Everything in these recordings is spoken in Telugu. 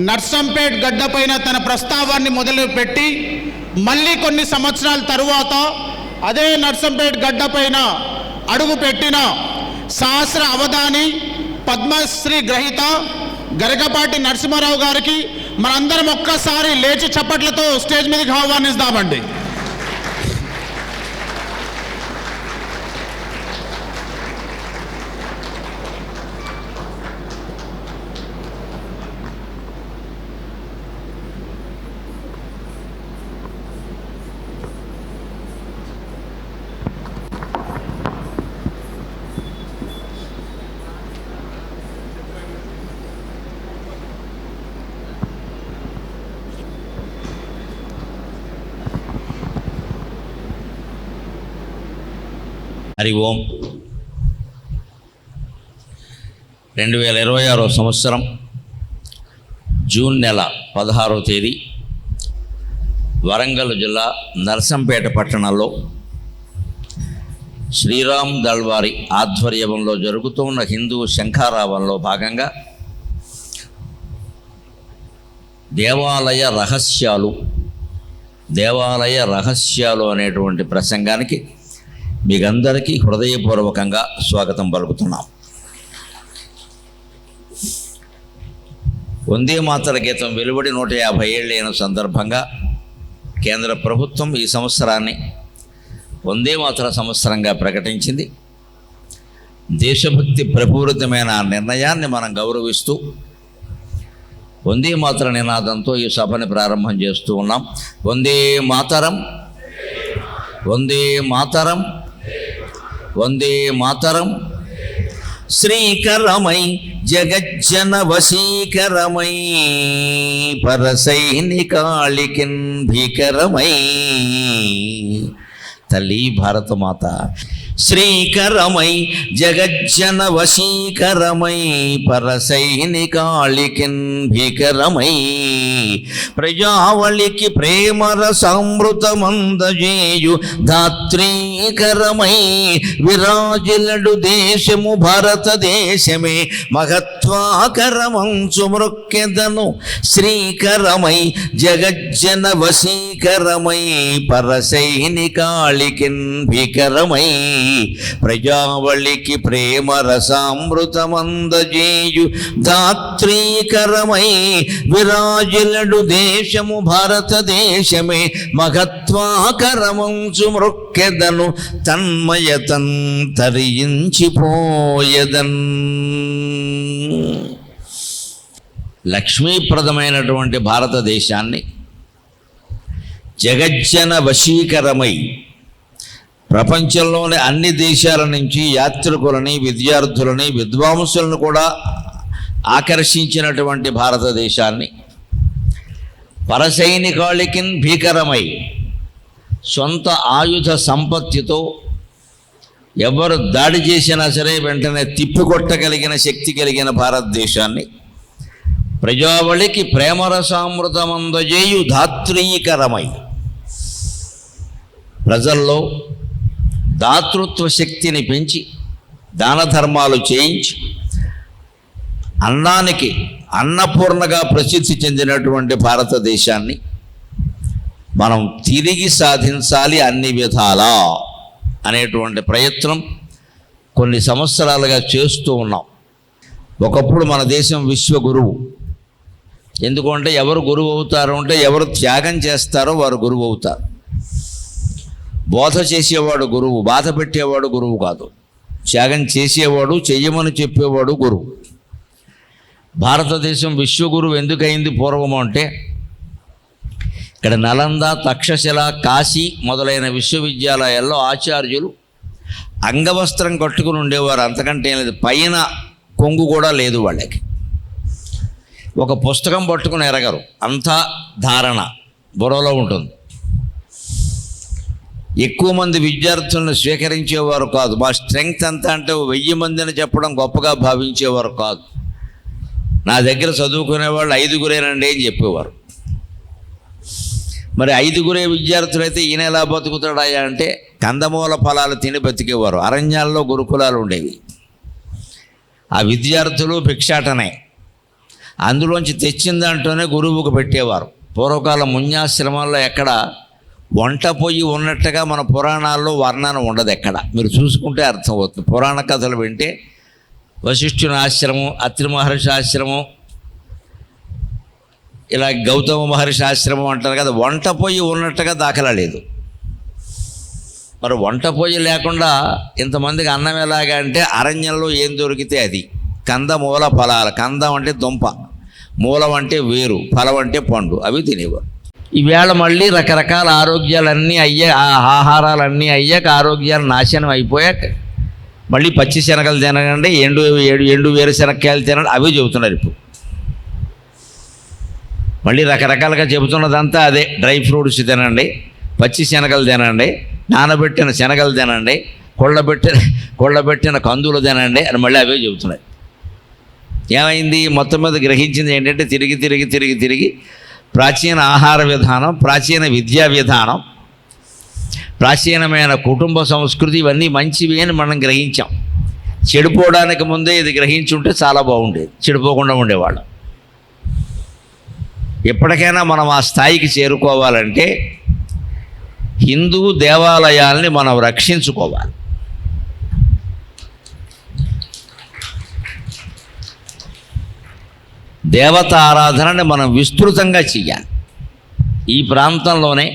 నర్సంపేట్ గడ్డపైన తన ప్రస్తావాన్ని మొదలుపెట్టి మళ్ళీ కొన్ని సంవత్సరాల తరువాత అదే నర్సంపేట్ గడ్డపైన అడుగుపెట్టిన సహస్ర అవధాని పద్మశ్రీ గ్రహీత గరికపాటి నరసింహారావు గారికి మనందరం ఒక్కసారి లేచి చప్పట్లతో స్టేజ్ మీదకి ఆహ్వానిస్తామండి. హరి ఓం. 2026 సంవత్సరం జూన్ నెల 16వ తేదీ వరంగల్ జిల్లా నర్సంపేట పట్టణంలో శ్రీరామ్ దళ్వారి ఆధ్వర్యంలో జరుగుతున్న హిందూ శంఖారావంలో భాగంగా దేవాలయ రహస్యాలు అనేటువంటి ప్రసంగానికి మీకందరికీ హృదయపూర్వకంగా స్వాగతం పలుకుతున్నాం. వందే మాతర గీతం వెలువడి 150 ఏళ్ళైన సందర్భంగా కేంద్ర ప్రభుత్వం ఈ సంవత్సరాన్ని వందే మాతర సంవత్సరంగా ప్రకటించింది. దేశభక్తి ప్రపూరితమైన నిర్ణయాన్ని మనం గౌరవిస్తూ వందే మాతర నినాదంతో ఈ సభని ప్రారంభం చేస్తూ ఉన్నాం. వందే మాతరం, వందే మాతరం, వందే మాతరం. శ్రీకరమై జగజ్జన వశీకరమై పరసైనికాళికిన్ భీకరమై. తల్లి భారతమాత శ్రీకరమై జగజ్జన వశీకరమై పరసైనికాళికిన్ భీకరమై. ప్రజావళికి ప్రేమరసామృతమందజేయు ధాత్రీకరమై విరాజిలడు దేశము భారతదేశమే మహత్వాకరమంచు మృక్కెదను. శ్రీకరమై జగజ్జన వశీకరమై పరసైనికాళికిన్ భీకరమై. ప్రజావళికి ప్రేమ రసామృతమందజేయు ధాత్రీకరమై విరాజిలడు దేశము భారతదేశమే మహత్వాకరమంచు మృక్కెదను. తన్మయతన్ తరించిపోయదన్. లక్ష్మీప్రదమైనటువంటి భారతదేశాన్ని జగజ్జన వశీకరమై ప్రపంచంలోని అన్ని దేశాల నుంచి యాత్రికులని, విద్యార్థులని, విద్వాంసులను కూడా ఆకర్షించినటువంటి భారతదేశాన్ని పరసైనికాళికిన్ భీకరమై సొంత ఆయుధ సంపత్తితో ఎవరు దాడి చేసినా సరే వెంటనే తిప్పికొట్టగలిగిన శక్తి కలిగిన భారతదేశాన్ని ప్రజావళికి ప్రేమరసామృతమందజేయు ధాత్రీకరమై ప్రజల్లో దాతృత్వ శక్తిని పెంచి దాన ధర్మాలు చేయించి అన్నానికి అన్నపూర్ణగా ప్రసిద్ధి చెందినటువంటి భారతదేశాన్ని మనం తిరిగి సాధించాలి అన్ని విధాలా అనేటువంటి ప్రయత్నం కొన్ని సంవత్సరాలుగా చేస్తూ ఉన్నాం. ఒకప్పుడు మన దేశం విశ్వగురువు. ఎందుకంటే ఎవరు గురువు అవుతారు అంటే ఎవరు త్యాగం చేస్తారో వారు గురువు అవుతారు. బోధ చేసేవాడు గురువు, బాధ పెట్టేవాడు గురువు కాదు. త్యాగం చేసేవాడు, చెయ్యమని చెప్పేవాడు గురువు. భారతదేశం విశ్వగురువు ఎందుకైంది పూర్వము అంటే ఇక్కడ నలంద, తక్షశిల, కాశీ మొదలైన విశ్వవిద్యాలయాల్లో ఆచార్యులు అంగవస్త్రం కట్టుకుని ఉండేవారు. అంతకంటే లేదు, పైన కొంగు కూడా లేదు వాళ్ళకి. ఒక పుస్తకం పట్టుకుని ఎరగరు, అంతా ధారణ బుర్రలో ఉంటుంది. ఎక్కువ మంది విద్యార్థులను స్వీకరించేవారు కాదు. మా స్ట్రెంగ్త్ అంతా అంటే 1000 మందిని చెప్పడం గొప్పగా భావించేవారు కాదు. నా దగ్గర చదువుకునేవాళ్ళు 5గురేనండి అని చెప్పేవారు. మరి 5గురే విద్యార్థులైతే ఈయన ఎలా బతుకుతాడాయా అంటే కందమూల ఫలాలు తిని బతికేవారు. అరణ్యాల్లో గురుకులాలు ఉండేవి. ఆ విద్యార్థులు భిక్షాటనే. అందులోంచి తెచ్చిన దాంట్లోనే గురువుకు పెట్టేవారు. పూర్వకాలం మున్యాశ్రమాల్లో ఎక్కడ వంట పొయ్యి ఉన్నట్టుగా మన పురాణాల్లో వర్ణన ఉండదు ఎక్కడ. మీరు చూసుకుంటే అర్థమవుతుంది. పురాణ కథలు వింటే వశిష్ఠుని ఆశ్రమం, అత్రి మహర్షి ఆశ్రమం, ఇలా గౌతమ మహర్షి ఆశ్రమం అంటారు కదా, వంట పొయ్యి ఉన్నట్టుగా దాఖలా లేదు. మరి వంట పొయ్యి లేకుండా ఇంతమందికి అన్నం ఎలాగా అంటే అరణ్యంలో ఏం దొరికితే అది. కంద మూల ఫలాలు, కందం అంటే దుంప, మూలం అంటే వేరు, ఫలం అంటే పండు, అవి తినేవారు. ఈవేళ మళ్ళీ రకరకాల ఆరోగ్యాలన్నీ అయ్యాక, ఆహారాలన్నీ అయ్యాక ఆరోగ్యాలు నాశనం అయిపోయాక మళ్ళీ పచ్చి శనగలు తినకండి, ఎండు వేరుశనక్కాయలు తినండి, అవి చెబుతున్నారు ఇప్పుడు. మళ్ళీ రకరకాలుగా చెబుతున్నదంతా అదే. డ్రై ఫ్రూట్స్ తినండి, పచ్చి శనగలు తినండి, నానబెట్టిన శనగలు తినండి, కొళ్ళబెట్టిన కందులు తినండి అని మళ్ళీ అవే చెబుతున్నాయి. ఏమైంది? మొత్తం మీద గ్రహించింది ఏంటంటే తిరిగి ప్రాచీన ఆహార విధానం, ప్రాచీన విద్యా విధానం, ప్రాచీనమైన కుటుంబ సంస్కృతి ఇవన్నీ మంచివి అని మనం గ్రహించాం. చెడిపోవడానికి ముందే ఇది గ్రహించుంటే చాలా బాగుండేది, చెడిపోకుండా ఉండేవాళ్ళం. ఎప్పటికైనా మనం ఆ స్థాయికి చేరుకోవాలంటే హిందూ దేవాలయాల్ని మనం రక్షించుకోవాలి. దేవత ఆరాధనని మనం విస్తృతంగా చెయ్యాలి. ఈ ప్రాంతంలోనే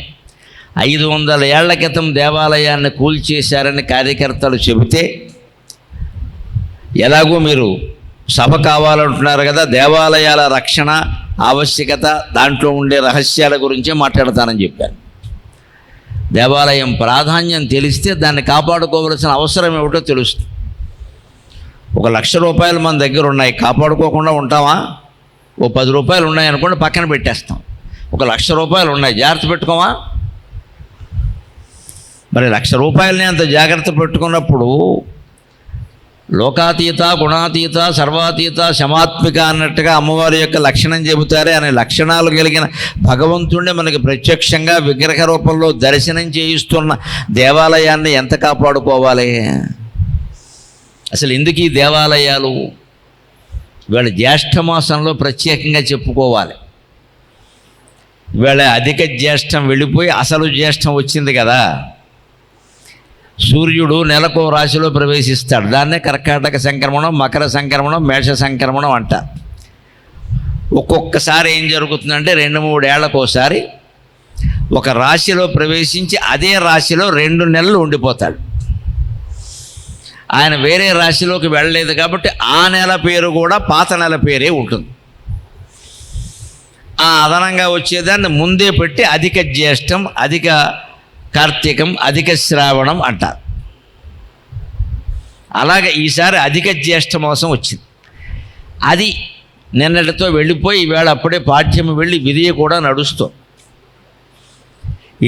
500 ఏళ్ల క్రితం దేవాలయాన్ని కూల్చేశారని కార్యకర్తలు చెబితే, ఎలాగో మీరు సభ కావాలంటున్నారు కదా, దేవాలయాల రక్షణ ఆవశ్యకత, దాంట్లో ఉండే రహస్యాల గురించే మాట్లాడతానని చెప్పారు. దేవాలయం ప్రాధాన్యం తెలిస్తే దాన్ని కాపాడుకోవలసిన అవసరం ఏమిటో తెలుస్తుంది. 1,00,000 రూపాయలు మన దగ్గర ఉన్నాయి, కాపాడుకోకుండా ఉంటామా? ఓ 10 రూపాయలు ఉన్నాయనుకోండి, పక్కన పెట్టేస్తాం. 1,00,000 రూపాయలు ఉన్నాయి, జాగ్రత్త పెట్టుకోమా? మరి 1,00,000 రూపాయలని అంత జాగ్రత్త పెట్టుకున్నప్పుడు లోకాతీత, గుణాతీత, సర్వాతీత, శమాత్మిక అన్నట్టుగా అమ్మవారి యొక్క లక్షణం చెబుతారే, అనే లక్షణాలు కలిగిన భగవంతుడే మనకి ప్రత్యక్షంగా విగ్రహ రూపంలో దర్శనం చేయిస్తున్న దేవాలయాన్ని ఎంత కాపాడుకోవాలి? అసలు ఎందుకు ఈ దేవాలయాలు? వీళ్ళ జ్యేష్ఠ మాసంలో ప్రత్యేకంగా చెప్పుకోవాలి. వీళ్ళ అధిక జ్యేష్ఠం వెళ్ళిపోయి అసలు జ్యేష్ఠం వచ్చింది కదా. సూర్యుడు నెలకో రాశిలో ప్రవేశిస్తాడు. దాన్నే కర్కాటక సంక్రమణం, మకర సంక్రమణం, మేష సంక్రమణం అంటారు. ఒక్కొక్కసారి ఏం జరుగుతుందంటే 2-3 ఏళ్లకోసారి ఒక రాశిలో ప్రవేశించి అదే రాశిలో 2 నెలలు ఉండిపోతాడు. ఆయన వేరే రాశిలోకి వెళ్ళలేదు కాబట్టి ఆ నెల పేరు కూడా పాత నెల పేరే ఉంటుంది. ఆ అదనంగా వచ్చేదాన్ని ముందే పెట్టి అధిక జ్యేష్టం, అధిక కార్తీకం, అధిక శ్రావణం అంటారు. అలాగే ఈసారి అధిక జ్యేష్ఠ మాసం వచ్చింది. అది నిన్నటితో వెళ్ళిపోయి ఈవేళ అప్పుడే పాఠ్యం వెళ్ళి విధియ కూడా నడుస్తుంది.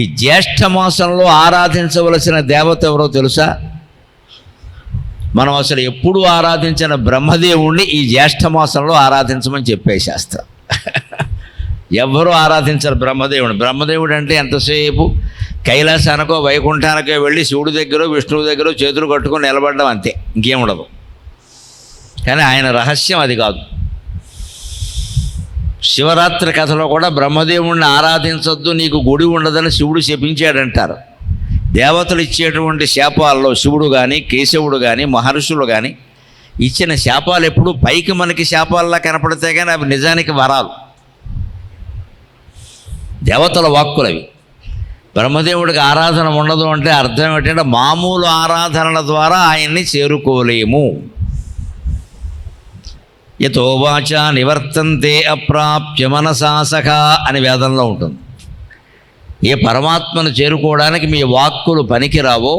ఈ జ్యేష్ఠ మాసంలో ఆరాధించవలసిన దేవత ఎవరో తెలుసా? మనం అసలు ఎప్పుడు ఆరాధించిన బ్రహ్మదేవుణ్ణి ఈ జ్యేష్ఠ మాసంలో ఆరాధించమని చెప్పే శాస్త్రం. ఎవ్వరూ ఆరాధించరు బ్రహ్మదేవుడు అంటే ఎంతసేపు కైలాసానికో వైకుంఠానికో వెళ్ళి శివుడి దగ్గర, విష్ణువు దగ్గర చేతులు కట్టుకొని నిలబడడం అంతే, ఇంకేముండదు. కానీ ఆయన రహస్యం అది కాదు. శివరాత్రి కథలో కూడా బ్రహ్మదేవుణ్ణి ఆరాధించొద్దు, నీకు గుడి ఉండదని శివుడు శపించాడంటారు. దేవతలు ఇచ్చేటువంటి శాపాల్లో శివుడు కానీ, కేశవుడు కానీ, మహర్షులు కానీ ఇచ్చిన శాపాలు ఎప్పుడు పైకి మనకి శాపాల్లా కనపడితే కానీ అవి నిజానికి వరాలు, దేవతల వాక్కులవి. బ్రహ్మదేవుడికి ఆరాధన ఉండదు అంటే అర్థం ఏంటంటే మామూలు ఆరాధనల ద్వారా ఆయన్ని చేరుకోలేము. యతో వాచా నివర్తంతే అప్రాప్య మనసా సఖా అని వేదంలో ఉంటుంది. ఏ పరమాత్మను చేరుకోవడానికి మీ వాక్కులు పనికిరావో,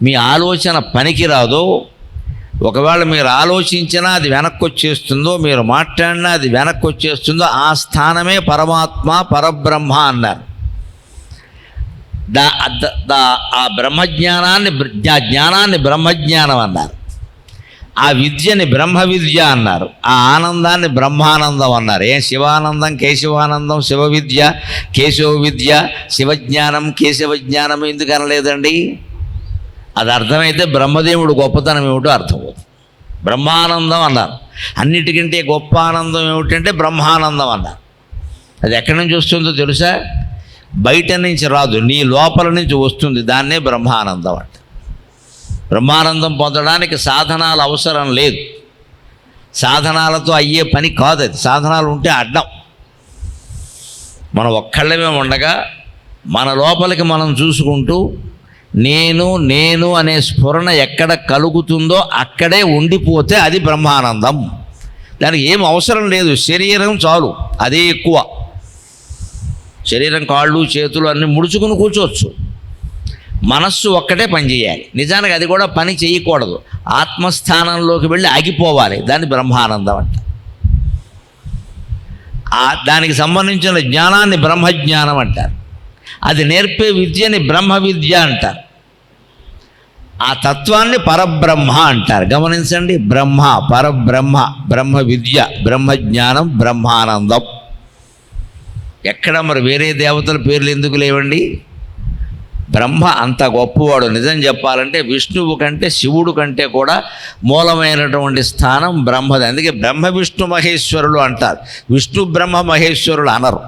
మీ ఆలోచన పనికిరాదో, ఒకవేళ మీరు ఆలోచించినా అది వెనక్కి వచ్చేస్తుందో, మీరు మాట్లాడినా అది వెనక్కి వచ్చేస్తుందో, ఆ స్థానమే పరమాత్మ, పరబ్రహ్మ అన్నారు. ఆ బ్రహ్మజ్ఞానాన్ని, జ్ఞానాన్ని బ్రహ్మజ్ఞానం అన్నారు. ఆ విద్యని బ్రహ్మ విద్య అన్నారు. ఆ ఆనందాన్ని బ్రహ్మానందం అన్నారు. శివానందం, కేశవానందం, శివ విద్య, కేశవ విద్య, శివజ్ఞానం, కేశవ జ్ఞానం ఎందుకు అనలేదండి? అది అర్థమైతే బ్రహ్మదేవుడు గొప్పతనం ఏమిటో అర్థమవుతుంది. బ్రహ్మానందం అన్నారు. అన్నిటికంటే గొప్ప ఆనందం ఏమిటంటే బ్రహ్మానందం అన్నారు. అది ఎక్కడి నుంచి వస్తుందో తెలుసా? బయట నుంచి రాదు, నీ లోపల నుంచి వస్తుంది. దాన్నే బ్రహ్మానందం అంట. బ్రహ్మానందం పొందడానికి సాధనాలు అవసరం లేదు. సాధనాలతో అయ్యే పని కాదు అది. సాధనాలు ఉంటే అడ్డం. మనం ఒక్కళ్ళమే ఉండగా మన లోపలికి మనం చూసుకుంటూ నేను నేను అనే స్ఫురణ ఎక్కడ కలుగుతుందో అక్కడే ఉండిపోతే అది బ్రహ్మానందం. దానికి ఏం అవసరం లేదు, శరీరం చాలు, అదే ఎక్కువ. శరీరం కాళ్ళు చేతులు అన్నీ ముడుచుకుని కూర్చోవచ్చు, మనస్సు ఒక్కటే పని చేయాలి. నిజానికి అది కూడా పని చేయకూడదు, ఆత్మస్థానంలోకి వెళ్ళి ఆగిపోవాలి. దాన్ని బ్రహ్మానందం అంట. దానికి సంబంధించిన జ్ఞానాన్ని బ్రహ్మజ్ఞానం అంటారు. అది నేర్పే విద్యని బ్రహ్మ విద్య అంటారు. ఆ తత్వాన్ని పరబ్రహ్మ అంటారు. గమనించండి, బ్రహ్మ, పరబ్రహ్మ, బ్రహ్మ విద్య, బ్రహ్మజ్ఞానం, బ్రహ్మానందం. ఎక్కడ మరి వేరే దేవతల పేర్లు ఎందుకు లేవండి? బ్రహ్మ అంత గొప్పవాడు. నిజం చెప్పాలంటే విష్ణువు కంటే శివుడు కంటే కూడా మూలమైనటువంటి స్థానం బ్రహ్మది. అందుకే బ్రహ్మ విష్ణు మహేశ్వరులు అంటారు. విష్ణు బ్రహ్మ మహేశ్వరులు అనరు,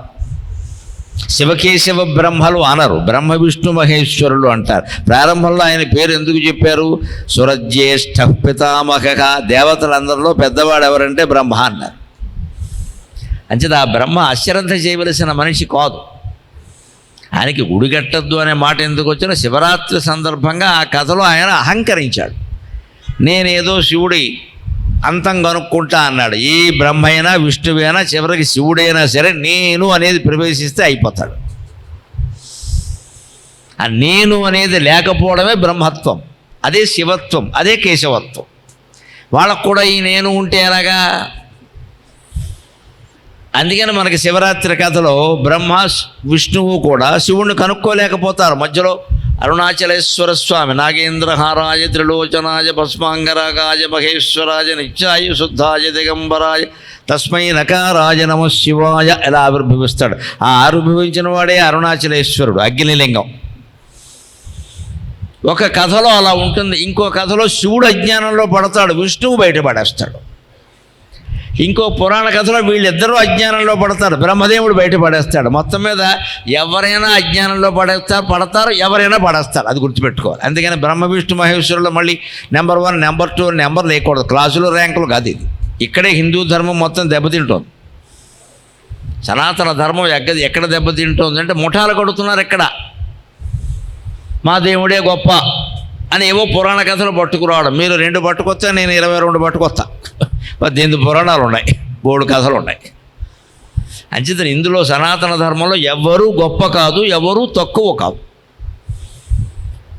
శివకేశవ బ్రహ్మలు అనరు, బ్రహ్మ విష్ణు మహేశ్వరులు అంటారు. ప్రారంభంలో ఆయన పేరు ఎందుకు చెప్పారు? సురజ్యేష్ఠ పితామహ. దేవతలందరిలో పెద్దవాడు ఎవరంటే బ్రహ్మ అన్నారు. అంచేత ఆ బ్రహ్మ అశ్రద్ధ చేయవలసిన మనిషి కాదు. ఆయనకి గుడి కట్టద్దు అనే మాట ఎందుకు వచ్చినా, శివరాత్రి సందర్భంగా ఆ కథలో ఆయన అహంకరించాడు. నేనేదో శివుడి అంతం కనుక్కుంటా అన్నాడు. ఏ బ్రహ్మ అయినా విష్ణువైనా చివరికి శివుడైనా సరే నేను అనేది ప్రవేశిస్తే అయిపోతాడు. ఆ నేను అనేది లేకపోవడమే బ్రహ్మత్వం, అదే శివత్వం, అదే కేశవత్వం. వాళ్ళకు కూడా ఈ నేను ఉంటే ఎలాగా? అందుకని మనకి శివరాత్రి కథలో బ్రహ్మ విష్ణువు కూడా శివుణ్ణి కనుక్కోలేకపోతారు. మధ్యలో అరుణాచలేశ్వర స్వామి నాగేంద్రహారాయ త్రిలోచనాయ భస్మాంగరాగాయ మహేశ్వరాయ నిత్యాయ శుద్ధాయ దిగంబరాయ తస్మై నకారాయ నమ శివాయ ఎలా ఆవిర్భవిస్తాడు. ఆ ఆవిర్భవించిన వాడే అరుణాచలేశ్వరుడు, అగ్నిలింగం. ఒక కథలో అలా ఉంటుంది. ఇంకో కథలో శివుడు అజ్ఞానంలో పడతాడు, విష్ణువు బయటపడేస్తాడు. ఇంకో పురాణ కథలో వీళ్ళిద్దరూ అజ్ఞానంలో పడతారు, బ్రహ్మదేవుడు బయటపడేస్తాడు. మొత్తం మీద ఎవరైనా అజ్ఞానంలో పడతారు, ఎవరైనా పడేస్తారు. అది గుర్తుపెట్టుకోవాలి. అందుకని బ్రహ్మ విష్ణు మహేశ్వరులు మళ్ళీ నెంబర్ 1, నెంబర్ 2 నెంబర్ లేకూడదు. క్లాసులు ర్యాంకులు కాదు ఇది. ఇక్కడే హిందూ ధర్మం మొత్తం దెబ్బతింటోంది. సనాతన ధర్మం ఎక్కడ దెబ్బతింటోంది అంటే ముఠాలు కొడుతున్నారు. ఎక్కడ మా దేవుడే గొప్ప అని ఏవో పురాణ కథలు పట్టుకురావడం. మీరు 2 పట్టుకొచ్చా, నేను 22 పట్టుకొస్తా. 18 పురాణాలు ఉన్నాయి, 3 కథలు ఉన్నాయి. అంచేత ఇందులో సనాతన ధర్మంలో ఎవరూ గొప్ప కాదు, ఎవరూ తక్కువ కాదు.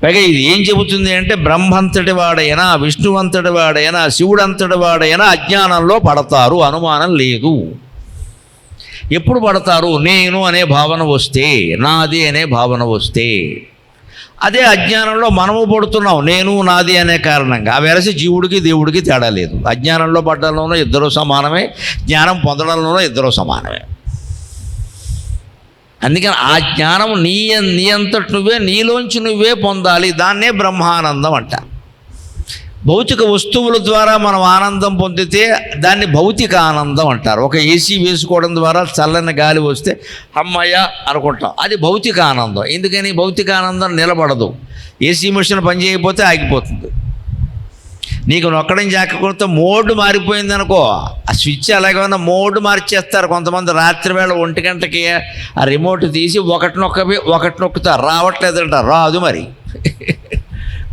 పైగా ఇది ఏం చెబుతుంది అంటే బ్రహ్మంతటి వాడైనా విష్ణువంతటి వాడైనా శివుడంతటి వాడైనా అజ్ఞానంలో పడతారు, అనుమానం లేదు. ఎప్పుడు పడతారు? నేను అనే భావన వస్తే, నాది అనే భావన వస్తే. అదే అజ్ఞానంలో మనము పడుతున్నాం, నేను నాది అనే కారణంగా. ఆ వెరసి జీవుడికి దేవుడికి తేడా లేదు. అజ్ఞానంలో పడడంలోనూ ఇద్దరూ సమానమే, జ్ఞానం పొందడంలోనూ ఇద్దరూ సమానమే. అందుకని ఆ జ్ఞానం నీ అంతటి నువ్వే, నీలోంచి నువ్వే పొందాలి. దాన్నే బ్రహ్మానందం అంటారు. భౌతిక వస్తువుల ద్వారా మనం ఆనందం పొందితే దాన్ని భౌతిక ఆనందం అంటారు. ఒక ఏసీ వేసుకోవడం ద్వారా చల్లని గాలి వస్తే అమ్మయ్య అనుకుంటాం, అది భౌతిక ఆనందం. ఎందుకని? భౌతిక ఆనందం నిలబడదు. ఏసీ మిషన్ పని చేయకపోతే ఆగిపోతుంది. నీకు నొక్కడం జాకపోతే మోడ్ మారిపోయింది అనుకో, ఆ స్విచ్ అలాగే ఉన్న మోడ్ మార్చేస్తారు కొంతమంది. రాత్రి వేళ 1 గంటకి ఆ రిమోట్ తీసి ఒకటి నొక్కుతారు, రావట్లేదంట. రాదు మరి.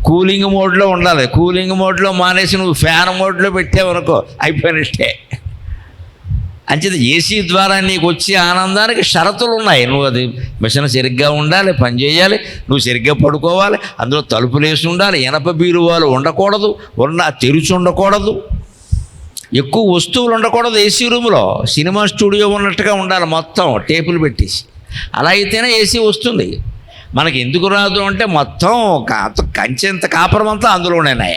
కూలింగ్ మోడ్లో ఉండాలి. కూలింగ్ మోడ్లో మానేసి నువ్వు ఫ్యాన్ మోడ్లో పెట్టావనుకో అయిపోయినట్టే. అంచేత ఏసీ ద్వారా నీకు వచ్చే ఆనందానికి షరతులు ఉన్నాయి. నువ్వు అది మిషన్ సరిగ్గా ఉండాలి, పని చేయాలి, నువ్వు సరిగ్గా పడుకోవాలి, అందులో తలుపులు వేసి ఉండాలి, ఇనప బీరువాలు ఉండకూడదు, తెరిచి ఉండకూడదు, ఎక్కువ వస్తువులు ఉండకూడదు. ఏసీ రూమ్లో సినిమా స్టూడియో ఉన్నట్టుగా ఉండాలి, మొత్తం టేపులు పెట్టేసి. అలా అయితేనే ఏసీ వస్తుంది. మనకి ఎందుకు రాదు అంటే మొత్తం కంచెంత కాపురం అంతా అందులోనేనాయ.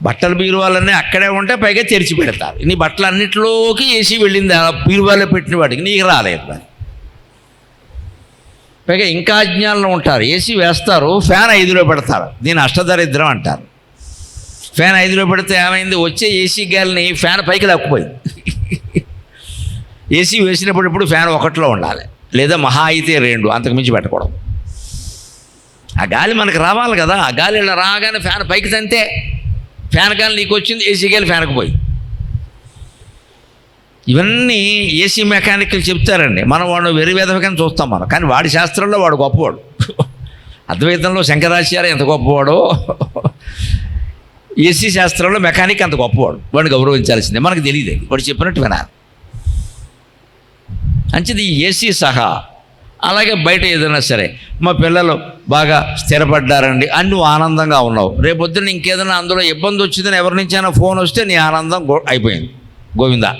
బట్టల బీరువాలన్నీ అక్కడే ఉంటే పైగా తెరిచి పెడతారు. నీ బట్టలన్నింటిలోకి ఏసీ వెళ్ళింది, ఆ బీరువాలో పెట్టిన వాడికి నీకు రాలేదు. పైగా ఇంకా అజ్ఞానంలో ఉంటారు. ఏసీ వేస్తారు, ఫ్యాన్ 5లో పెడతారు. దీన్ని అష్టదరిద్రం అంటారు. ఫ్యాన్ 5లో పెడితే ఏమైంది, వచ్చే ఏసీ గాలిని ఫ్యాన్ పైకి లాక్కుపోయింది. ఏసీ వేసినప్పుడు ఇప్పుడు ఫ్యాన్ 1లో ఉండాలి, లేదా మహా అయితే 2, అంతకు మించి పెట్టకూడదు. ఆ గాలి మనకు రావాలి కదా. ఆ గాలి ఇలా రాగానే ఫ్యాన్ పైకి తంతే ఫ్యాన్ గాలి నీకు వచ్చింది, ఏసీ గాలి ఫ్యాన్కి పోయి. ఇవన్నీ ఏసీ మెకానిక్లు చెప్తారండి. మనం వాడు వెరి వేదవకని చూస్తాం మనం, కానీ వాడి శాస్త్రంలో వాడు గొప్పవాడు. అద్వైతంలో శంకరాచార్య ఎంత గొప్పవాడో, ఏసీ శాస్త్రంలో మెకానిక్ అంత గొప్పవాడు. వాడిని గౌరవించాల్సిందే. మనకు తెలియదు, వాడు చెప్పినట్టు వినాలి. అంచేది ఈ ఏసీ సహా అలాగే బయట ఏదైనా సరే, మా పిల్లలు బాగా స్థిరపడ్డారండి అని నువ్వు ఆనందంగా ఉన్నావు. రేపొద్దున ఇంకేదైనా అందులో ఇబ్బంది వచ్చిందని ఎవరి నుంచైనా ఫోన్ వస్తే నీ ఆనందం అయిపోయింది, గోవిందా.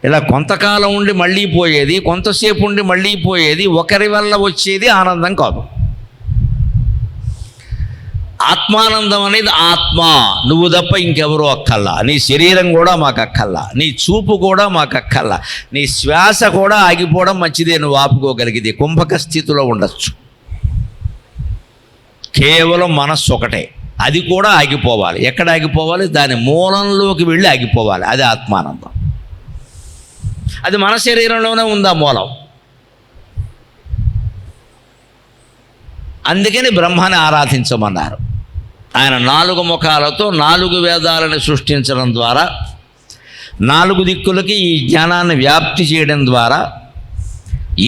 ఇలా కొంతకాలం ఉండి మళ్ళీ పోయేది, కొంతసేపు ఉండి మళ్ళీ పోయేది, ఒకరి వల్ల వచ్చేది ఆనందం కాదు. ఆత్మానందం అనేది ఆత్మ, నువ్వు తప్ప ఇంకెవరూ అక్కల్లా. నీ శరీరం కూడా మాకు అక్కల్లా, నీ చూపు కూడా మాకు అక్కల్లా, నీ శ్వాస కూడా ఆగిపోవడం మంచిదే, నువ్వు ఆపుకోగలిగితే. కుంభక స్థితిలో ఉండొచ్చు. కేవలం మనస్సు ఒకటే, అది కూడా ఆగిపోవాలి. ఎక్కడ ఆగిపోవాలి? దాని మూలంలోకి వెళ్ళి ఆగిపోవాలి. అది ఆత్మానందం. అది మన శరీరంలోనే ఉందా మూలం. అందుకని బ్రహ్మని ఆరాధించమన్నారు. ఆయన 4 ముఖాలతో 4 వేదాలను సృష్టించడం ద్వారా, 4 దిక్కులకి ఈ జ్ఞానాన్ని వ్యాప్తి చేయడం ద్వారా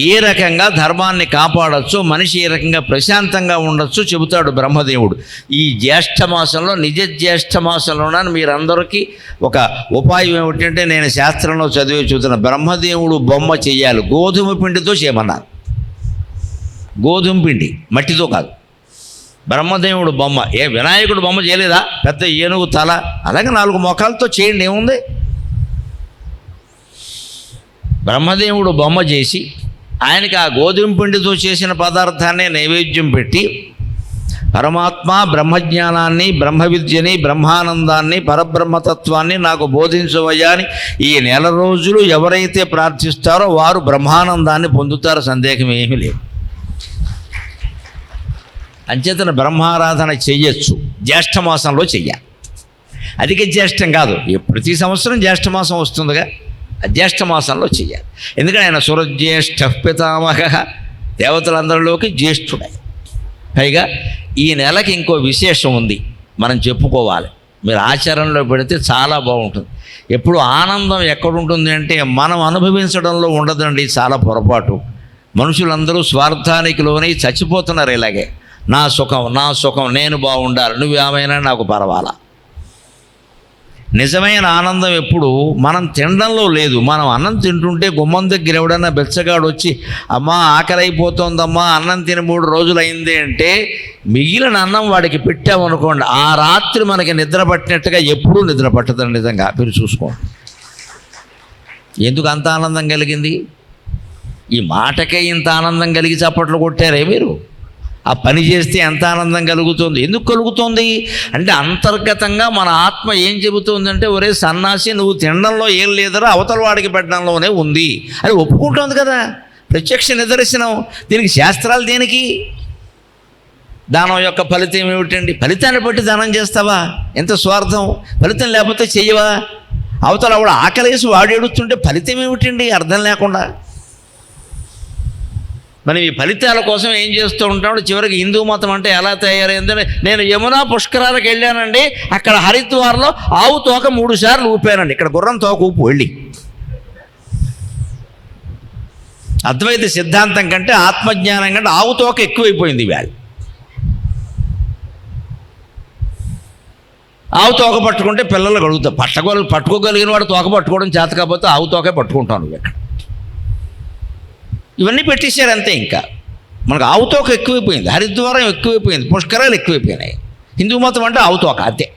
ఏ రకంగా ధర్మాన్ని కాపాడచ్చు, మనిషి ఏ రకంగా ప్రశాంతంగా ఉండొచ్చు చెబుతాడు బ్రహ్మదేవుడు. ఈ జ్యేష్ఠ మాసంలో, నిజ జ్యేష్ఠ మాసంలోన మీరందరికీ ఒక ఉపాయం ఏమిటంటే, నేను శాస్త్రంలో చదివి చూస్తున్న బ్రహ్మదేవుడు బొమ్మ చెయ్యాలి. గోధుమ పిండితో చేయమన్నారు. గోధుమ పిండి, మట్టితో కాదు. బ్రహ్మదేవుడు బొమ్మ. వినాయకుడు బొమ్మ చేయలేదా? పెద్ద ఏనుగు తల, అలాగే 4 ముఖాలతో చేయండి, ఏముంది. బ్రహ్మదేవుడు బొమ్మ చేసి ఆయనకి ఆ గోధుమ పిండితో చేసిన పదార్థాన్ని నైవేద్యం పెట్టి, పరమాత్మ బ్రహ్మజ్ఞానాన్ని, బ్రహ్మ విద్యని, బ్రహ్మానందాన్ని, పరబ్రహ్మతత్వాన్ని నాకు బోధించవయ్యా అని ఈ 1 నెల రోజులు ఎవరైతే ప్రార్థిస్తారో వారు బ్రహ్మానందాన్ని పొందుతారు, సందేహం ఏమీ లేదు. అంచేతన బ్రహ్మారాధన చెయ్యొచ్చు, జ్యేష్ఠమాసంలో చెయ్యాలి. అధిక జ్యేష్టం కాదు, ప్రతి సంవత్సరం జ్యేష్ఠమాసం వస్తుందిగా, జ్యేష్ఠమాసంలో చెయ్యాలి. ఎందుకంటే ఆయన సురజ్యేష్ఠ పితామహ, దేవతలందరిలోకి జ్యేష్ఠుడే. పైగా ఈ నెలకి ఇంకో విశేషం ఉంది, మనం చెప్పుకోవాలి. మీరు ఆచరణలో పెడితే చాలా బాగుంటుంది. ఎప్పుడు ఆనందం ఎక్కడుంటుంది అంటే మనం అనుభవించడంలో ఉండదండి, చాలా పొరపాటు. మనుషులందరూ స్వార్థానికి లోనై చచ్చిపోతున్నారు. ఇలాగే నా సుఖం, నా సుఖం, నేను బాగుండాలి, నువ్వు ఏమైనా నాకు పర్వాలా. నిజమైన ఆనందం ఎప్పుడు మనం తినడంలో లేదు. మనం అన్నం తింటుంటే గుమ్మం దగ్గర ఎవడన్నా బెచ్చగాడు వచ్చి, అమ్మా ఆకలి అయిపోతుందమ్మా, అన్నం తిని 3 రోజులు అయింది అంటే మిగిలిన అన్నం వాడికి పెట్టామనుకోండి, ఆ రాత్రి మనకి నిద్ర పట్టినట్టుగా ఎప్పుడూ నిద్ర పట్టదు. నిజంగా మీరు చూసుకోండి. ఎందుకు అంత ఆనందం కలిగింది? ఈ మాటకే ఇంత ఆనందం కలిగి చప్పట్లు కొట్టారే మీరు. ఆ పని చేస్తే ఎంత ఆనందం కలుగుతుంది. ఎందుకు కలుగుతుంది అంటే అంతర్గతంగా మన ఆత్మ ఏం చెబుతుందంటే, ఒరే సన్నాసి, నువ్వు తినడంలో ఏం లేదరా, అవతల వాడికి పెట్టడంలోనే ఉంది అని ఒప్పుకుంటోంది కదా. ప్రత్యక్ష నిదర్శనం. దీనికి శాస్త్రాలు దేనికి? దానం యొక్క ఫలితం ఏమిటండి? ఫలితాన్ని బట్టి దానం చేస్తావా? ఎంత స్వార్థం. ఫలితం లేకపోతే చెయ్యవా? అవతల వాడు ఆకలేసి వాడు ఏడుస్తుంటే ఫలితం ఏమిటండి? అర్థం లేకుండా. మనం ఈ ఫలితాల కోసం ఏం చేస్తూ ఉంటాం. చివరికి హిందూ మతం అంటే ఎలా తయారైందని, నేను యమునా పుష్కరాలకు వెళ్ళానండి, అక్కడ హరిద్వార్లో ఆవు తోక 3 సార్లు ఊపానండి, ఇక్కడ గుర్రం తోక ఊపు వెళ్ళి. అద్వైత సిద్ధాంతం కంటే, ఆత్మజ్ఞానం కంటే ఆవు తోక ఎక్కువైపోయింది ఇవాళ. ఆవు తోక పట్టుకుంటే పిల్లలు అడుగుతారు, పట్టుకోగలిగిన వాడు తోక పట్టుకోవడం చేత కాకపోతే ఆవు తోకే పట్టుకుంటాను ఇక్కడ. ఇవన్నీ పెట్టేశారు అంతే. ఇంకా మనకు ఆవుతోక ఎక్కువైపోయింది, హరిద్వారం ఎక్కువైపోయింది, పుష్కరాలు ఎక్కువైపోయినాయి. హిందూ మతం అంటే ఆవుతోక అంతే.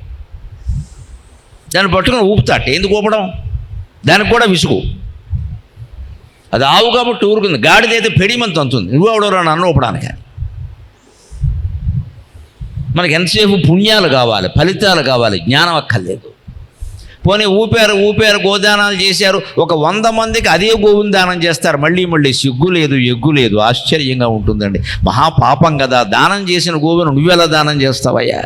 దాన్ని పట్టుకుని ఊపుతాట. ఎందుకు ఊపడం? దానికి కూడా విసుగు. అది ఆవు కాబట్టి ఊరుకుంది. గాడిదైతే పెడిమంత అంతుంది, నువ్వు ఎవడో నన్ను ఊపడానికి. మనకి ఎంతసేపు పుణ్యాలు కావాలి, ఫలితాలు కావాలి, జ్ఞానం అక్కర్లేదు. పోనీ ఊపారు గోదానాలు చేశారు, ఒక 100 మందికి అదే గోవుని దానం చేస్తారు. మళ్ళీ సిగ్గు లేదు, ఎగ్గు లేదు. ఆశ్చర్యంగా ఉంటుందండి. మహాపాపం కదా. దానం చేసిన గోవును నువ్వెలా దానం చేస్తావయ్యా?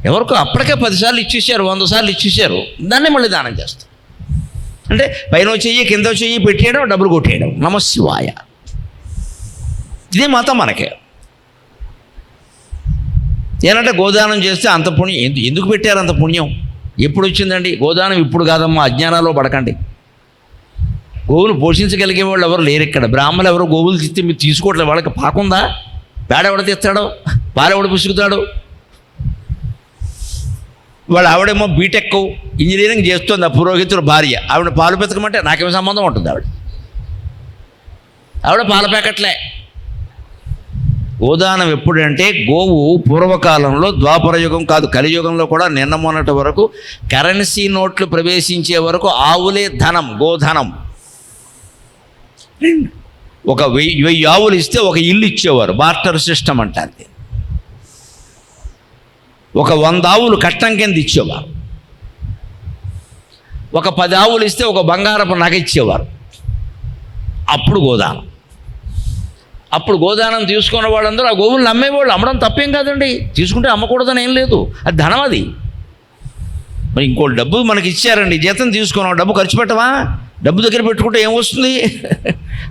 ఎవరికో అప్పటికే 10 సార్లు ఇచ్చేసారు, 100 సార్లు ఇచ్చేసారు, దాన్నే మళ్ళీ దానం చేస్తాం. అంటే పైన చెయ్యి కింద చెయ్యి పెట్టేయడం, డబ్బులు కొట్టేయడం. నమశివాయ. ఇదే మతం మనకే. ఏంటంటే గోదానం చేస్తే అంత పుణ్యం ఎందుకు పెట్టారు? అంత పుణ్యం ఎప్పుడు వచ్చిందండి? గోదానం ఇప్పుడు కాదమ్మా, అజ్ఞానాల్లో పడకండి. గోవులు పోషించగలిగే వాళ్ళు ఎవరు లేరు ఇక్కడ. బ్రాహ్మణులు ఎవరు గోవులు తీస్తే మీరు తీసుకోవట్లేదు. వాళ్ళకి పాకుందా? పేడ ఎవడ తీస్తాడు? పాలెవడ పుసుకుతాడు? వాళ్ళు ఆవిడేమో బీటెక్ ఇంజనీరింగ్ చేస్తుంది, ఆ పురోహితుడు భార్య. ఆవిడ పాలు పెతకమంటే నాకేం సంబంధం ఉంటుంది? ఆవిడ పాల ప్యాకెట్లే. గోదానం ఎప్పుడంటే గోవు పూర్వకాలంలో, ద్వాపర యుగం కాదు కలియుగంలో కూడా నిన్న మొన్నటి వరకు కరెన్సీ నోట్లు ప్రవేశించే వరకు ఆవులే ధనం, గోధనం. ఒక 1000 ఆవులు ఇస్తే ఒక ఇల్లు ఇచ్చేవారు, బార్టర్ సిస్టమ్ అంటారు. ఒక 100 ఆవులు కట్నం కింద ఇచ్చేవారు. ఒక 10 ఆవులు ఇస్తే ఒక బంగారపు నగ ఇచ్చేవారు. అప్పుడు గోదానం. అప్పుడు గోదానం తీసుకున్న వాళ్ళందరూ ఆ గోవులను అమ్మేవాళ్ళు. అమ్మడం తప్పేం కాదండి, తీసుకుంటే అమ్మకూడదని ఏం లేదు, అది ధనం. అది మరి ఇంకో డబ్బు మనకి ఇచ్చారండి, జీతం తీసుకున్నాం, డబ్బు ఖర్చు పెట్టవా? డబ్బు దగ్గర పెట్టుకుంటే ఏమొస్తుంది?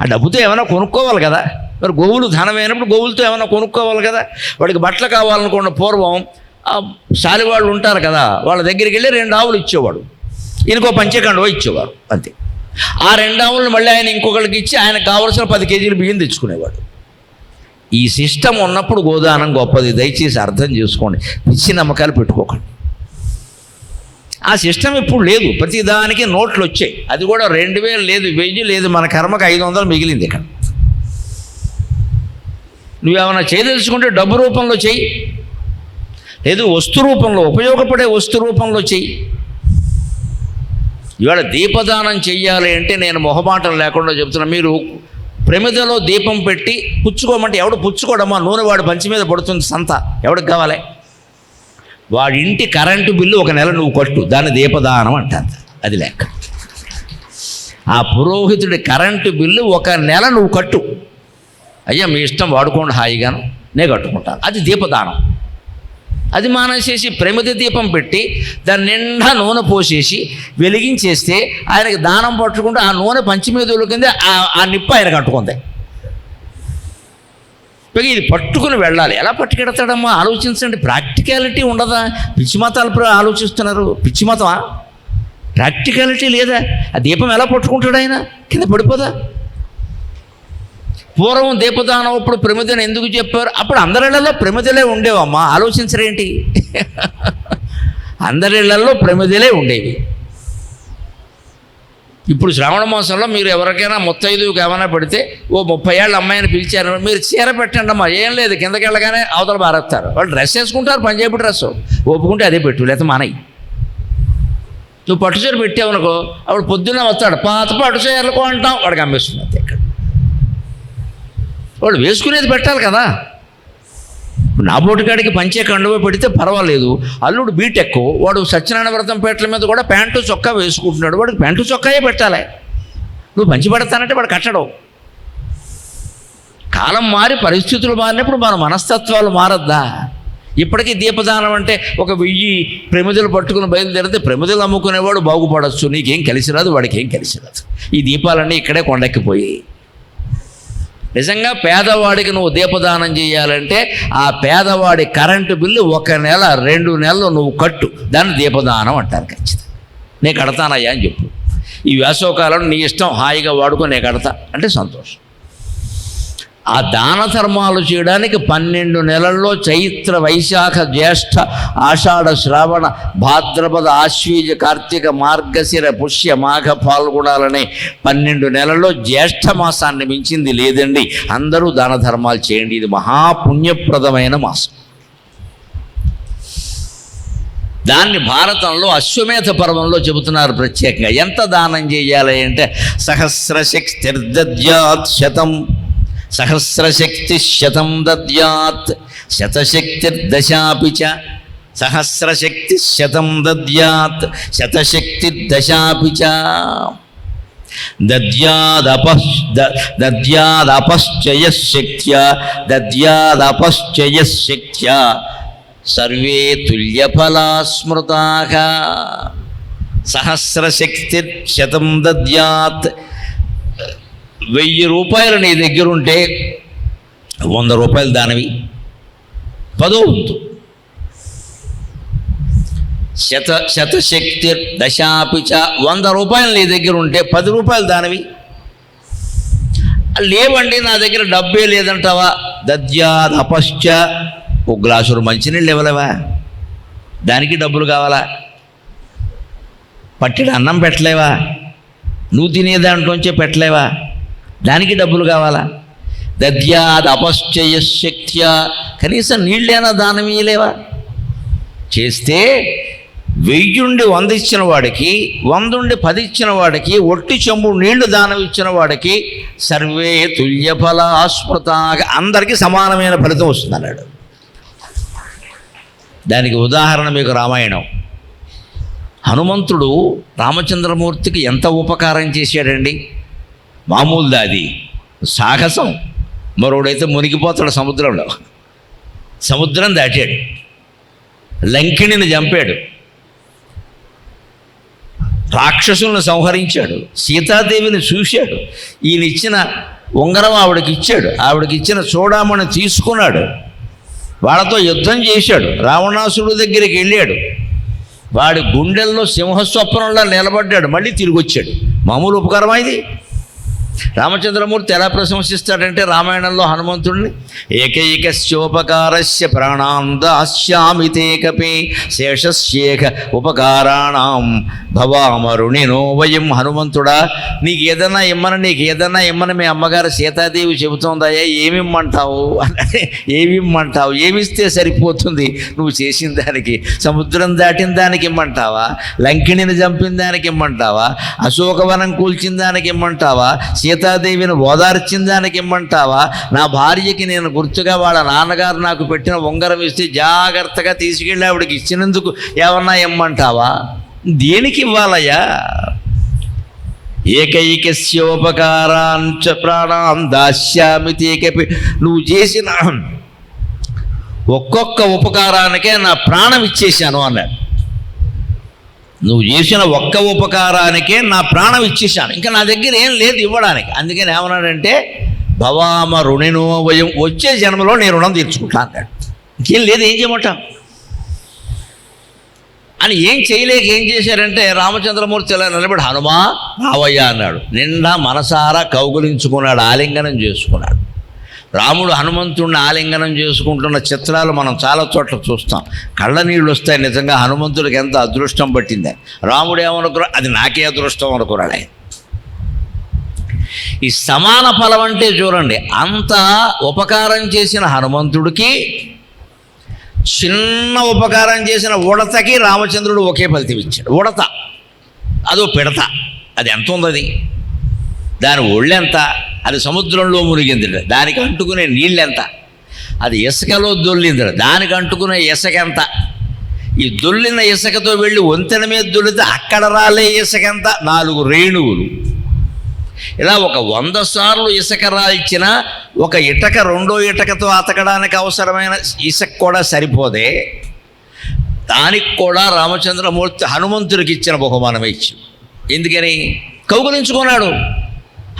ఆ డబ్బుతో ఏమైనా కొనుక్కోవాలి కదా. మరి గోవులు ధనమైనప్పుడు గోవులతో ఏమైనా కొనుక్కోవాలి కదా. వాడికి బట్టలు కావాలనుకున్న పూర్వం శాలివాళ్ళు ఉంటారు కదా, వాళ్ళ దగ్గరికి వెళ్ళి 2 ఆవులు ఇచ్చేవాడు, ఈయనకో పంచకండవ ఇచ్చేవారు, అంతే. ఆ 2 ఆవులను మళ్ళీ ఆయన ఇంకొకరికి ఇచ్చి ఆయనకు కావాల్సిన 10 కేజీలు బియ్యం తెచ్చుకునేవాడు. ఈ సిస్టమ్ ఉన్నప్పుడు గోదానం గొప్పది. దయచేసి అర్థం చేసుకోండి, పిచ్చి నమ్మకాలు పెట్టుకోకండి. ఆ సిస్టమ్ ఇప్పుడు లేదు. ప్రతిదానికి నోట్లు వచ్చాయి. అది కూడా 2000 లేదు, 1000 లేదు, మన కర్మకు 500 మిగిలింది. ఇక్కడ నువ్వేమైనా చేయదలుచుకుంటే డబ్బు రూపంలో చెయ్యి, లేదు వస్తు రూపంలో, ఉపయోగపడే వస్తు రూపంలో చెయ్యి. ఇవాళ దీపదానం చెయ్యాలి అంటే నేను మొహమాటం లేకుండా చెప్తున్నా. మీరు ప్రమిదలో దీపం పెట్టి పుచ్చుకోమంటే ఎవడు పుచ్చుకోవడమ్మా? నూనె వాడు పంచి మీద పడుతుంది సంత, ఎవడికి కావాలి? వాడి ఇంటి కరెంటు బిల్లు 1 నెల నువ్వు కట్టు, దాన్ని దీపదానం అంటారు. అది లెక్క. ఆ పురోహితుడి కరెంటు బిల్లు 1 నెల నువ్వు కట్టు. అయ్యా మీ ఇష్టం, వాడుకోండి హాయిగాను, నేను కట్టుకుంటాను. అది దీపదానం. అది మానేసేసి ప్రమిద దీపం పెట్టి దాని నిండా నూనె పోసేసి వెలిగించేస్తే ఆయనకి దానం పట్టుకుంటే ఆ నూనె పంచి మీద ఉలికింది, ఆ నిప్పు ఆయన కట్టుకుంది. ఇది పట్టుకుని వెళ్ళాలి. ఎలా పట్టుకెడతాడమ్మా? ఆలోచించండి. ప్రాక్టికాలిటీ ఉండదా? పిచ్చి మతాలు ఆలోచిస్తున్నారు. పిచ్చి మతమా? ప్రాక్టికాలిటీ లేదా? ఆ దీపం ఎలా పట్టుకుంటాడు ఆయన? కింద పడిపోదా? పూర్వం దీపదానం అప్పుడు ప్రమిదను ఎందుకు చెప్పారు? అప్పుడు అందరిళ్లలో ప్రమిదలే ఉండేవమ్మా. ఆలోచించరేంటి? అందరిళ్లలో ప్రమిదలే ఉండేవి. ఇప్పుడు శ్రావణ మాసంలో మీరు ఎవరికైనా ముత్తైదువుకి ఏమైనా పెడితే ఓ 30 ఏళ్ళ అమ్మాయిని పిలిచారు, మీరు చీర పెట్టండి అమ్మా. ఏం లేదు, కిందకి వెళ్ళగానే అవతల బారేస్తారు. వాళ్ళు డ్రెస్ వేసుకుంటారు, పంజాబీ డ్రెస్, ఒప్పుకుంటే అదే పెట్టు, లేకపోతే మానయ్యి. నువ్వు పట్టుచీర పెట్టావనుకో, అప్పుడు పొద్దున్నే వస్తాడు, పాత పట్టుచీరలకు అంటాం, వాడికి అమ్మేస్తుంది. అంతే. ఇక్కడ వాళ్ళు వేసుకునేది పెట్టాలి కదా. నా బోటికాడికి పంచే కండువ పెడితే పర్వాలేదు. అల్లుడు బీటెక్, వాడు సత్యనారాయణ వ్రతం పేటల మీద కూడా ప్యాంటు చొక్కా వేసుకుంటున్నాడు, వాడికి ప్యాంటు చొక్కాయే పెట్టాలి. నువ్వు పంచి పెడతానంటే వాడు కట్టడం. కాలం మారి పరిస్థితులు మారినప్పుడు మన మనస్తత్వాలు మారద్దా? ఇప్పటికీ దీపదానం అంటే ఒక 1000 ప్రమిదలు పట్టుకుని బయలుదేరితే ప్రమిదలు అమ్ముకునేవాడు బాగుపడవచ్చు, నీకేం కలిసి రాదు, వాడికి ఏం కలిసి రాదు. ఈ దీపాలన్నీ ఇక్కడే కొండెక్కిపోయి. నిజంగా పేదవాడికి నువ్వు దీపదానం చేయాలంటే ఆ పేదవాడి కరెంటు బిల్లు 1 నెల 2 నెలలు నువ్వు కట్టు, దాన్ని దీపదానం అంటారు. ఖచ్చితంగా నేను కడతానయ్యా అని చెప్పు. ఈ వేసవకాలం నీ ఇష్టం, హాయిగా వాడుకో, నేను కడతా అంటే సంతోషం. ఆ దాన ధర్మాలు చేయడానికి 12 నెలల్లో చైత్ర, వైశాఖ, జ్యేష్ఠ, ఆషాఢ, శ్రావణ, భాద్రపద, ఆశ్వీజ, కార్తీక, మార్గశిర, పుష్య, మాఘ, పాల్గొనాలనే 12 నెలల్లో జ్యేష్ఠ మాసాన్ని మించింది లేదండి. అందరూ దాన ధర్మాలు చేయండి. ఇది మహాపుణ్యప్రదమైన మాసం. దాన్ని భారతంలో అశ్వమేధ పర్వంలో చెబుతున్నారు ప్రత్యేకంగా. ఎంత దానం చేయాలి అంటే సహస్రశక్తిర్దద్యాత్ శతం, సహస్రశక్తి శతం దద్యాత్, శతశక్తిర్దశాపి చ. సహస్రశక్తి శతం దద్యాత్, శతశక్తిర్దశాపి చ. దద్యాదపశ్చయశక్త్యా, దద్యాదపశ్చయశక్త్యా, సర్వే తుల్యఫలా స్మృతాః సహస్రశక్తిర్శతం దద్యాత్. 1000 రూపాయలు నీ దగ్గర ఉంటే 100 రూపాయలు దానివి, 10వ వంతు. శతశక్తిర్ దశాపిచ. 100 రూపాయలు నీ దగ్గర ఉంటే 10 రూపాయలు దానివి. లేవండి నా దగ్గర డబ్బే లేదంటావా, దద్యాద్ అపశ్చ. 1 గ్లాసులు మంచినీళ్ళు ఇవ్వలేవా, దానికి డబ్బులు కావాలా? పట్టిన అన్నం పెట్టలేవా, నువ్వు తినేదాంట్లోంచే పెట్టలేవా, దానికి డబ్బులు కావాలా? దద్యాద్ అపశ్చయ శక్త్య. కనీసం నీళ్ళైనా దానం ఇయ్యలేవా? చేస్తే 1000 నుండి 100 ఇచ్చిన వాడికి, 100 నుండి 10 ఇచ్చిన వాడికి, ఒట్టి చెంబు నీళ్లు దానం ఇచ్చిన వాడికి సర్వే తుల్యఫలా స్మృతాః, అందరికీ సమానమైన ఫలితం వస్తుంది అన్నాడు. దానికి ఉదాహరణ మీకు రామాయణం. హనుమంతుడు రామచంద్రమూర్తికి ఎంత ఉపకారం చేశాడండి. మామూలుది అది సాహసం. మరోడైతే మునిగిపోతాడు సముద్రంలో. సముద్రం దాటాడు, లంకిణిని చంపాడు, రాక్షసులను సంహరించాడు, సీతాదేవిని చూశాడు, ఈయన ఇచ్చిన ఉంగరం ఆవిడకి ఇచ్చాడు, ఆవిడకి ఇచ్చిన చూడామణి తీసుకున్నాడు, వాళ్ళతో యుద్ధం చేశాడు, రావణాసుడు దగ్గరికి వెళ్ళాడు, వాడి గుండెల్లో సింహస్వప్నంలో నిలబడ్డాడు, మళ్ళీ తిరిగి వచ్చాడు. మామూలు ఉపకారమా ఇది? రామచంద్రమూర్తి ఎలా ప్రశంసిస్తాడంటే రామాయణంలో హనుమంతుడిని, ఏకైకస్యోపకారస్య ప్రాణాం దాస్యామి తే కపి శేషస్యేక ఉపకారాణం భవామరుణినో వయం. హనుమంతుడా, నీకు ఏదన్నా ఇమ్మని మీ అమ్మగారు సీతాదేవి చెబుతోందయ్యా, ఏమిమ్మంటావు? ఏమిమ్మంటావు? ఏమిస్తే సరిపోతుంది నువ్వు చేసిన దానికి? సముద్రం దాటిన దానికి ఇమ్మంటావా? లంకిణిని చంపిన దానికి ఇమ్మంటావా? అశోకవనం కూల్చిన దానికి ఇమ్మంటావా? సీతాదేవిని ఓదార్చిన దానికి ఇమ్మంటావా? నా భార్యకి నేను గుర్తుగా వాళ్ళ నాన్నగారు నాకు పెట్టిన ఉంగరం ఇస్తే జాగ్రత్తగా తీసుకెళ్ళి ఆవిడకి ఇచ్చినందుకు ఏమన్నా ఇమ్మంటావా? దేనికి ఇవ్వాలయ్యా? ఏకైకస్యోపకారాంచ ప్రాణాం దాస్యామి తే కపి. నువ్వు చేసిన ఒక్కొక్క ఉపకారానికే నా ప్రాణం ఇచ్చేశాను అన్నాడు. నువ్వు చేసిన ఒక్క ఉపకారానికే నా ప్రాణం ఇచ్చేసాను, ఇంకా నా దగ్గర ఏం లేదు ఇవ్వడానికి. అందుకని ఏమన్నాడంటే భవామ రుణినో వయం, వచ్చే జన్మలో నేను రుణం తీర్చుకుంటా అన్నాడు. ఇంకేం లేదు, ఏం చేయమంటాం అని. ఏం చేయలేక ఏం చేశారంటే రామచంద్రమూర్తి ఇలా నిలబడి హనుమా రావయ్యా అన్నాడు. నిండా మనసారా కౌగులించుకున్నాడు, ఆలింగనం చేసుకున్నాడు. రాముడు హనుమంతుడిని ఆలింగనం చేసుకుంటున్న చిత్రాలు మనం చాలా చోట్ల చూస్తాం. కళ్ళ నీళ్ళు వస్తాయి. నిజంగా హనుమంతుడికి ఎంత అదృష్టం పట్టింది. రాముడు ఏమనుకున్నా, అది నాకే అదృష్టం అనుకున్నాడు ఆయన. ఈ సమాన ఫలం అంటే చూడండి, అంత ఉపకారం చేసిన హనుమంతుడికి, చిన్న ఉపకారం చేసిన ఉడతకి రామచంద్రుడు ఒకే ఫలితం ఇచ్చాడు. ఉడత అదో పిడత, అది ఎంత ఉంది, అది దాని ఒళ్ళెంత, అది సముద్రంలో మునిగింది, దానికి అంటుకునే నీళ్ళెంత, అది ఇసుకలో దొల్లింది, దానికి అంటుకునే ఇసుక ఎంత, ఈ దొల్లిన ఇసుకతో వెళ్ళి వంతెన మీద దొల్లితే అక్కడ రాలే ఇసుక ఎంత, 4 రేణువులు. ఇలా ఒక 100 సార్లు ఇసుక రాల్చిన ఒక ఇటక రెండో ఇటకతో అతకడానికి అవసరమైన ఇసుక కూడా సరిపోదే. దానికి కూడా రామచంద్రమూర్తి హనుమంతుడికి ఇచ్చిన బహుమానం ఇచ్చి. ఎందుకని? కౌగులించుకున్నాడు.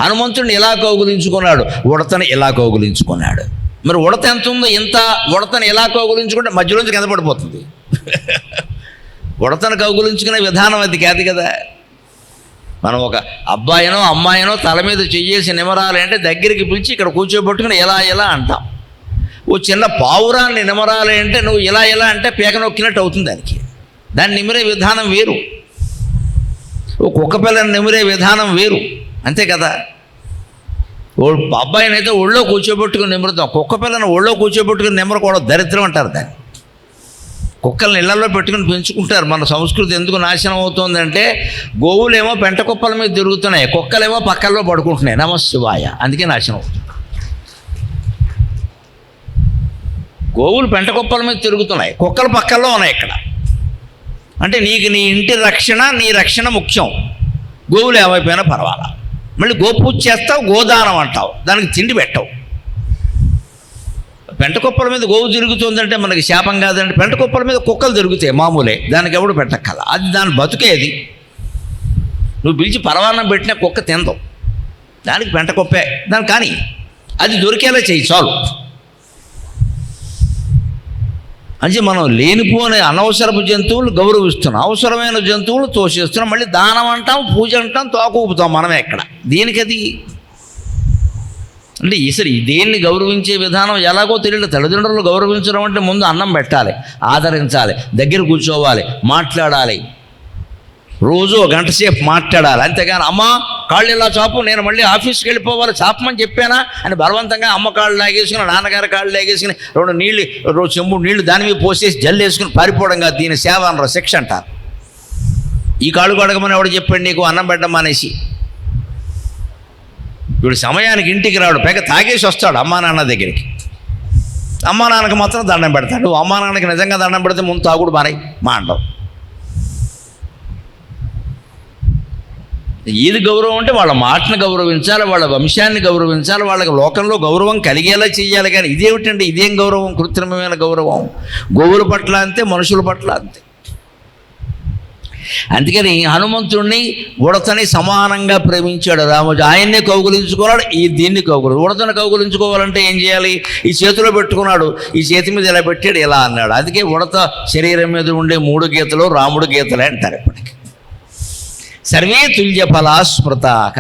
హనుమంతుడిని ఇలా కౌగులించుకున్నాడు, ఉడతని ఇలా కౌగులించుకున్నాడు. మరి ఉడత ఎంత ఉందో, ఇంత ఉడతని ఇలా కౌగులించుకుంటే మధ్యలోంచి కింద పడిపోతుంది. ఉడతను కౌగులించుకునే విధానం అది కాదు కదా. మనం ఒక అబ్బాయినో అమ్మాయినో తల మీద చెయ్యేసి నిమరాలి అంటే దగ్గరికి పిలిచి ఇక్కడ కూర్చోబెట్టుకుని ఇలా అంటాం. ఓ చిన్న పావురాన్ని నిమరాలి అంటే నువ్వు ఇలా అంటే పీక నొక్కినట్టు అవుతుంది దానికి. దాన్ని నిమిరే విధానం వేరు, ఓ కుక్క పిల్లని నిమిరే విధానం వేరు, అంతే కదా. ఓ అబ్బాయిని అయితే ఒళ్ళో కూర్చోబెట్టుకుని నిమరుతాం, కుక్క పిల్లని ఒళ్ళో కూర్చోబెట్టుకుని నిమరకూడదు, దరిద్రం అంటారు దాన్ని. కుక్కల్ని ఇళ్లలో పెట్టుకుని పెంచుకుంటారు. మన సంస్కృతి ఎందుకు నాశనం అవుతుందంటే, గోవులేమో పెంట కుప్పల మీద తిరుగుతున్నాయి, కుక్కలేమో పక్కల్లో పడుకుంటున్నాయి. నమశివాయ. అందుకే నాశనం అవుతుంది. గోవులు పెంట కుప్పల మీద తిరుగుతున్నాయి, కుక్కలు పక్కల్లో ఉన్నాయి ఇక్కడ. అంటే నీకు నీ ఇంటి రక్షణ, నీ రక్షణ ముఖ్యం. గోవులు ఏమైపోయినా పర్వాలా. మళ్ళీ గోపూజ చేస్తావు, గోదానం అంటావు, దానికి తిండి పెట్టవు. పెంట కుప్పల మీద గోవు తిరుగుతుందంటే మనకి శాపం కాదంటే, పెంట కుప్పల మీద కుక్కలు తిరుగుతాయి మామూలే, దానికి ఎవడు పెట్టక్కల, అది దాని బతుకేది. నువ్వు పిలిచి పరవాన్నం పెట్టినా కుక్క తిందాం, దానికి పెంట కుప్పే, దాని కానీ అది దొరికేలా చెయ్యి చాలు. అంటే మనం లేనిపోని అనవసరపు జంతువులు గౌరవిస్తున్నాం, అవసరమైన జంతువులు తోసేస్తున్నాం, మళ్ళీ దానం అంటాం, పూజ అంటాం, తోక ఊపుతాం. మనమే ఎక్కడ దీనికది అంటే ఈసరి దేన్ని గౌరవించే విధానం ఎలాగో తెలియదు. తల్లిదండ్రులు గౌరవించడం అంటే ముందు అన్నం పెట్టాలి, ఆదరించాలి, దగ్గర కూర్చోవాలి, మాట్లాడాలి, రోజు 1 గంట సేపు మాట్లాడాలి. అంతేగాని అమ్మ కాళ్ళు ఇలా చాపు, నేను మళ్ళీ ఆఫీస్కి వెళ్ళిపోవాలి, చాపమని చెప్పానా అని బలవంతంగా అమ్మ కాళ్ళు లాగేసుకుని, నాన్నగారి కాళ్ళు లాగేసుకుని 2 చెంబు నీళ్లు దాని మీద పోసేసి జల్లు వేసుకుని పారిపోవడం కాదు. దీని సేవ అనరు, శిక్ష అంటారు. ఈ కాళ్ళు కడగమని ఎవడు చెప్పాడు నీకు అన్నం పెట్టమనేసి? వీడు సమయానికి ఇంటికి రాడు, పైగా తాగేసి వస్తాడు అమ్మా నాన్న దగ్గరికి. అమ్మా నాన్నకి మాత్రం దండం పెడతాడు. అమ్మా నాన్నకి నిజంగా దండం పెడితే ముందు తాగుడు మానే మా అంటాం. ఏది గౌరవం అంటే వాళ్ళ మాటను గౌరవించాలి, వాళ్ళ వంశాన్ని గౌరవించాలి, వాళ్ళకి లోకంలో గౌరవం కలిగేలా చేయాలి. కానీ ఇదేమిటండి, ఇదేం గౌరవం? కృత్రిమమైన గౌరవం. గోవుల పట్ల అంతే, మనుషుల పట్ల అంతే. అందుకని హనుమంతుడిని ఉడతని సమానంగా ప్రేమించాడు రామోజీ. ఆయన్నే కౌగులించుకున్నాడు, దీన్ని ఉడతను కౌగులించుకోవాలంటే ఏం చేయాలి? ఈ చేతిలో పెట్టుకున్నాడు, ఈ చేతి మీద ఇలా పెట్టాడు, ఇలా అన్నాడు. అందుకే ఉడత శరీరం మీద ఉండే 3 గీతలు రాముడు గీతలే అంటారు. ఇప్పటికి సర్వే తుల్య ఫలాస్మృతాక.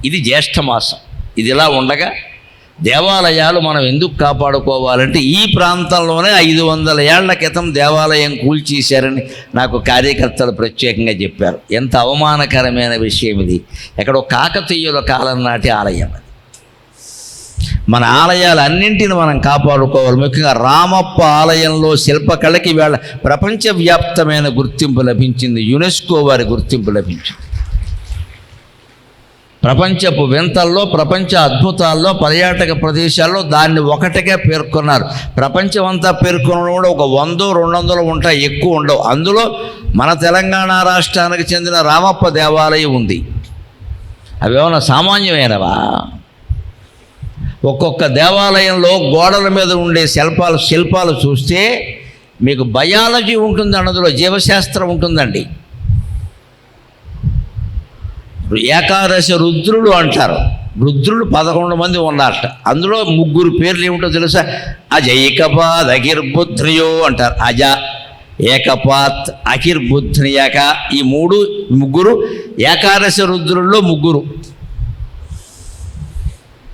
ఇది జ్యేష్ఠమాసం. ఇది ఇలా ఉండగా దేవాలయాలు మనం ఎందుకు కాపాడుకోవాలంటే, ఈ ప్రాంతంలోనే 500 ఏళ్ల క్రితం దేవాలయం కూల్చేశారని నాకు కార్యకర్తలు ప్రత్యేకంగా చెప్పారు. ఎంత అవమానకరమైన విషయం ఇది. ఎక్కడో కాకతీయుల కాలం నాటి ఆలయం అది. మన ఆలయాలు అన్నింటిని మనం కాపాడుకోవాలి. ముఖ్యంగా రామప్ప ఆలయంలో శిల్పకళకి వేళ ప్రపంచవ్యాప్తమైన గుర్తింపు లభించింది. యునెస్కో వారి గుర్తింపు లభించింది. ప్రపంచపు వింతల్లో, ప్రపంచ అద్భుతాల్లో, పర్యాటక ప్రదేశాల్లో దాన్ని ఒకటిగా పేర్కొన్నారు. ప్రపంచం అంతా పేర్కొనడం కూడా ఒక 100-200 ఉంటాయి, ఎక్కువ ఉండవు. అందులో మన తెలంగాణ రాష్ట్రానికి చెందిన రామప్ప దేవాలయం ఉంది. అవేమన్నా సామాన్యమైనవా? ఒక్కొక్క దేవాలయంలో గోడల మీద ఉండే శిల్పాలు చూస్తే మీకు బయాలజీ ఉంటుంది, అందులో జీవశాస్త్రం ఉంటుందండి. ఏకాదశ రుద్రులు అంటారు. రుద్రులు 11 మంది ఉన్నారట. అందులో 3 పేర్లు ఏమిటో తెలుసా? అజైకపాద్ అకిర్బుద్ధ్రియో అంటారు. అజ, ఏకపాత్, అకిర్బుద్ధ్రియక. ఈ 3 ఏకాదశ రుద్రుల్లో 3.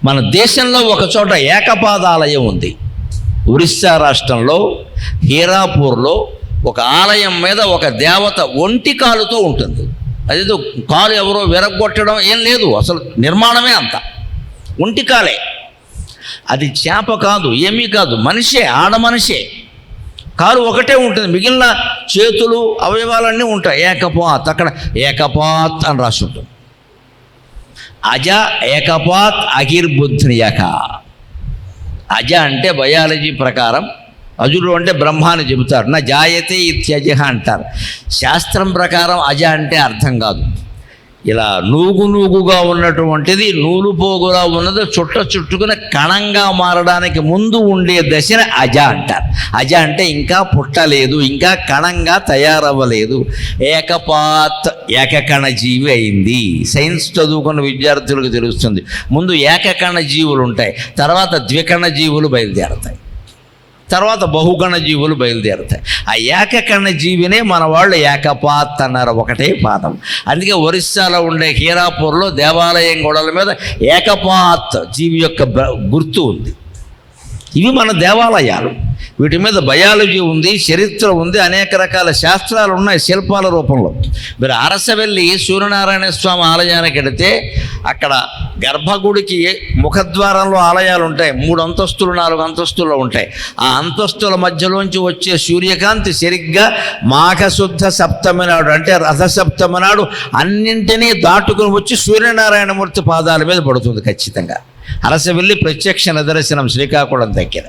మన దేశంలో ఒక చోట ఏకపాదాలయం ఉంది. ఒరిస్సా రాష్ట్రంలో హీరాపూర్లో ఒక ఆలయం మీద ఒక దేవత ఒంటి కాలుతో ఉంటుంది. అదేదో కాలు ఎవరో విరగొట్టడం ఏం లేదు, అసలు నిర్మాణమే అంత ఒంటికాలే. అది చేప కాదు, ఏమీ కాదు, మనిషే, ఆడమనిషే. కాలు ఒకటే ఉంటుంది, మిగిలిన చేతులు అవయవాలన్నీ ఉంటాయి. ఏకపాత్, అక్కడ ఏకపాత్ అని రాసి ఉంటుంది. అజ, ఏకపాత్, అకిర్బుద్ధ్రియక. అజ అంటే బయాలజీ ప్రకారం అజుడు అంటే బ్రహ్మ అని చెబుతారు. నా జాయతే ఇత్యజ అంటారు. శాస్త్రం ప్రకారం అజ అంటే అర్థం కాదు, ఇలా నూగుగా ఉన్నటువంటిది, నూలు పోగులా ఉన్నది చుట్టుకుని కణంగా మారడానికి ముందు ఉండే దశని అజ అంటారు. అజ అంటే ఇంకా పుట్టలేదు, ఇంకా కణంగా తయారవ్వలేదు. ఏకపాత్, ఏకకణ జీవి అయింది. సైన్స్ చదువుకున్న విద్యార్థులకు తెలుస్తుంది. ముందు ఏకకణ జీవులు ఉంటాయి, తర్వాత ద్వికణ జీవులు బయలుదేరతాయి, తర్వాత బహుగణ జీవులు బయలుదేరుతాయి. ఆ ఏకకణ జీవినే మన వాళ్ళు ఏకపాత్ అన్నారు, ఒకటే పాదం. అందుకే ఒరిస్సాలో ఉండే హీరాపూర్లో దేవాలయం గోడల మీద ఏకపాత్ జీవి యొక్క గుర్తు ఉంది. ఇవి మన దేవాలయాలు. వీటి మీద బయాలజీ ఉంది, చరిత్ర ఉంది, అనేక రకాల శాస్త్రాలు ఉన్నాయి శిల్పాల రూపంలో. మీరు అరసవెల్లి సూర్యనారాయణ స్వామి ఆలయానికి వెళితే అక్కడ గర్భగుడికి ముఖద్వారంలో ఆలయాలు ఉంటాయి. 3 అంతస్తులు 4 అంతస్తుల్లో ఉంటాయి. ఆ అంతస్తుల మధ్యలోంచి వచ్చే సూర్యకాంతి సరిగ్గా మాఘశుద్ధ సప్తమి నాడు, అంటే రథసప్తమి నాడు అన్నింటినీ దాటుకుని వచ్చి సూర్యనారాయణమూర్తి పాదాల మీద పడుతుంది ఖచ్చితంగా. అరసవెల్లి ప్రత్యక్ష నిదర్శనం శ్రీకాకుళం దగ్గర.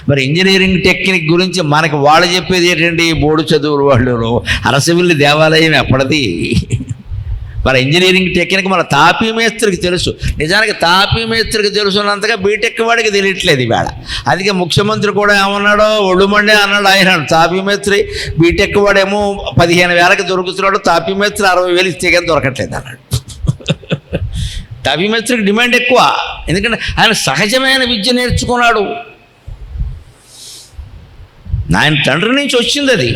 మరి ఇంజనీరింగ్ టెక్నిక్ గురించి మనకి వాళ్ళు చెప్పేది ఏంటంటే, బోర్డు చదువులు వాళ్ళు. అరసవెల్లి దేవాలయం ఎప్పటిది? మన ఇంజనీరింగ్ టెక్నిక్ మన తాపీ మేస్త్రికి తెలుసు. నిజానికి తాపీ మేస్త్రికి తెలుసున్నంతగా బీటెక్ వాడికి తెలియట్లేదు ఇవాళ. అందుకే ముఖ్యమంత్రి కూడా ఏమన్నాడో ఒళ్ళుమండే అన్నాడు ఆయన. తాపీ మేస్త్రి బీటెక్ వాడేమో 15,000కి దొరుకుతున్నాడు, తాపీ మేస్త్రి 60,000 ఇస్తే కానీ దొరకట్లేదు అన్నాడు. తాపీ మేస్త్రికి డిమాండ్ ఎక్కువ, ఎందుకంటే ఆయన సహజమైన విద్య నేర్చుకున్నాడు. ఆయన తండ్రి నుంచి వచ్చింది అది.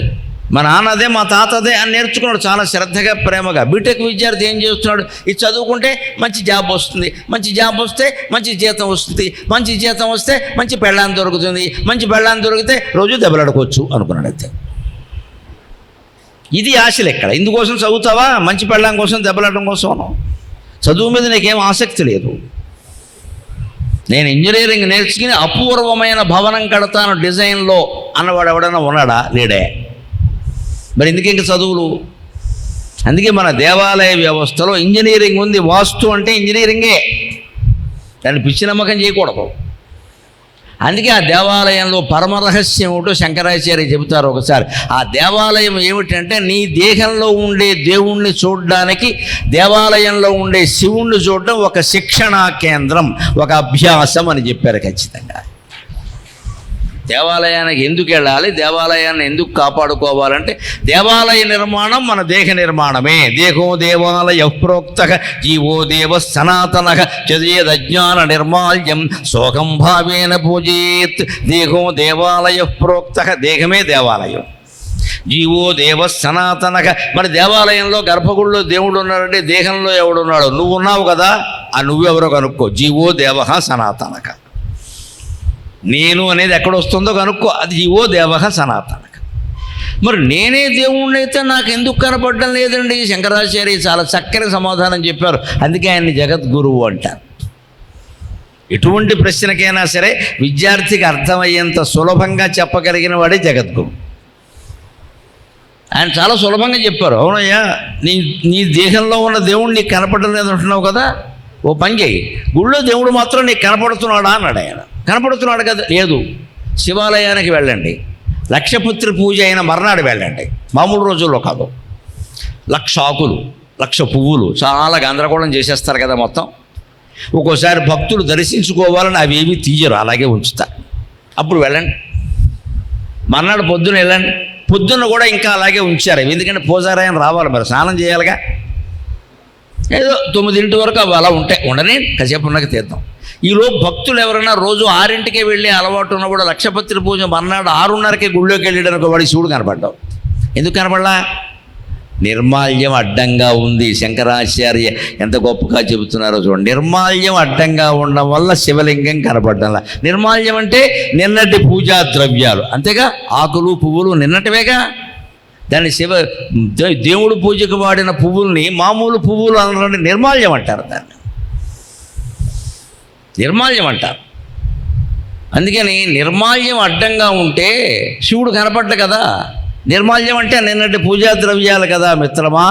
మా నాన్న అదే మా తాత అదే అని నేర్చుకున్నాడు చాలా శ్రద్ధగా ప్రేమగా. బీటెక్ విద్యార్థి ఏం చేస్తున్నాడు? ఇది చదువుకుంటే మంచి జాబ్ వస్తుంది, మంచి జాబ్ వస్తే మంచి జీతం వస్తుంది, మంచి జీతం వస్తే మంచి పెళ్ళాన్ని దొరుకుతుంది, మంచి పెళ్ళాన్ని దొరికితే రోజు దెబ్బలాడుకోవచ్చు అనుకున్నాడు. అయితే ఇది ఆశలు ఎక్కడ? ఇందుకోసం చదువుతావా? మంచి పెళ్ళాం కోసం, దెబ్బలాడడం కోసం? చదువు మీద నీకేం ఆసక్తి లేదు. నేను ఇంజనీరింగ్ నేర్చుకుని అపూర్వమైన భవనం కడతాను డిజైన్లో అన్నవాడు ఎవడైనా ఉన్నాడా? లేడే. మరి ఎందుకు ఇంక చదువులు? అందుకే మన దేవాలయ వ్యవస్థలో ఇంజనీరింగ్ ఉంది. వాస్తు అంటే ఇంజనీరింగే, దాన్ని పిచ్చి నమ్మకం చేయకూడదు. అందుకే ఆ దేవాలయంలో పరమరహస్యం ఏమిటో శంకరాచార్య చెబుతారు ఒకసారి. ఆ దేవాలయం ఏమిటంటే నీ దేహంలో ఉండే దేవుణ్ణి చూడడానికి దేవాలయంలో ఉండే శివుణ్ణి చూడడం ఒక శిక్షణా కేంద్రం, ఒక అభ్యాసం అని చెప్పారు. ఖచ్చితంగా దేవాలయానికి ఎందుకు వెళ్ళాలి, దేవాలయాన్ని ఎందుకు కాపాడుకోవాలంటే దేవాలయ నిర్మాణం మన దేహ నిర్మాణమే. దేహో దేవాలయ ప్రోక్త జీవో దేవ సనాతన చదేదజ్ఞాన నిర్మాల్యం శోకం భావేన పూజేత్. దేహో దేవాలయ ప్రోక్త, దేహమే దేవాలయం. జీవో దేవ సనాతనక, మరి దేవాలయంలో గర్భగుడిలో దేవుడు ఉన్నాడంటే దేహంలో ఎవడున్నాడు? నువ్వు ఉన్నావు కదా, ఆ నువ్వెవరో కనుక్కో. జీవో దేవ సనాతనక, నేను అనేది ఎక్కడ వస్తుందో కనుక్కో, అది జీవో దేవ సనాతనక. మరి నేనే దేవుణ్ణి అయితే నాకు ఎందుకు కనపడడం లేదండి? శంకరాచార్య చాలా చక్కని సమాధానం చెప్పారు. అందుకే ఆయన్ని జగద్గురువు అంటారు. ఎటువంటి ప్రశ్నకైనా సరే విద్యార్థికి అర్థమయ్యేంత సులభంగా చెప్పగలిగిన వాడే జగద్గురు. ఆయన చాలా సులభంగా చెప్పారు. అవునయ్యా, నీ దేహంలో ఉన్న దేవుడు నీకు కనపడడం లేదు అంటున్నావు కదా, ఓ పని చేయి, గుళ్ళో దేవుడు మాత్రం నీకు కనపడుతున్నాడా అన్నాడు ఆయన. కనపడుతున్నాడు కదా? లేదు. శివాలయానికి వెళ్ళండి, లక్షపుత్రి పూజ అయిన మర్నాడు వెళ్ళండి, మామూలు రోజుల్లో కాదు. 1,00,000 ఆకులు, 1,00,000 పువ్వులు, చాలా గందరగోళం చేసేస్తారు కదా మొత్తం. ఒక్కోసారి భక్తులు దర్శించుకోవాలని అవి ఏమీ తీయరు, అలాగే ఉంచుతారు. అప్పుడు వెళ్ళండి. మర్నాడు పొద్దున వెళ్ళండి. పొద్దున్న కూడా ఇంకా అలాగే ఉంచారు. ఎందుకంటే పూజారాయన రావాలి, మరి స్నానం చేయాలిగా. ఏదో 9 వరకు అవి అలా ఉంటాయి, ఉండని కాసేపు ఉన్నాక తీద్దాం. ఈలోపు భక్తులు ఎవరైనా రోజు 6కే వెళ్ళి అలవాటు ఉన్న కూడా లక్షపత్రి పూజ మర్నాడు 6:30కే గుళ్ళోకి వెళ్ళడానికి వాడి శివుడు కనపడ్డావు. ఎందుకు కనపడలా? నిర్మాల్యం అడ్డంగా ఉంది. శంకరాచార్య ఎంత గొప్పగా చెబుతున్నారో చూడండి. నిర్మాల్యం అడ్డంగా ఉండడం వల్ల శివలింగం కనపడ్డంలా. నిర్మాల్యం అంటే నిన్నటి పూజా ద్రవ్యాలు, అంతేగా. ఆకులు పువ్వులు నిన్నటివేగా. దాన్ని దేవుడు పూజకు వాడిన పువ్వుల్ని మామూలు పువ్వులు అనడానికి నిర్మాల్యం అంటారు. దాన్ని నిర్మాల్యం అంటారు. అందుకని నిర్మాల్యం అడ్డంగా ఉంటే శివుడు కనపడ్డ కదా. నిర్మాల్యం అంటే నిన్నటి పూజా ద్రవ్యాలు కదా. మిత్రమా,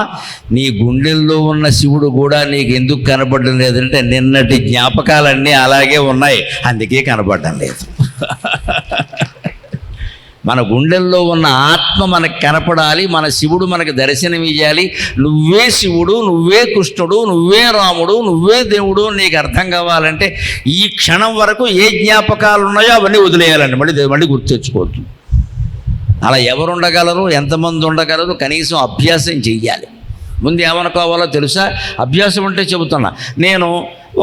నీ గుండెల్లో ఉన్న శివుడు కూడా నీకు ఎందుకు కనపడడం లేదంటే నిన్నటి జ్ఞాపకాలన్నీ అలాగే ఉన్నాయి, అందుకే కనపడడం లేదు. మన గుండెల్లో ఉన్న ఆత్మ మనకు కనపడాలి, మన శివుడు మనకు దర్శనమియ్యాలి. నువ్వే శివుడు, నువ్వే కృష్ణుడు, నువ్వే రాముడు, నువ్వే దేవుడు నీకు అర్థం కావాలంటే ఈ క్షణం వరకు ఏ జ్ఞాపకాలు ఉన్నాయో అవన్నీ వదిలేయాలండి. మళ్ళీ గుర్తు తెచ్చుకోవద్దు. అలా ఎవరు ఉండగలరు, ఎంతమంది ఉండగలరు? కనీసం అభ్యాసం చెయ్యాలి. ముందు ఏమనుకోవాలో తెలుసా? అభ్యాసం అంటే చెబుతున్నా, నేను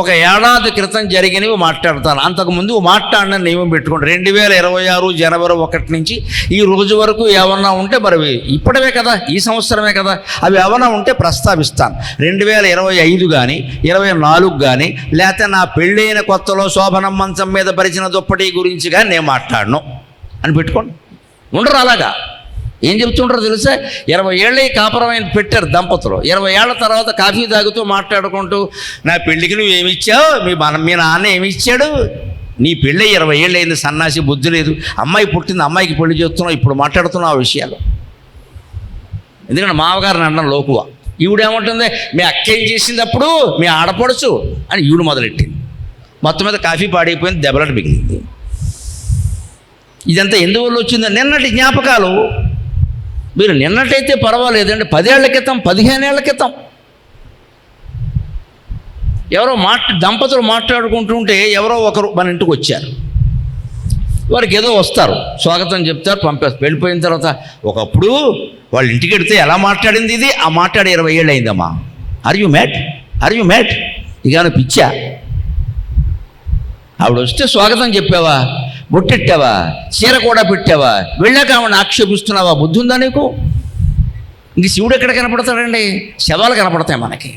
1 ఏడాది క్రితం జరిగినవి మాట్లాడతాను. అంతకుముందు మాట్లాడిన నియమం పెట్టుకోండి. 2026 జనవరి 1 నుంచి ఈ రోజు వరకు ఏమన్నా ఉంటే, మరి ఇప్పటివే కదా, ఈ సంవత్సరమే కదా, అవి ఏమన్నా ఉంటే ప్రస్తావిస్తాను. 2025 కానీ 24 కానీ, లేకపోతే నా పెళ్ళైన కొత్తలో శోభనం మంచం మీద పరిచిన దుప్పటి గురించి కానీ నేను మాట్లాడను అని పెట్టుకోండి. ఉండరు అలాగా. ఏం చెప్తుంటారో తెలుసా? 20 ఏళ్ళే కాపురమైన పెట్టారు దంపతులు. 20 ఏళ్ల తర్వాత కాఫీ తాగుతూ మాట్లాడుకుంటూ, నా పెళ్ళికి నువ్వు ఏమిచ్చావు, మీ నాన్న ఏమిచ్చాడు, నీ పెళ్ళి 20 ఏళ్ళు అయింది, సన్నాసి, బుద్ధి లేదు, అమ్మాయి పుట్టింది, అమ్మాయికి పెళ్లి చేస్తున్నావు, ఇప్పుడు మాట్లాడుతున్నావు ఆ విషయాలు. ఎందుకంటే మామగారిని అనడం లోకువ. ఈవిడేమంటుంది, మీ అక్క ఏం చేసింది అప్పుడు, మీ ఆడపడుచు అని ఈవిడ మొదలెట్టింది. మొత్తం మీద కాఫీ పాడైపోయింది, దెబ్బలాట మిగిలింది. ఇదంతా ఎందువల్ల వచ్చిందో? నిన్నటి జ్ఞాపకాలు. మీరు నిన్నటైతే పర్వాలేదండి, 10 ఏళ్ల క్రితం, 15 ఏళ్ల క్రితం ఎవరో దంపతులు మాట్లాడుకుంటుంటే ఎవరో ఒకరు మన ఇంటికి వచ్చారు. వారికి ఏదో వస్తారు, స్వాగతం చెప్తారు, పంపేస్తారు. వెళ్ళిపోయిన తర్వాత ఒకప్పుడు వాళ్ళ ఇంటికి వెడితే ఎలా మాట్లాడింది ఇది, ఆ మాట్లాడి 20 ఏళ్ళు అయిందమ్మా. ఆర్ యు మ్యాట్ ఇక పిచ్చా? ఆవిడ వస్తే స్వాగతం చెప్పావా, బొట్టెట్టావా, చీర కూడా పెట్టావా, వెళ్ళాక ఆవిడని ఆక్షేపిస్తున్నావా? బుద్ధి ఉందా నీకు? ఇంక శివుడు ఎక్కడ కనపడతాడండి? శవాలు కనపడతాయి మనకి.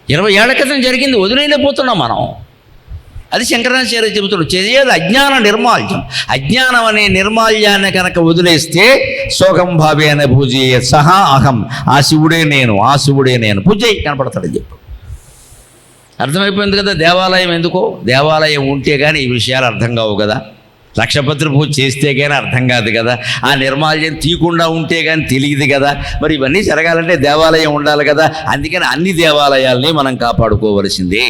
20 ఏళ్ల క్రితం జరిగింది వదిలేయలేకపోతున్నాం మనం. అది శంకరాచార్య చెబుతాడు, చేయాలి అజ్ఞాన నిర్మాల్యం. అజ్ఞానం అనే నిర్మాల్యాన్ని కనుక వదిలేస్తే శోకం భావేన పూజయ సహా అహం, ఆ శివుడే నేను పూజ కనపడతాడని చెప్పు. అర్థమైపోయింది కదా దేవాలయం ఎందుకో. దేవాలయం ఉంటే కానీ ఈ విషయాలు అర్థం కావు కదా. లక్షపత్రి పూజ చేస్తే కానీ అర్థం కాదు కదా. ఆ నిర్మాల్యం తీయకుండా ఉంటే కానీ తెలియదు కదా. మరి ఇవన్నీ జరగాలంటే దేవాలయం ఉండాలి కదా. అందుకని అన్ని దేవాలయాల్ని మనం కాపాడుకోవలసిందే,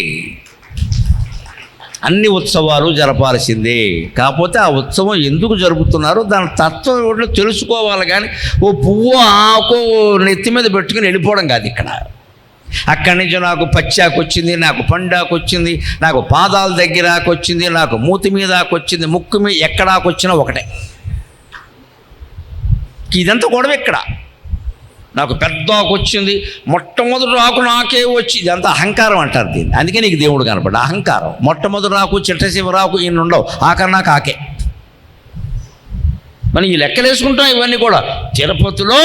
అన్ని ఉత్సవాలు జరపాల్సిందే. కాకపోతే ఆ ఉత్సవం ఎందుకు జరుపుతున్నారో దాని తత్వం ఏమిటో తెలుసుకోవాలి. కానీ ఓ పువ్వు ఆకు నెత్తి మీద పెట్టుకుని వెళ్ళిపోవడం కాదు ఇక్కడ. అక్కడి నుంచి నాకు పచ్చాకు వచ్చింది, నాకు పండాకు వచ్చింది, నాకు పాదాల దగ్గర ఆకు వచ్చింది, నాకు మూతి మీద ఆకు వచ్చింది, ముక్కు మీద ఎక్కడ ఆకు వచ్చినా ఒకటే. ఇదంతా గొడవ ఇక్కడ. నాకు పెద్ద ఆకు వచ్చింది, మొట్టమొదటి ఆకు నాకే వచ్చి, ఇదంతా అహంకారం అంటారు దీన్ని. అందుకే నీకు దేవుడు కనపడ్డా అహంకారం. మొట్టమొదటి రాకు, చిట్టశివరాకు ఈయన ఉండవు, ఆఖరి నాకు ఆకే. మనం ఈ లెక్కలేసుకుంటాం ఇవన్నీ కూడా. తిరుపతిలో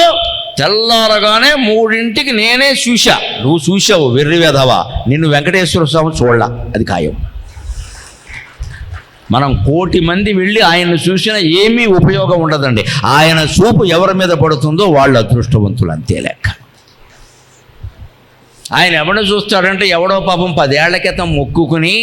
తెల్లారగానే 3ంటికి నేనే చూశా. నువ్వు చూసావు వెర్రి వెధవా, నిన్ను వెంకటేశ్వర స్వామి చూడలా, అది ఖాయం. మనం 1,000,000 మంది వెళ్ళి ఆయన్ని చూసినా ఏమీ ఉపయోగం ఉండదండి. ఆయన చూపు ఎవరి మీద పడుతుందో వాళ్ళు అదృష్టవంతులు, అంతే లెక్క. ఆయన ఎవరిని చూస్తాడంటే ఎవడో పాపం 10 ఏళ్ల క్రితం మొక్కుకుని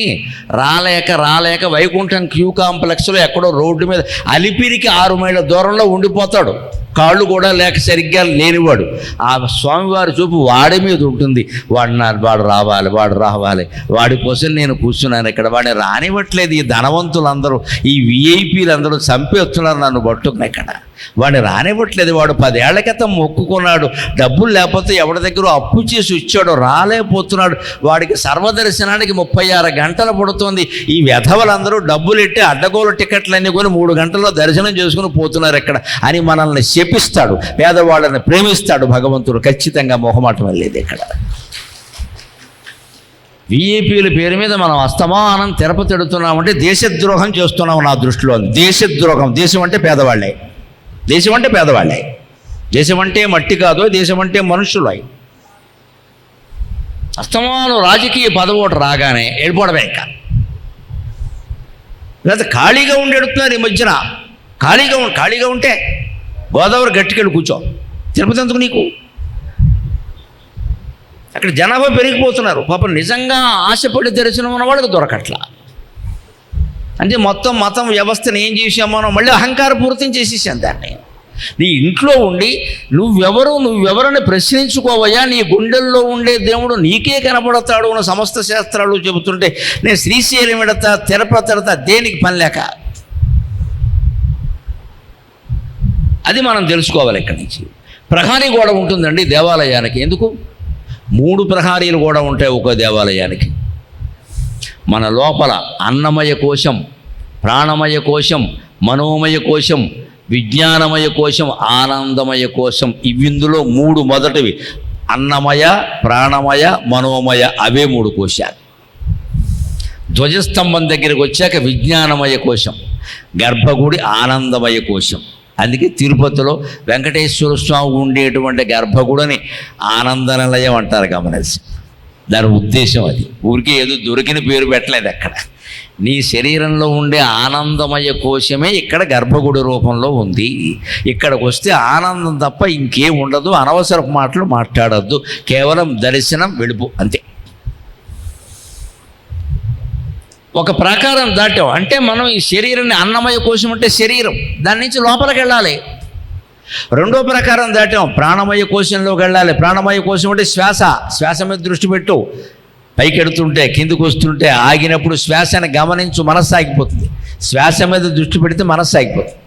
రాలేక వైకుంఠం క్యూ కాంప్లెక్స్లో ఎక్కడో రోడ్డు మీద అలిపిరికి 6 మైళ్ళ దూరంలో ఉండిపోతాడు. కాళ్ళు కూడా లేక సరిగ్గా లేనివాడు. ఆ స్వామివారి చూపు వాడి మీద ఉంటుంది. వాడు రావాలి, వాడి కోసం నేను కూర్చున్నాను ఇక్కడ. వాడిని రానివ్వట్లేదు ఈ ధనవంతులందరూ, ఈ విఐపీలందరూ చంపేస్తున్నారు నన్ను పట్టుకుని ఇక్కడ. వాడిని రానివ్వట్లేదు. వాడు 10 ఏళ్ల క్రితం మొక్కుకున్నాడు, డబ్బులు లేకపోతే ఎవరి దగ్గర అప్పు చేసి ఇచ్చాడు, రాలేకపోతున్నాడు. వాడికి సర్వదర్శనానికి 36 గంటలు పడుతుంది. ఈ వెధవలందరూ డబ్బులు ఎట్టి అడ్డగోలు టికెట్లన్నీ కొని 3 గంటల్లో దర్శనం చేసుకుని పోతున్నారు ఇక్కడ అని మనల్ని శపిస్తాడు. పేదవాళ్ళని ప్రేమిస్తాడు భగవంతుడు ఖచ్చితంగా, మొహమాటం లేదు ఇక్కడ. విఐపీల పేరు మీద మనం అస్తమానం తిరుపతి ఎడుతున్నామంటే దేశద్రోహం చేస్తున్నాం నా దృష్టిలో. దేశద్రోహం. దేశం అంటే పేదవాళ్ళే, దేశం అంటే మట్టి కాదు, దేశం అంటే మనుషులు. అస్తమానం రాజకీయ పదవి ఒకటి రాగానే వెళ్ళిపోవడమే. ఇంకా లేదా ఖాళీగా ఉండి ఎడుతున్నారు ఈ మధ్యన. ఖాళీగా ఉంటే గోదావరి గట్టికెళ్ళి కూర్చో. తిరుపతి ఎందుకు నీకు? అక్కడ జనాభా పెరిగిపోతున్నారు. పాపం నిజంగా ఆశపడి దర్శనం ఉన్న వాళ్ళకి దొరకట్లా. అంటే మొత్తం మతం వ్యవస్థను ఏం చేసామో మళ్ళీ అహంకారపూరితం చేసేసాను దాన్ని. నీ ఇంట్లో ఉండి నువ్వెవరని ప్రశ్నించుకోవయ్యా. నీ గుండెల్లో ఉండే దేవుడు నీకే కనపడతాడు అని సమస్త శాస్త్రాలు చెబుతుంటే నేను శ్రీశైలం ఎడతా, తిరుపతి ఎడతా, దేనికి పని లేక. అది మనం తెలుసుకోవాలి. ఇక్కడి నుంచి ప్రహరీ గోడ ఉంటుందండి దేవాలయానికి. ఎందుకు? 3 ప్రహరీలు కూడా ఉంటాయి ఒక్కో దేవాలయానికి. మన లోపల అన్నమయ కోశం, ప్రాణమయ కోశం, మనోమయ కోశం, విజ్ఞానమయ కోశం, ఆనందమయ కోశం. ఇందులో 3 మొదటివి అన్నమయ, ప్రాణమయ, మనోమయ. అవే 3 కోశాలు. ధ్వజస్తంభం దగ్గరికి వచ్చాక విజ్ఞానమయ కోశం, గర్భగుడి ఆనందమయ కోశం. అందుకే తిరుపతిలో వెంకటేశ్వర స్వామి ఉండేటువంటి గర్భగుడిని ఆనంద నిలయం అంటారు. గమనించి దాని ఉద్దేశం అది. ఊరికే ఏదో దొరికిన పేరు పెట్టలేదు అక్కడ. నీ శరీరంలో ఉండే ఆనందమయ కోశమే ఇక్కడ గర్భగుడి రూపంలో ఉంది. ఇక్కడికి వస్తే ఆనందం తప్ప ఇంకేం ఉండదు. అనవసరపు మాటలు మాట్లాడద్దు. కేవలం దర్శనం, వెలుపు, అంతే. ఒక ప్రాకారం దాటాం అంటే మనం ఈ శరీరాన్ని, అన్నమయ కోశం అంటే శరీరం, దాని నుంచి లోపలికి వెళ్ళాలి. 2వ ప్రకారం దాటాం, ప్రాణమయ కోశంలోకి వెళ్ళాలి. ప్రాణమయ కోశం అంటే శ్వాస మీద దృష్టి పెట్టు. పైకి ఎడుతుంటే కిందకు వస్తుంటే ఆగినప్పుడు శ్వాసని గమనించు, మనస్సు ఆగిపోతుంది. శ్వాస మీద దృష్టి పెడితే మనస్సు ఆగిపోతుంది.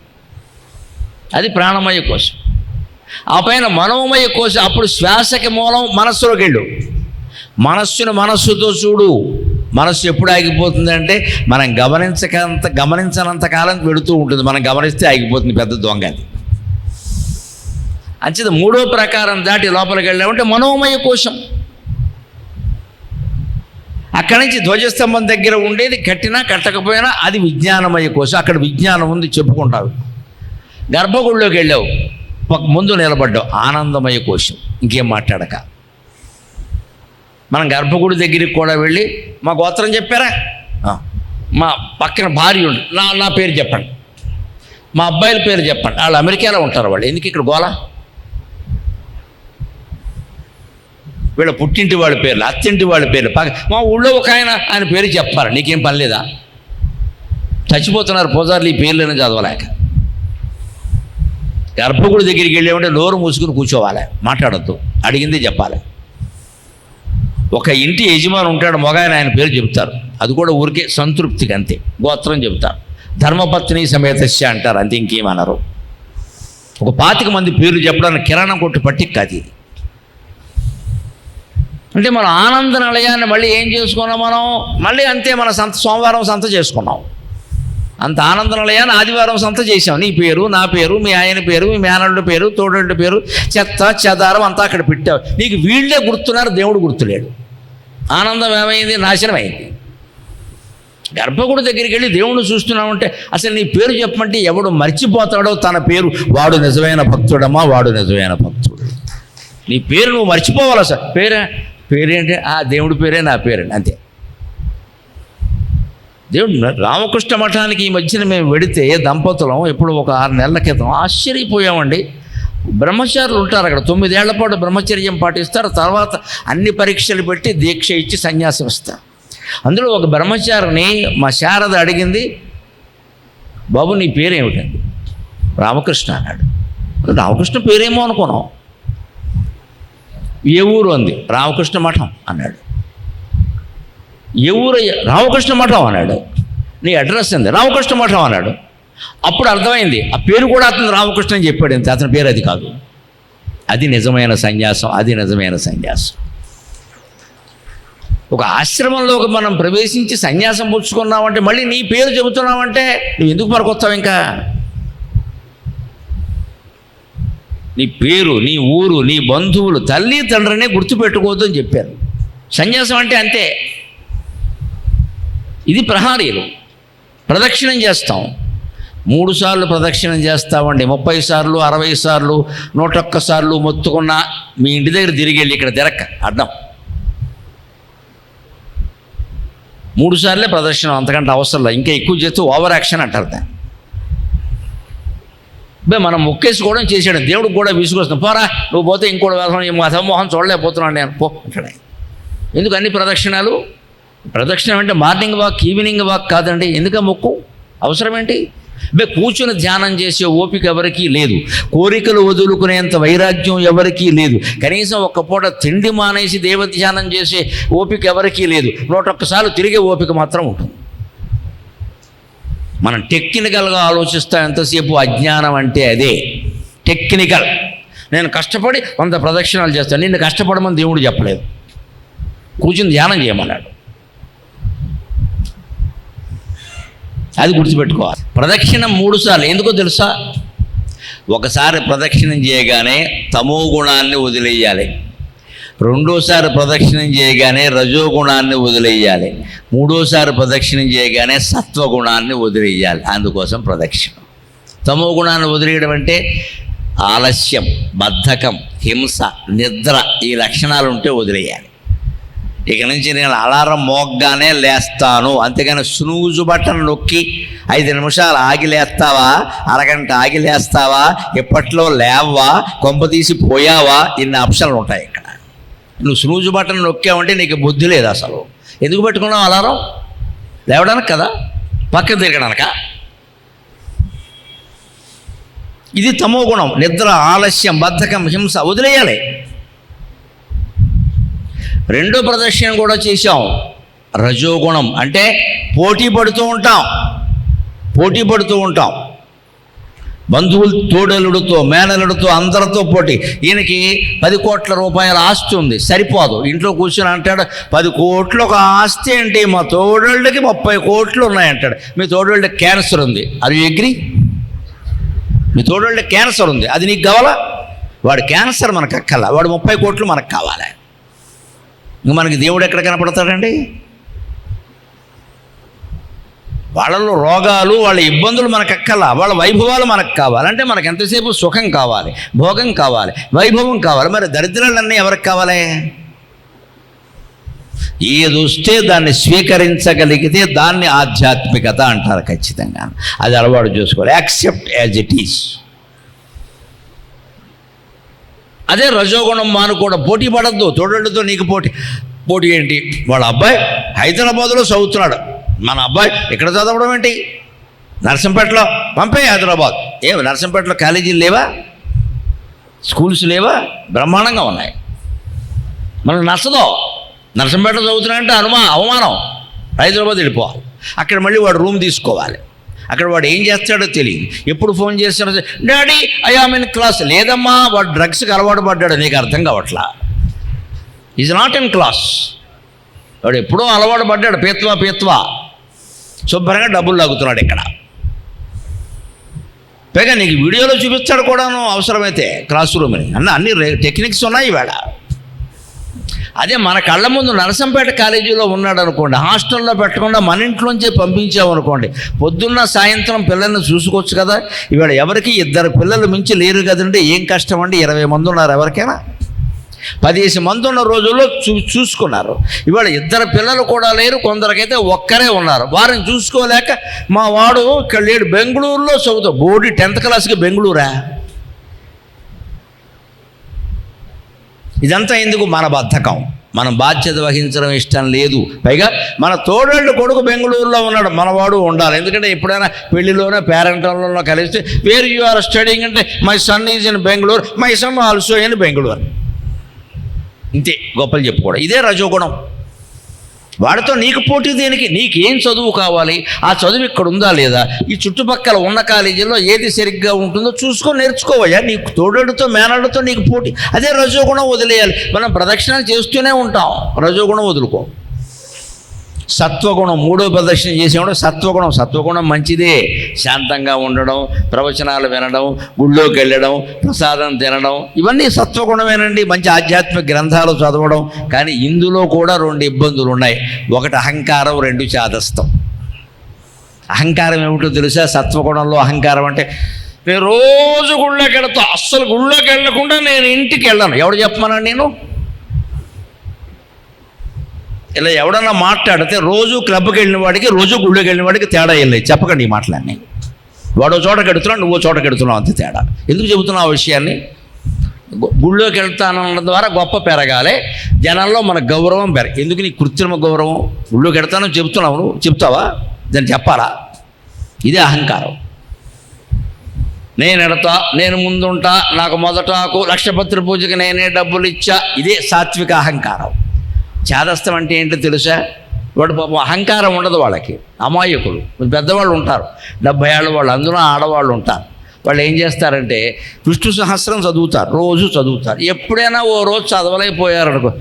అది ప్రాణమయ కోశం. ఆ పైన మనోమయ కోశం. అప్పుడు శ్వాసకి మూలం మనస్సులోకి వెళ్ళు. మనస్సును మనస్సుతో చూడు. మనస్సు ఎప్పుడు ఆగిపోతుందంటే మనం గమనించనంత కాలం వెళుతూ ఉంటుంది. మనం గమనిస్తే ఆగిపోతుంది, పెద్ద దొంగ అది. అంచేత మూడో ప్రకారం దాటి లోపలికి వెళ్ళామంటే మనోమయ కోశం. అక్కడి నుంచి ధ్వజస్తంభం దగ్గర ఉండేది కట్టినా కట్టకపోయినా అది విజ్ఞానమయ కోశం. అక్కడ విజ్ఞానం ఉంది, చెప్పుకుంటావు. గర్భగుడిలోకి వెళ్ళావు, ముందు నిలబడ్డావు, ఆనందమయ కోశం. ఇంకేం మాట్లాడక మనం గర్భగుడి దగ్గరికి కూడా వెళ్ళి మా గోత్రం చెప్పారా, మా పక్కన భార్య ఉంది, నా పేరు చెప్పండి, మా అబ్బాయిల పేరు చెప్పండి. వాళ్ళు అమెరికాలో ఉంటారు, వాళ్ళు ఎందుకు ఇక్కడ గోల? వీళ్ళ పుట్టింటి వాళ్ళ పేర్లు, అత్తింటి వాళ్ళ పేర్లు, మా ఊళ్ళో ఒక ఆయన పేరు చెప్పారు. నీకేం పని లేదా? చచ్చిపోతున్నారు పూజారులు ఈ పేర్లను చదవలేక. గర్భగుడి దగ్గరికి వెళ్ళామంటే నోరు మూసుకుని కూర్చోవాలి, మాట్లాడద్దు, అడిగింది చెప్పాలి. ఒక ఇంటి యజమాని ఉంటాడు, ఆయన పేరు చెప్తారు, అది కూడా ఊరికే సంతృప్తికి అంతే, గోత్రం చెప్తారు. ధర్మపత్ని సమేతస్య అంటారు, అంతే, ఇంకేమన్నారు. ఒక 25 మంది పేర్లు చెప్పడానికి కిరాణం కొట్టు పట్టి కాదు ఇది. అంటే మనం ఆనంద నిలయాన్ని మళ్ళీ ఏం చేసుకున్నాం, మనం మళ్ళీ అంతే, మన సోమవారం సంత చేసుకున్నాం. అంత ఆనంద నిలయాన్ని ఆదివారం సంత చేసాం. నీ పేరు, నా పేరు, మీ ఆయన పేరు, మీ మేనల్లుడి పేరు, తోడండి పేరు, చెత్త చెదారం అంతా అక్కడ పెట్టావు. నీకు వీళ్ళే గుర్తున్నారు, దేవుడు గుర్తులేడు. ఆనందం ఏమైంది? నాశనం అయింది. గర్భగుడి దగ్గరికి వెళ్ళి దేవుణ్ణి చూస్తున్నామంటే అసలు నీ పేరు చెప్పమంటే ఎవడు మర్చిపోతాడో తన పేరు, వాడు నిజమైన భక్తుడమ్మా, వాడు నిజమైన భక్తుడు. నీ పేరు నువ్వు మర్చిపోవాలి. సార్ పేరేంటి? ఆ దేవుడి పేరే నా పేరండి, అంతే. దేవుడు రామకృష్ణ మఠానికి ఈ మధ్యన మేము వెడితే దంపతులం ఎప్పుడు ఒక 6 నెలల క్రితం ఆశ్చర్యపోయామండి. బ్రహ్మచారులు ఉంటారు అక్కడ, 9 ఏళ్ల పాటు బ్రహ్మచర్యం పాటిస్తారు. తర్వాత అన్ని పరీక్షలు పెట్టి దీక్ష ఇచ్చి సన్యాసం ఇస్తారు. అందులో ఒక బ్రహ్మచారిని మా శారద అడిగింది, బాబు నీ పేరేమిటండి? రామకృష్ణ అన్నాడు. రామకృష్ణ పేరేమో అనుకున్నాం. ఏ ఊరు అంది? రామకృష్ణ మఠం అన్నాడు. ఏ ఊరు? రామకృష్ణ మఠం అన్నాడు. నీ అడ్రస్ అంది? రామకృష్ణ మఠం అన్నాడు. అప్పుడు అర్థమైంది, ఆ పేరు కూడా అతను రామకృష్ణ అని చెప్పాడు, అంతే, అతని పేరు అది కాదు. అది నిజమైన సన్యాసం, అది నిజమైన సన్యాసం. ఒక ఆశ్రమంలోకి మనం ప్రవేశించి సన్యాసం పుచ్చుకున్నామంటే మళ్ళీ నీ పేరు చెబుతున్నావంటే నువ్వు ఎందుకు పనికొస్తావు? ఇంకా నీ పేరు, నీ ఊరు, నీ బంధువులు, తల్లి తండ్రినే గుర్తుపెట్టుకోవద్దు అని చెప్పారు. సన్యాసం అంటే అంతే. ఇది ప్రహారీలు. ప్రదక్షిణం చేస్తాం, 3 సార్లు ప్రదక్షిణం చేస్తామండి. 30 సార్లు, 60 సార్లు, 101 సార్లు మొత్తుకున్నా మీ ఇంటి దగ్గర తిరిగి వెళ్ళి ఇక్కడ తిరక్క అడ్డం 3 సార్లే ప్రదక్షిణం, అంతకంటే అవసరం లేదు. ఇంకా ఎక్కువ చేస్తూ ఓవర్ యాక్షన్ అంటారు దాన్ని. మనం మొక్కేసుకోవడం చేసాడు, దేవుడికి కూడా విసుకొస్తాం. పోరా నువ్వు పోతే ఇంకోటి అసమోహం చూడలేకపోతున్నాను నేను, పో అంటాడు. ఎందుకు అన్ని ప్రదక్షిణాలు? ప్రదక్షిణం అంటే మార్నింగ్ వాక్, ఈవినింగ్ వాక్ కాదండి. ఎందుక మొక్కు? అవసరం ఏంటి? కూర్చుని ధ్యానం చేసే ఓపిక ఎవరికీ లేదు. కోరికలు వదులుకునేంత వైరాగ్యం ఎవరికీ లేదు. కనీసం ఒక్క పూట తిండి మానేసి దేవ ధ్యానం చేసే ఓపిక ఎవరికీ లేదు. 101 సార్లు తిరిగే ఓపిక మాత్రం ఉంటుంది. మనం టెక్నికల్గా ఆలోచిస్తాం ఎంతసేపు. అజ్ఞానం అంటే అదే టెక్నికల్. నేను కష్టపడి 100 ప్రదక్షిణాలు చేస్తాను, నిన్ను కష్టపడమని దేవుడు చెప్పలేదు, కూర్చుని ధ్యానం చేయమన్నాడు. అది గుర్తుపెట్టుకోవాలి. ప్రదక్షిణం 3 సార్లు ఎందుకో తెలుసా? ఒకసారి ప్రదక్షిణం చేయగానే తమో గుణాన్ని వదిలేయాలి, రెండోసారి ప్రదక్షిణం చేయగానే రజోగుణాన్ని వదిలేయాలి, మూడోసారి ప్రదక్షిణం చేయగానే సత్వగుణాన్ని వదిలేయాలి. అందుకోసం ప్రదక్షిణం. తమో గుణాన్ని వదిలేయడం అంటే ఆలస్యం, బద్ధకం, హింస, నిద్ర, ఈ లక్షణాలు ఉంటే వదిలేయాలి. ఇక నుంచి నేను అలారం మోగ్గానే లేస్తాను, అంతేగాని స్నూజు బటన్ నొక్కి 5 నిమిషాలు ఆగి లేస్తావా, అరగంట ఆగి లేస్తావా, ఎప్పట్లో లేవా, కొంప తీసి పోయావా, ఇన్ని ఆప్షన్లు ఉంటాయి ఇక్కడ. నువ్వు స్నూజు బటన్ నొక్కావంటే నీకు బుద్ధి లేదు అసలు. ఎందుకు పెట్టుకున్నావు అలారం? లేవడానికి కదా, పక్కన తిరగడానిక? ఇది తమో గుణం. నిద్ర, ఆలస్యం, బద్ధకం, హింస వదిలేయాలి. రెండో ప్రదక్షిణ కూడా చేశాం, రజోగుణం. అంటే పోటీ పడుతూ ఉంటాం. బంధువులు తోడలుడితో మేనలుడితో అందరితో పోటీ. ఈయనకి 10 కోట్ల రూపాయల ఆస్తి ఉంది, సరిపోదు. ఇంట్లో కూర్చొని అంటాడు 10 కోట్లు ఒక ఆస్తి ఏంటి, మా తోడళ్ళకి 30 కోట్లు ఉన్నాయంటాడు. మీ తోడళ్ళకి క్యాన్సర్ ఉంది, అది ఎగ్రి? మీ తోడళ్ళకి క్యాన్సర్ ఉంది, అది నీకు కావాలా? వాడు క్యాన్సర్ మనకు అక్కల, వాడు 30 కోట్లు మనకు కావాలి. ఇంక మనకి దేవుడు ఎక్కడ కనపడతాడండి? వాళ్ళలో రోగాలు, వాళ్ళ ఇబ్బందులు మనకు అక్కల, వాళ్ళ వైభవాలు మనకు కావాలంటే మనకు ఎంతసేపు సుఖం కావాలి, భోగం కావాలి, వైభవం కావాలి. మరి దరిద్రాలన్నీ ఎవరికి కావాలి? ఏది వస్తే దాన్ని స్వీకరించగలిగితే దాన్ని ఆధ్యాత్మికత అంటారు ఖచ్చితంగా. అది అలవాటు చేసుకోవాలి, యాక్సెప్ట్ యాజ్ ఇట్ ఈస్. అదే రజోగుణం మానుకోవడం. పోటీ పడద్దు తోడళ్ళతో. నీకు పోటీ ఏంటి? వాళ్ళ అబ్బాయి హైదరాబాద్లో చదువుతున్నాడు, మన అబ్బాయి ఇక్కడ చదవడం ఏంటి? నర్సంపేటలో పంపే హైదరాబాద్. నర్సంపేటలో కాలేజీలు లేవా? స్కూల్స్ లేవా? బ్రహ్మాండంగా ఉన్నాయి. మనకు నచ్చదో. నర్సంపేటలో చదువుతున్నాడంటే అవమానం. హైదరాబాద్ వెళ్ళిపోవాలి. అక్కడ మళ్ళీ వాడు రూమ్ తీసుకోవాలి. అక్కడ వాడు ఏం చేస్తాడో తెలియదు. ఎప్పుడు ఫోన్ చేస్తాడో, daddy I am in class. లేదమ్మా, వాడు డ్రగ్స్కి అలవాటు పడ్డాడు, నీకు అర్థం కావట్లా. Is not in class. వాడు ఎప్పుడో అలవాటు పడ్డాడు, పీత్వా శుభ్రంగా డబ్బులు లాగుతున్నాడు ఇక్కడ. పైగా నీకు వీడియోలో చూపిస్తాడు కూడాను అవసరమైతే క్లాస్ రూమ్ని. అన్ని టెక్నిక్స్ ఉన్నాయి ఇవాళ. అదే మన కళ్ళ ముందు నరసంపేట కాలేజీలో ఉన్నాడు అనుకోండి, హాస్టల్లో పెట్టకుండా మన ఇంట్లోంచే పంపించామనుకోండి, పొద్దున్న సాయంత్రం పిల్లల్ని చూసుకోవచ్చు కదా. ఇవాళ ఎవరికి 2 పిల్లలు మించి లేరు కదండి. ఏం కష్టం అండి? 20 మంది ఉన్నారు ఎవరికైనా. 15 మంది ఉన్న రోజుల్లో చూసుకున్నారు. ఇవాళ 2 పిల్లలు కూడా లేరు, కొందరికైతే ఒక్కరే ఉన్నారు. వారిని చూసుకోలేక మా వాడు ఇక్కడ లేడు, బెంగళూరులో చదువుతావు. బోర్డు 10th క్లాస్కి బెంగళూరా? ఇదంతా ఎందుకు? మన బద్ధకం. మనం బాధ్యత వహించడం ఇష్టం లేదు. పైగా మన తోడళ్ళు కొడుకు బెంగళూరులో ఉన్నాడు, మనవాడు ఉండాలి. ఎందుకంటే ఎప్పుడైనా పెళ్లిలోనే పేరెంటంలో కలిస్తే వేర్ యు ఆర్ స్టడీయింగ్ అంటే my son is in Bengaluru, my son also in Bengaluru. ఇంతే గొప్పలు చెప్పుకోవడం. ఇదే రజోగుణం. వాడితో నీకు పోటీ దేనికి? నీకేం చదువు కావాలి? ఆ చదువు ఇక్కడ ఉందా లేదా? ఈ చుట్టుపక్కల ఉన్న కాలేజీలో ఏది సరిగ్గా ఉంటుందో చూసుకొని నేర్చుకోవయ్యా. నీకు తోడడితో మేనడితో నీకు పోటీ. అదే రజోగుణం వదిలేయాలి. మనం ప్రదక్షిణలు చేస్తూనే ఉంటాం, రజోగుణం వదులుకో. సత్వగుణం 3వ ప్రదక్షిణ చేసేవాడు సత్వగుణం. సత్వగుణం మంచిదే. శాంతంగా ఉండడం, ప్రవచనాలు వినడం, గుళ్ళోకి వెళ్ళడం, ప్రసాదం తినడం, ఇవన్నీ సత్వగుణమేనండి. మంచి ఆధ్యాత్మిక గ్రంథాలు చదవడం. కానీ ఇందులో కూడా 2 ఇబ్బందులు ఉన్నాయి. ఒకటి అహంకారం, 2 చాదస్తం. అహంకారం ఏమిటో తెలుసా? సత్వగుణంలో అహంకారం అంటే నేను రోజు గుళ్ళోకి వెళ్తా, అస్సలు గుళ్ళోకి వెళ్ళకుండా నేను ఇంటికి వెళ్ళను. ఎవడు చెప్పమన్నాను నేను? ఇలా ఎవడన్నా మాట్లాడితే రోజు క్లబ్కి వెళ్ళిన వాడికి, రోజు గుళ్ళోకి వెళ్ళిన వాడికి తేడా వెళ్ళలేదు. చెప్పకండి ఈ మాటలన్నీ. వాడో చోట కడుతున్నావు, నువ్వో చోట కడుతున్నావు, అంతే తేడా. ఎందుకు చెబుతున్నావు ఆ విషయాన్ని? గుళ్ళోకి వెళ్తానన్న ద్వారా గొప్ప పెరగాలి, జనాల్లో మన గౌరవం పెరగాలి. ఎందుకు నీ కృత్రిమ గౌరవం? గుళ్ళోకి వెళ్తానని చెబుతున్నావు, నువ్వు చెప్తావా? దాన్ని చెప్పాలా? ఇదే అహంకారం. నేను ఎడతా, నేను ముందుంటా, నాకు మొదటాకు, లక్షపత్రి పూజకి నేనే డబ్బులు ఇచ్చా. ఇదే సాత్విక అహంకారం. చాదస్తం అంటే ఏంటో తెలుసా? వాడు పాపం అహంకారం ఉండదు వాళ్ళకి, అమాయకులు. పెద్దవాళ్ళు ఉంటారు, 70 ఏళ్ళ వాళ్ళు, అందులో ఆడవాళ్ళు ఉంటారు. వాళ్ళు ఏం చేస్తారంటే విష్ణు సహస్రం చదువుతారు, రోజు చదువుతారు. ఎప్పుడైనా ఓ రోజు చదవలేకపోయారు అనుకో,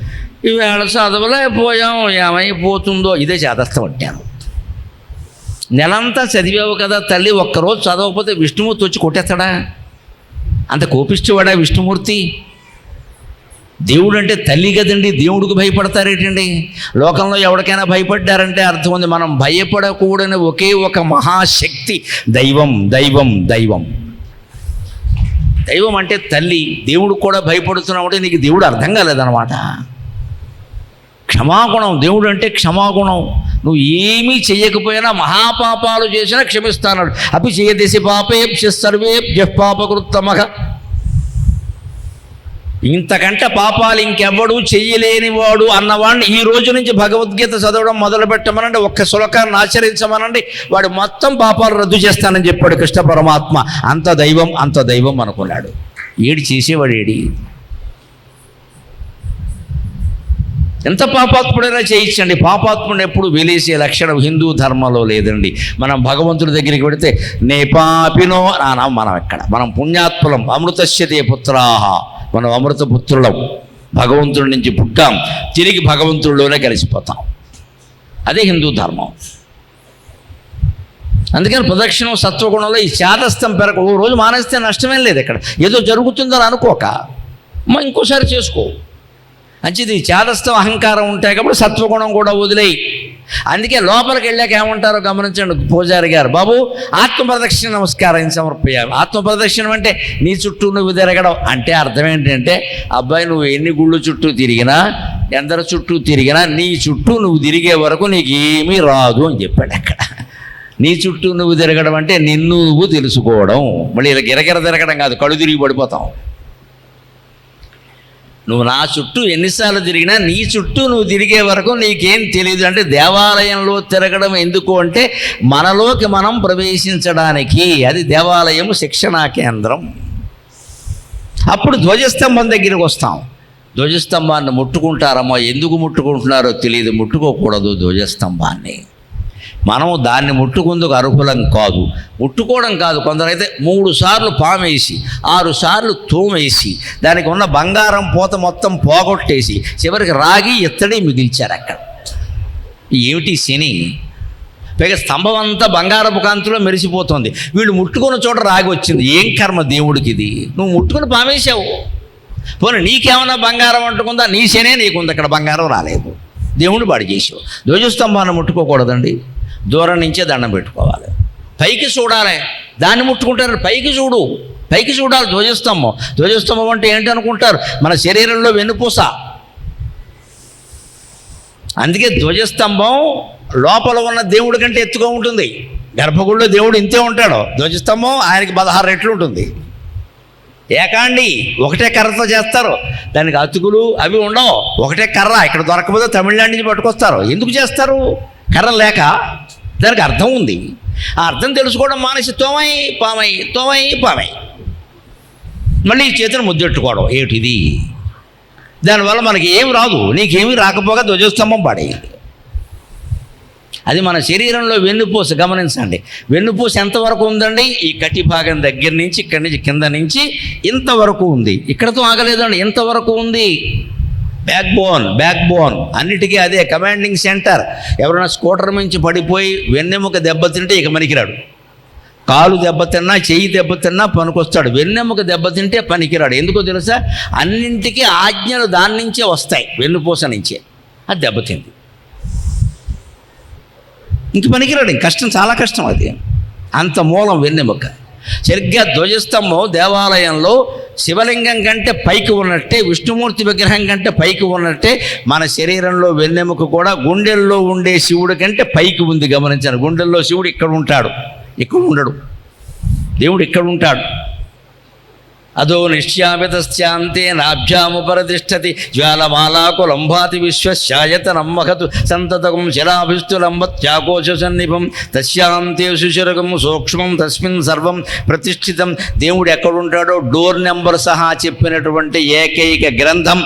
ఈవేళ చదవలేకపోయాం, ఏమైపోతుందో. ఇదే చాదస్తం అంటాను. నెలంతా చదివావు కదా తల్లి, ఒక్కరోజు చదవకపోతే విష్ణుమూర్తి వచ్చి కొట్టేస్తాడా? అంత కోపిస్తేవాడా విష్ణుమూర్తి? దేవుడు అంటే తల్లి కదండి, దేవుడికి భయపడతారేటండి? లోకంలో ఎవరికైనా భయపడ్డారంటే అర్థం ఉంది. మనం భయపడకూడని ఒకే ఒక మహాశక్తి దైవం. దైవం దైవం దైవం అంటే తల్లి. దేవుడికి కూడా భయపడుతున్నావు అంటే నీకు దేవుడు అర్థం కాలేదన్నమాట. క్షమాగుణం. దేవుడు అంటే క్షమాగుణం. నువ్వు ఏమీ చెయ్యకపోయినా, మహాపాపాలు చేసినా క్షమిస్తాడు. అపి చేయదేశి పాపేభ్య సర్వేభ్య పాపకృత్తమః. ఇంతకంటే పాపాలు ఇంకెవ్వడు చెయ్యలేనివాడు అన్నవాడిని ఈ రోజు నుంచి భగవద్గీత చదవడం మొదలు పెట్టమనండి, ఒక్క శ్లోకాన్ని ఆచరించమనండి, వాడు మొత్తం పాపాలు రద్దు చేస్తానని చెప్పాడు కృష్ణ పరమాత్మ. అంత దైవం, అంత దైవం అనుకున్నాడు. ఏడి చేసేవాడు ఏడి? ఎంత పాపాత్ముడైనా చేయించండి, పాపాత్ముడు ఎప్పుడు వెలేసే లక్షణం హిందూ ధర్మంలో లేదండి. మనం భగవంతుడి దగ్గరికి పెడితే నే పాపినో అన్నాం. మనం ఎక్కడ, మనం పుణ్యాత్ములం, అమృతస్యతే పుత్రాహ, మనం అమృత పుత్రులం, భగవంతుడి నుంచి పుట్టాం, తిరిగి భగవంతుడిలోనే కలిసిపోతాం. అదే హిందూ ధర్మం. అందుకని ప్రదక్షిణం సత్వగుణంలో ఈ చాదస్తం పెరగ, ఓ రోజు మానేస్తే నష్టమేం లేదు. ఇక్కడ ఏదో జరుగుతుందని అనుకోక ఇంకోసారి చేసుకో. మంచిది. చాదస్తం అహంకారం ఉంటాయి కాబట్టి సత్వగుణం కూడా వదిలేయి. అందుకే లోపలికి వెళ్ళాక ఏమంటారో గమనించండి పూజారి గారు, బాబు ఆత్మప్రదక్షిణ నమస్కారం సమర్పయాలి. ఆత్మప్రదక్షిణం అంటే నీ చుట్టూ నువ్వు తిరగడం అంటే అర్థం ఏంటంటే, అబ్బాయి నువ్వు ఎన్ని గుళ్ళు చుట్టూ తిరిగినా, ఎందరి చుట్టూ తిరిగినా నీ చుట్టూ నువ్వు తిరిగే వరకు నీకు ఏమీ రాదు అని చెప్పాడు అక్కడ. నీ చుట్టూ నువ్వు తిరగడం అంటే నిన్ను నువ్వు తెలుసుకోవడం. మళ్ళీ ఇలా గిరగిర తిరగడం కాదు, కళ్ళు తిరిగి పడిపోతాం. నువ్వు నా చుట్టూ ఎన్నిసార్లు తిరిగినా నీ చుట్టూ నువ్వు తిరిగే వరకు నీకేం తెలియదు. అంటే దేవాలయంలో తిరగడం ఎందుకు అంటే మనలోకి మనం ప్రవేశించడానికి. అది దేవాలయం శిక్షణా కేంద్రం. అప్పుడు ధ్వజస్తంభం దగ్గరికి వస్తాం. ధ్వజస్తంభాన్ని ముట్టుకుంటారమ్మా, ఎందుకు ముట్టుకుంటున్నారో తెలియదు. ముట్టుకోకూడదు ధ్వజస్తంభాన్ని. మనం దాన్ని ముట్టుకుందుకు అర్హులం కాదు. ముట్టుకోవడం కాదు, కొందరైతే 3 సార్లు పామేసి 6 సార్లు తోమేసి దానికి ఉన్న బంగారం పూత మొత్తం పోగొట్టేసి చివరికి రాగి ఇత్తడి మిగిల్చారు అక్కడ. ఏమిటి శని? పైగా స్తంభం అంతా బంగారపు కాంతిలో మెరిసిపోతుంది. వీళ్ళు ముట్టుకున్న చోట రాగి వచ్చింది. ఏం కర్మ దేవుడికి ఇది? నువ్వు ముట్టుకుని పామేశావు. పోనీ నీకేమన్నా బంగారం అంటుకుందా? నీ శనే నీకుంది, అక్కడ బంగారం రాలేదు. దేవుడు పాడు చేసావు. ధ్వజస్తంభాన్ని ముట్టుకోకూడదండి, దూరం నుంచే దండం పెట్టుకోవాలి. పైకి చూడాలి, దాన్ని ముట్టుకుంటారు. పైకి చూడు, పైకి చూడాలి ధ్వజస్తంభం. ధ్వజస్తంభం అంటే ఏంటి అనుకుంటారు? మన శరీరంలో వెన్నుపూస. అందుకే ధ్వజస్తంభం లోపల ఉన్న దేవుడి కంటే ఎత్తుగా ఉంటుంది. గర్భగుడిలో దేవుడు ఇంతే ఉంటాడు, ధ్వజస్తంభం ఆయనకి 16 రెట్లు ఉంటుంది. ఏకాండి ఒకటే కర్రతో చేస్తారు, దానికి అతుకులు అవి ఉండవు. ఒకటే కర్ర. ఇక్కడ దొరకకపోతే తమిళనాడు నుంచి పట్టుకొస్తారు. ఎందుకు చేస్తారు? కర్ర లేక. దానికి అర్థం ఉంది. ఆ అర్థం తెలుసుకోవడం మానేసి తోమై పామై తోమై పామై మళ్ళీ చేతిని ముద్దెట్టుకోవడం ఏమిటిది? దానివల్ల మనకి ఏమి రాదు. నీకేమీ రాకపోగా ధ్వజస్తంభం పాడేయాలి. అది మన శరీరంలో వెన్నుపూస. గమనించండి, వెన్నుపూస ఎంతవరకు ఉందండి? ఈ కటి భాగం దగ్గర నుంచి, ఇక్కడి నుంచి కింద నుంచి ఇంతవరకు ఉంది. ఇక్కడతో ఆగలేదండి, ఇంతవరకు ఉంది. బ్యాక్ బోన్ అన్నిటికీ అదే కమాండింగ్ సెంటర్. ఎవరైనా స్కూటర్ నుంచి పడిపోయి వెన్నెముక దెబ్బతింటే ఇక పనికిరాడు. కాలు దెబ్బతిన్నా, చెయ్యి దెబ్బతిన్నా పనికొస్తాడు. వెన్నెముక దెబ్బతింటే పనికిరాడు. ఎందుకో తెలుసా? అన్నింటికీ ఆజ్ఞలు దాని నుంచే వస్తాయి, వెన్నుపూస నుంచే. అది దెబ్బతింది, ఇంక పనికిరాడు. కష్టం, చాలా కష్టం. అది అంత మూలం వెన్నెముక. సరిగ్గా ధ్వజస్తంభం దేవాలయంలో శివలింగం కంటే పైకి ఉన్నట్టే, విష్ణుమూర్తి విగ్రహం కంటే పైకి ఉన్నట్టే మన శరీరంలో వెన్నెముక కూడా గుండెల్లో ఉండే శివుడి కంటే పైకి ఉంది. గమనించాను. గుండెల్లో శివుడు ఇక్కడ ఉంటాడు, ఇక్కడ ఉండడు. దేవుడు ఇక్కడ ఉంటాడు. అదో నిశ్యామితశ్చాంతే నాభ్యాముపరతిష్టతి జ్వాలమాలాకులంభాతి విశ్వశాయతనం మహతు సంతతకం శిలాభిస్తులంబత్యాకోశ సన్నిభం తస్యాంతే సుశిరకం సూక్ష్మం తస్మిన్ సర్వం ప్రతిష్ఠితం. దేవుడు ఎక్కడుంటాడో డోర్ నెంబర్ సహా చెప్పినటువంటి ఏకైక గ్రంథం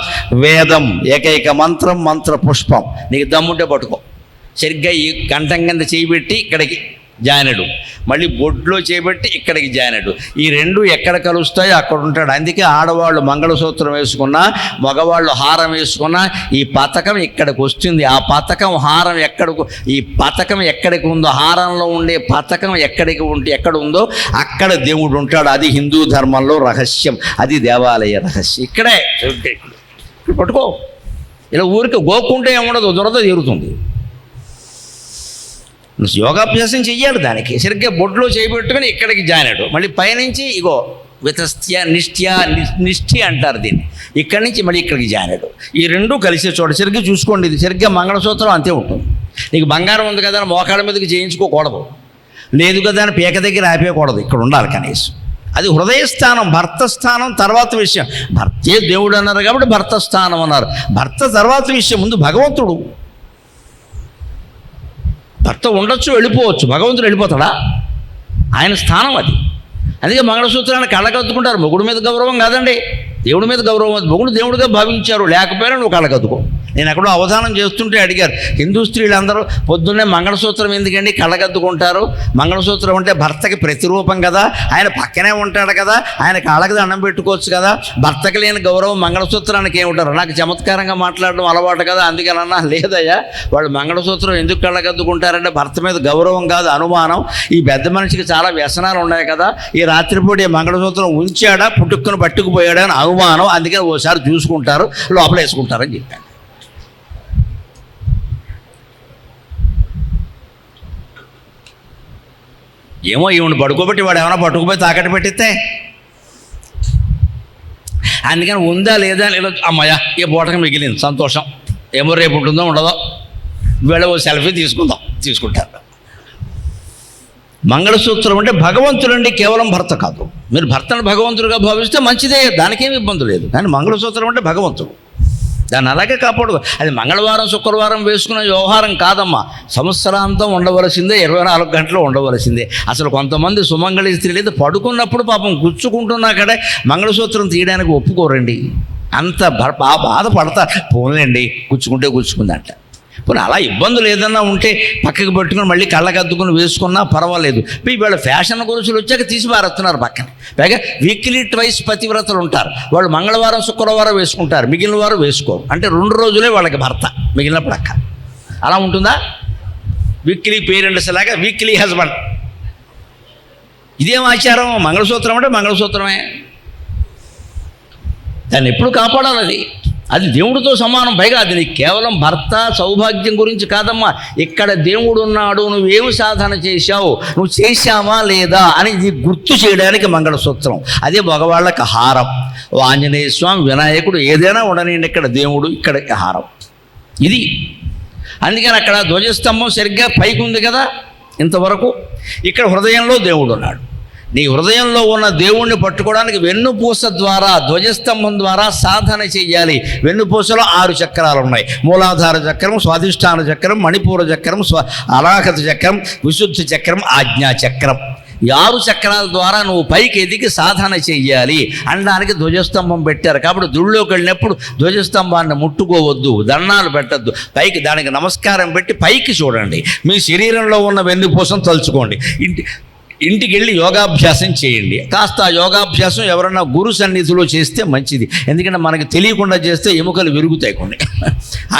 వేదం. ఏకైక మంత్రం, మంత్ర పుష్పం. నీకు దమ్ముంటే పట్టుకో. సరిగ్గా ఈ కంఠం కింద చేయబెట్టి ఇక్కడికి జానడు, మళ్ళీ బొడ్లో చేపట్టి ఇక్కడికి జానడు. ఈ రెండు ఎక్కడ కలుస్తాయో అక్కడ ఉంటాడు. అందుకే ఆడవాళ్ళు మంగళసూత్రం వేసుకున్నా, మగవాళ్ళు హారం వేసుకున్నా ఈ పతకం ఇక్కడికి వస్తుంది. ఆ పతకం హారం ఈ పతకం ఎక్కడికి ఉందో, హారంలో ఉండే పతకం ఎక్కడ ఉందో అక్కడ దేవుడు ఉంటాడు. అది హిందూ ధర్మంలో రహస్యం. అది దేవాలయ రహస్యం. ఇక్కడే పట్టుకో. ఇలా ఊరికి గోక్కుంటే ఏముండదు, దురద తీరుతుంది. యోగాభ్యాసం చెయ్యాలి. దానికి సరిగ్గా బొడ్లో చేయబెట్టుకుని ఇక్కడికి జాయినాడు. మళ్ళీ పైనుంచి ఇగో వితస్త్య నిష్ఠి అంటారు దీన్ని. ఇక్కడి నుంచి మళ్ళీ ఇక్కడికి జాయినాడు. ఈ రెండు కలిసే చోట సరిగ్గా చూసుకోండి. ఇది సరిగ్గా మంగళసూత్రం అంతే ఉంటుంది. నీకు బంగారం ఉంది కదా అని మోకాళ్ళ మీదకి చేయించుకోకూడదు, లేదు కదా అని పీక దగ్గర ఆపేయకూడదు. ఇక్కడ ఉండాలి కనీసం. అది హృదయ స్థానం, భర్త స్థానం తర్వాత విషయం. భర్తే దేవుడు అన్నారు కాబట్టి భర్త స్థానం అన్నారు. భర్త తర్వాత విషయం. ముందు భగవంతుడు. భర్త ఉండొచ్చు, వెళ్ళిపోవచ్చు, భగవంతుడు వెళ్ళిపోతాడా? ఆయన స్థానం అది. అందుకే మంగళసూత్రాన్ని కళ్ళకద్దుకుంటారు. మొగుడు మీద గౌరవం కాదండి, దేవుడి మీద గౌరవం భగుడు దేవుడిగా భావించారు, లేకపోయినా నువ్వు కళ్ళకద్దుకో. నేను ఎక్కడో అవధానం చేస్తుంటే అడిగారు, హిందూ స్త్రీలందరూ పొద్దున్నే మంగళసూత్రం ఎందుకండి కళ్ళకద్దుకుంటారు? మంగళసూత్రం అంటే భర్తకి ప్రతిరూపం కదా, ఆయన పక్కనే ఉంటాడు కదా, ఆయన కాళ్ళకి దండం పెట్టుకోవచ్చు కదా, భర్తకి లేని గౌరవం మంగళసూత్రానికి ఏముంటారు? నాకు చమత్కారంగా మాట్లాడడం అలవాటు కదా, అందుకనన్నా లేదయ్యా వాళ్ళు మంగళసూత్రం ఎందుకు కళ్ళకద్దుకుంటారంటే భర్త మీద గౌరవం కాదు అనుమానం. ఈ పెద్ద మనిషికి చాలా వ్యసనాలు ఉన్నాయి కదా, ఈ రాత్రిపూట ఈ మంగళసూత్రం ఉంచాడా పుట్టుక్కును పట్టుకుపోయాడా అని అనుమానం, అందుకని ఓసారి చూసుకుంటారు, లోపల వేసుకుంటారని చెప్పాను. ఏమో ఈవిని పడుకోబెట్టి వాడు ఏమైనా పట్టుకుపోయి తాకట్టు పెట్టిస్తే, అందుకని ఉందా లేదా లేదా అమ్మాయ ఏ పూటకి మిగిలింది సంతోషం, ఏమో రేపు ఉంటుందో ఉండదో, వీళ్ళ ఓ సెల్ఫీ తీసుకుంటారు. మంగళసూత్రం అంటే భగవంతుడండి, కేవలం భర్త కాదు. మీరు భర్తను భగవంతుడిగా భావిస్తే మంచిదే, దానికేమి ఇబ్బంది లేదు. కానీ మంగళసూత్రం అంటే భగవంతుడు, దాన్ని అలాగే కాపాడు. అది మంగళవారం శుక్రవారం వేసుకునే వ్యవహారం కాదమ్మా, సంవత్సరాంతం ఉండవలసిందే, 24 గంటలు ఉండవలసిందే. అసలు కొంతమంది సుమంగళి స్త్రీ లేదు పడుకున్నప్పుడు పాపం గుచ్చుకుంటున్నా కడే మంగళసూత్రం తీయడానికి ఒప్పుకోరండి, అంత బాధపడతారు. పోన్లేండి గుచ్చుకుందంట. పోనీ అలా ఇబ్బందులు ఏదన్నా ఉంటే పక్కకి పెట్టుకుని మళ్ళీ కళ్ళకద్దుకుని వేసుకున్నా పర్వాలేదు. వీళ్ళ ఫ్యాషన్ గురుసులు వచ్చాక తీసి పారేస్తున్నారు పక్కన. పైగా వీక్లీ ట్వైస్ పతివ్రతలు ఉంటారు, వాళ్ళు మంగళవారం శుక్రవారం వేసుకుంటారు, మిగిలిన వారు వేసుకోరు. అంటే 2 రోజులే వాళ్ళకి భర్త, మిగిలినప్పుడు అక్క. అలా ఉంటుందా? వీక్లీ పేరెంట్స్ లాగా వీక్లీ హస్బెండ్. ఇదేం ఆచారం? మంగళసూత్రం అంటే మంగళసూత్రమే, దాన్ని ఎప్పుడు కాపాడాలి. అది దేవుడితో సమానం. పైగా అది నీకు కేవలం భర్త సౌభాగ్యం గురించి కాదమ్మా, ఇక్కడ దేవుడు ఉన్నాడు, నువ్వేమి సాధన చేశావు, నువ్వు చేశావా లేదా అని గుర్తు చేయడానికి మంగళసూత్రం. అదే మగవాళ్ళకి హారం. ఆంజనేయ స్వామి, వినాయకుడు, ఏదైనా ఉండనండి, ఇక్కడ దేవుడు, ఇక్కడ హారం. ఇది అందుకని అక్కడ ధ్వజస్తంభం సరిగ్గా పైకి ఉంది కదా ఇంతవరకు, ఇక్కడ హృదయంలో దేవుడు ఉన్నాడు. నీ హృదయంలో ఉన్న దేవుణ్ణి పట్టుకోవడానికి వెన్నుపూస ద్వారా, ధ్వజస్తంభం ద్వారా సాధన చెయ్యాలి. వెన్నుపూసలో 6 చక్రాలు ఉన్నాయి. మూలాధార చక్రం, స్వాధిష్టాన చక్రం, మణిపూర చక్రం, అనాహత చక్రం, విశుద్ధి చక్రం, ఆజ్ఞా చక్రం. ఈ 6 చక్రాల ద్వారా నువ్వు పైకి ఎదిగి సాధన చెయ్యాలి అనడానికి ధ్వజస్తంభం పెట్టారు. కాబట్టి గుళ్ళోకి వెళ్ళినప్పుడు ధ్వజస్తంభాన్ని ముట్టుకోవద్దు, దండాలు పెట్టద్దు, పైకి దానికి నమస్కారం పెట్టి పైకి చూడండి. మీ శరీరంలో ఉన్న వెన్నుపూసను తలుచుకోండి. ఇంటికి వెళ్ళి యోగాభ్యాసం చేయండి. కాస్త ఆ యోగాభ్యాసం ఎవరన్నా గురు సన్నిధిలో చేస్తే మంచిది, ఎందుకంటే మనకి తెలియకుండా చేస్తే ఎముకలు విరుగుతాయి కొన్ని.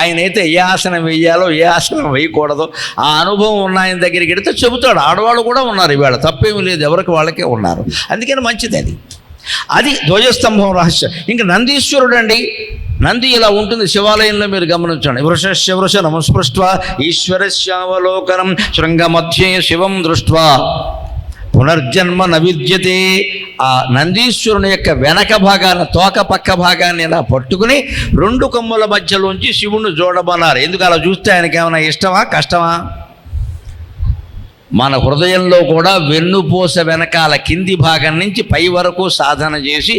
ఆయన అయితే ఏ ఆసనం వేయాలో ఏ ఆసనం వేయకూడదో ఆ అనుభవం ఉన్న ఆయన దగ్గరికి వెళితే చెబుతాడు. ఆడవాళ్ళు కూడా ఉన్నారు ఇవాళ, తప్పేమీ లేదు, ఎవరికి వాళ్ళకే ఉన్నారు. అందుకని మంచిది. అది ధ్వజస్తంభం రహస్యం. ఇంకా నందీశ్వరుడు అండి, నంది ఇలా ఉంటుంది శివాలయంలో, మీరు గమనించండి. వృషస్య వృష నమస్పృష్ట్వా ఈశ్వరస్యావలోకనం శృంగ మధ్యే శివం దృష్ట్వా పునర్జన్మ నవిద్యతే. ఆ నందీశ్వరుని యొక్క వెనక భాగాన్ని, తోక పక్క భాగాన్ని ఇలా పట్టుకుని 2 కొమ్ముల మధ్యలోంచి శివుణ్ణి చూడమన్నారు. ఎందుకు అలా చూస్తే ఆయనకి ఏమైనా ఇష్టమా కష్టమా? మన హృదయంలో కూడా వెన్నుపూస వెనకాల కింది భాగం నుంచి పై వరకు సాధన చేసి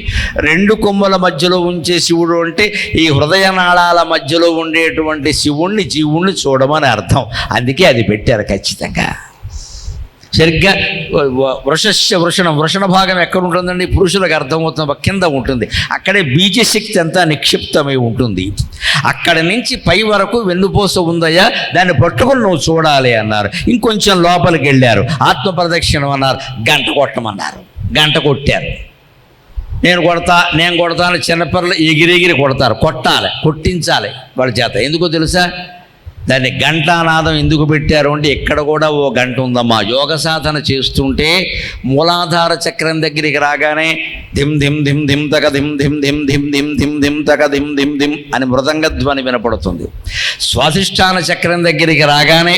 2 కొమ్ముల మధ్యలో ఉంచే శివుడు అంటే ఈ హృదయ నాళాల మధ్యలో ఉండేటువంటి శివుణ్ణి, జీవుణ్ణి చూడమని అర్థం. అందుకే అది పెట్టారు ఖచ్చితంగా. సరిగ్గా వృషణ భాగం ఎక్కడ ఉంటుందండి? పురుషులకు అర్థమవుతున్న కింద ఉంటుంది. అక్కడే బీజశక్తి అంతా నిక్షిప్తమై ఉంటుంది. అక్కడి నుంచి పై వరకు వెన్నుపూస ఉందయ్యా, దాన్ని పట్టుకుని నువ్వు చూడాలి అన్నారు. ఇంకొంచెం లోపలికి వెళ్ళారు, ఆత్మ ప్రదక్షిణం అన్నారు, గంట కొట్టమన్నారు. గంట కొట్టారు. నేను కొడతా అని చిన్నపిల్లలు ఎగిరెగిరి కొడతారు. కొట్టించాలి వాళ్ళ చేత. ఎందుకో తెలుసా? దాన్ని ఘంటానాదం ఎందుకు పెట్టారు అంటే ఇక్కడ కూడా ఓ గంట ఉందమ్మా. యోగ సాధన చేస్తుంటే మూలాధార చక్రం దగ్గరికి రాగానే ధిమ్ ధిమ్ ధిమ్ ధిమ్ తక ధిమ్ ధిమ్ ధిమ్ ధిమ్ ధిమ్ ధిమ్ ధిమ్ తక ధిమ్ ధిమ్ ధిమ్ అని మృదంగ ధ్వని వినపడుతుంది. స్వాధిష్టాన చక్రం దగ్గరికి రాగానే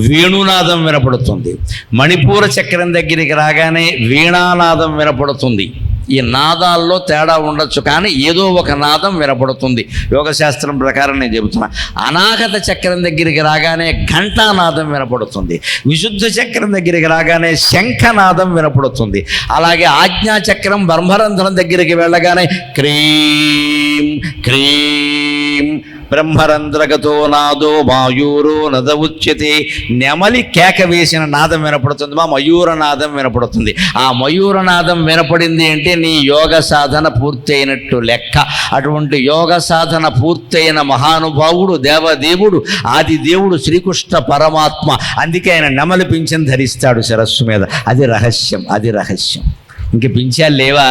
వేణునాదం వినపడుతుంది. మణిపూర చక్రం దగ్గరికి రాగానే వీణానాదం వినపడుతుంది. ఈ నాదాల్లో తేడా ఉండొచ్చు, కానీ ఏదో ఒక నాదం వినపడుతుంది. యోగశాస్త్రం ప్రకారం నేను చెబుతున్నా. అనాహత చక్రం దగ్గరికి రాగానే ఘంటానాదం వినపడుతుంది. విశుద్ధ చక్రం దగ్గరికి రాగానే శంఖనాదం వినపడుతుంది. అలాగే ఆజ్ఞాచక్రం బ్రహ్మరంధ్రం దగ్గరికి వెళ్ళగానే క్రీం క్రీం బ్రహ్మరంధ్రగతో నాదో మాయూరో నద ఉచ్యతే. నెమలి కేక వేసిన నాదం వినపడుతుంది, మా మయూర నాదం వినపడుతుంది. ఆ మయూర నాదం వినపడింది అంటే నీ యోగ సాధన పూర్తయినట్టు లెక్క. అటువంటి యోగ సాధన పూర్తయిన మహానుభావుడు దేవదేవుడు ఆదిదేవుడు శ్రీకృష్ణ పరమాత్మ. అందుకే ఆయన నెమలి పింఛం ధరిస్తాడు శిరస్సు మీద. అది రహస్యం, అది రహస్యం. ఇంక పింఛాలు లేవా,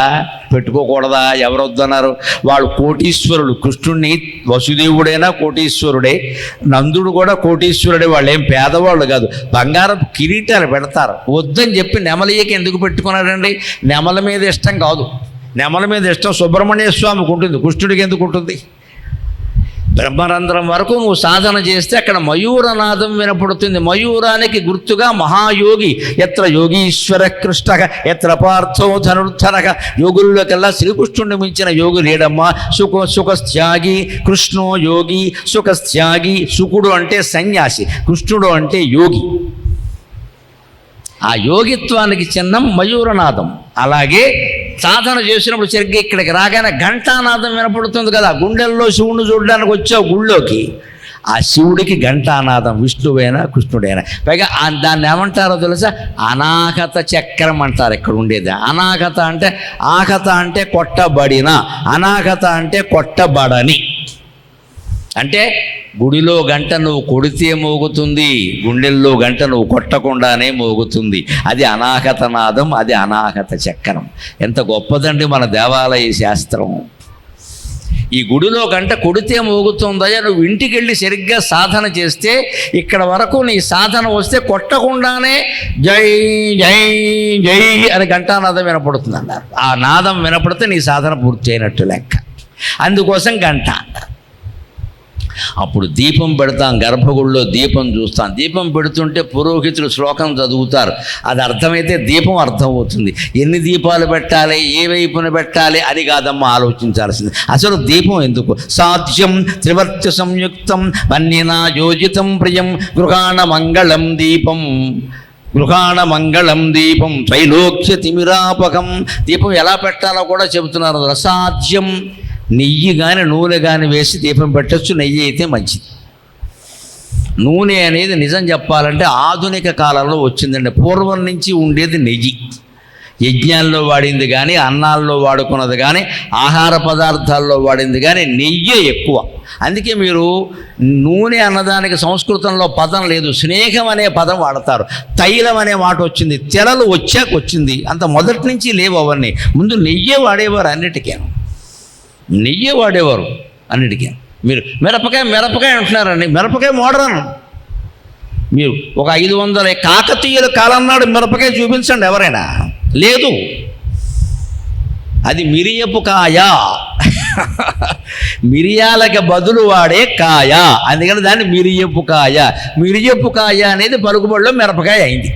పెట్టుకోకూడదా? ఎవరు వద్దన్నారు? వాళ్ళు కోటీశ్వరులు. కృష్ణుడిని వసుదేవుడైనా కోటీశ్వరుడే, నందుడు కూడా కోటీశ్వరుడే. వాళ్ళు ఏం పేదవాళ్ళు కాదు. బంగారం కిరీటాలు పెడతారు. వద్దని చెప్పి నెమలియకి ఎందుకు పెట్టుకున్నారండి? నెమల మీద ఇష్టం కాదు. నెమల మీద ఇష్టం సుబ్రహ్మణ్య స్వామికి ఉంటుంది, కృష్ణుడికి ఎందుకు ఉంటుంది? బ్రహ్మరంధ్రం వరకు నువ్వు సాధన చేస్తే అక్కడ మయూరనాదం వినపడుతుంది. మయూరానికి గుర్తుగా మహాయోగి. ఎత్ర యోగీశ్వర కృష్ణ ఎత్ర పార్థో ధనుర్ధరక. యోగుల్లోకెల్లా శ్రీకృష్ణుడిని మించిన యోగి లేడమ్మా. సుఖస్థ్యాగి కృష్ణో యోగి సుఖస్థ్యాగి. సుకుడు అంటే సన్యాసి, కృష్ణుడు అంటే యోగి. ఆ యోగిత్వానికి చిహ్నం మయూరనాదం. అలాగే సాధన చేసినప్పుడు సరిగ్గా ఇక్కడికి రాగానే ఘంటానాదం వినపడుతుంది కదా. గుండెల్లో శివుని చూడడానికి వచ్చావు గుళ్ళోకి, ఆ శివుడికి ఘంటానాదం. విష్ణువైనా కృష్ణుడైనా. పైగా దాన్ని ఏమంటారో తెలుసా? అనాహత చక్రం అంటారు. ఇక్కడ ఉండేది అనాహత అంటే, ఆహత అంటే కొట్టబడిన, అనాహత అంటే కొట్టబడని. అంటే గుడిలో గంట నువ్వు కొడితే మోగుతుంది, గుండెల్లో గంట నువ్వు కొట్టకుండానే మోగుతుంది. అది అనాహత నాదం, అది అనాహత చక్రం. ఎంత గొప్పదండి మన దేవాలయ శాస్త్రం. ఈ గుడిలో గంట కొడితే మోగుతుందయ్యా, నువ్వు ఇంటికి వెళ్ళి సరిగ్గా సాధన చేస్తే ఇక్కడ వరకు నీ సాధన వస్తే కొట్టకుండానే జై జై జై అని ఘంటానాదం వినపడుతుంది అన్నారు. ఆ నాదం వినపడితే నీ సాధన పూర్తి అయినట్టు లెక్క. అందుకోసం గంట అన్నారు. అప్పుడు దీపం పెడతాం, గర్భగుడిలో దీపం చూస్తాం. దీపం పెడుతుంటే పురోహితులు శ్లోకం చదువుతారు. అది అర్థమైతే దీపం అర్థమవుతుంది. ఎన్ని దీపాలు పెట్టాలి, ఏ వైపున పెట్టాలి అని కాదమ్మా ఆలోచించాల్సింది. అసలు దీపం ఎందుకు? సాధ్యం త్రివర్త్య సంయుక్తం వన్యనా యోజితం ప్రియం గృహాణ మంగళం దీపం. గృహాణ మంగళం దీపం త్రైలోక్య తిమిరాపకం. దీపం ఎలా పెట్టాలో కూడా చెబుతున్నారు. రసాధ్యం, నెయ్యి కానీ నూనె కానీ వేసి దీపం పెట్టచ్చు. నెయ్యి అయితే మంచిది. నూనె అనేది నిజం చెప్పాలంటే ఆధునిక కాలంలో వచ్చిందండి. పూర్వం నుంచి ఉండేది నెయ్యి. యజ్ఞాల్లో వాడింది కానీ, అన్నాల్లో వాడుకున్నది కానీ, ఆహార పదార్థాల్లో వాడింది కానీ నెయ్యే ఎక్కువ. అందుకే మీరు నూనె అన్నదానికి సంస్కృతంలో పదం లేదు, స్నేహం అనే పదం వాడతారు. తైలం అనే మాట వచ్చింది, తెరలు వచ్చాక వచ్చింది. అంత మొదటి నుంచి లేవు అవన్నీ. ముందు నెయ్యే వాడేవారు అన్నిటికీ, నెయ్యే వాడేవారు అన్నిటికీ. మీరు మిరపకాయ అంటున్నారండి. మిరపకాయ మోడరన్. మీరు ఒక 500 కాకతీయుల కాలం నాడు మిరపకాయ చూపించండి ఎవరైనా. లేదు, అది మిరియపు కాయ. మిరియాలకి బదులు వాడే కాయ, అందుకని దాన్ని మిరియపు కాయ. మిరియపు కాయ అనేది పలుకుబడిలో మిరపకాయ అయింది.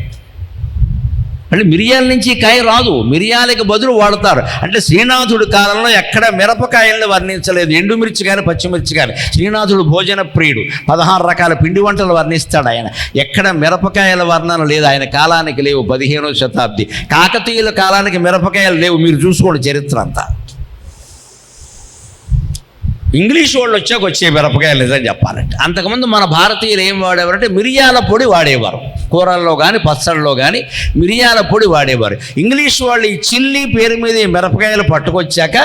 అంటే మిరియాల నుంచి కాయ రాదు, మిరియాలకి బదులు వాడతారు. అంటే శ్రీనాథుడి కాలంలో ఎక్కడ మిరపకాయలను వర్ణించలేదు, ఎండుమిర్చి కానీ పచ్చిమిర్చి కానీ. శ్రీనాథుడు భోజన ప్రియుడు, 16 రకాల పిండి వంటలు వర్ణిస్తాడు ఆయన. ఎక్కడ మిరపకాయల వర్ణన లేదు, ఆయన కాలానికి లేవు. 15వ శతాబ్ది కాకతీయుల కాలానికి మిరపకాయలు లేవు. మీరు చూసుకోండి చరిత్ర అంతా. ఇంగ్లీష్ వాళ్ళు వచ్చే మిరపకాయలు నిజం చెప్పాలంటే. అంతకుముందు మన భారతీయులు ఏం వాడేవారంటే మిరియాల పొడి వాడేవారు. కూరల్లో కానీ పచ్చళ్ళలో కానీ మిరియాల పొడి వాడేవారు. ఇంగ్లీష్ వాళ్ళు ఈ చిల్లీ పేరు మీద ఈ మిరపకాయలు పట్టుకొచ్చాక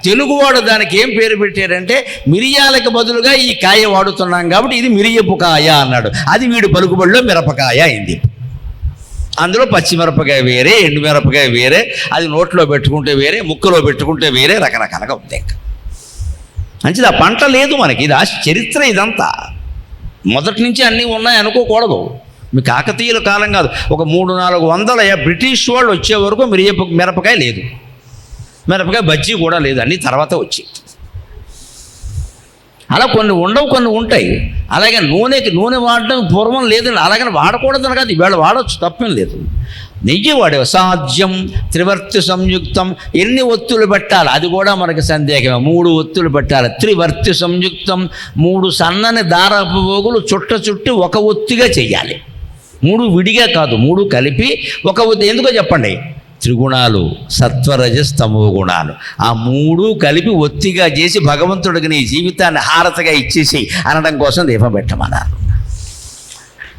తెలుగువాడు దానికి ఏం పేరు పెట్టారంటే మిరియాలకు బదులుగా ఈ కాయ వాడుతున్నాం కాబట్టి ఇది మిరియపు కాయ అన్నాడు. అది వీడు పలుకుబడిలో మిరపకాయ అయింది. అందులో పచ్చిమిరపకాయ వేరే, ఎండుమిరపకాయ వేరే, అది నోట్లో పెట్టుకుంటే వేరే, ముక్కలో పెట్టుకుంటే వేరే, రకరకాలుగా ఉంది. మంచిది, ఆ పంట లేదు మనకి. ఇది చరిత్ర ఇదంతా. మొదటి నుంచి అన్నీ ఉన్నాయి అనుకోకూడదు. మీ కాకతీయుల కాలం కాదు, ఒక 300-400 బ్రిటిష్ వాళ్ళు వచ్చే వరకు మిరపకాయ లేదు. మిరపకాయ బజ్జీ కూడా లేదు, అన్నీ తర్వాత వచ్చి. అలా కొన్ని ఉండవు, కొన్ని ఉంటాయి. అలాగే నూనె వాడడం పూర్వం లేదండి. అలాగని వాడకూడదని కాదు, ఇవాళ వాడవచ్చు, తప్పేం లేదు. నెయ్యి వాడేవి. సాధ్యం త్రివర్తి సంయుక్తం. ఎన్ని ఒత్తులు పెట్టాలి అది కూడా మనకి సందేహమే. 3 ఒత్తులు పెట్టాలి. త్రివర్తి సంయుక్తం. 3 సన్నని దారపు పోగులు చుట్టి ఒక ఒత్తిగా చెయ్యాలి. 3 విడిగా కాదు, 3 కలిపి ఒక ఒత్తి. ఎందుకో చెప్పండి. త్రిగుణాలు, సత్వరజస్తమో గుణాలు, ఆ మూడు కలిపి ఒత్తిగా చేసి భగవంతుడికి నీ జీవితాన్ని హారతగా ఇచ్చేసి అనడం కోసం దీపం పెట్టమన్నారు.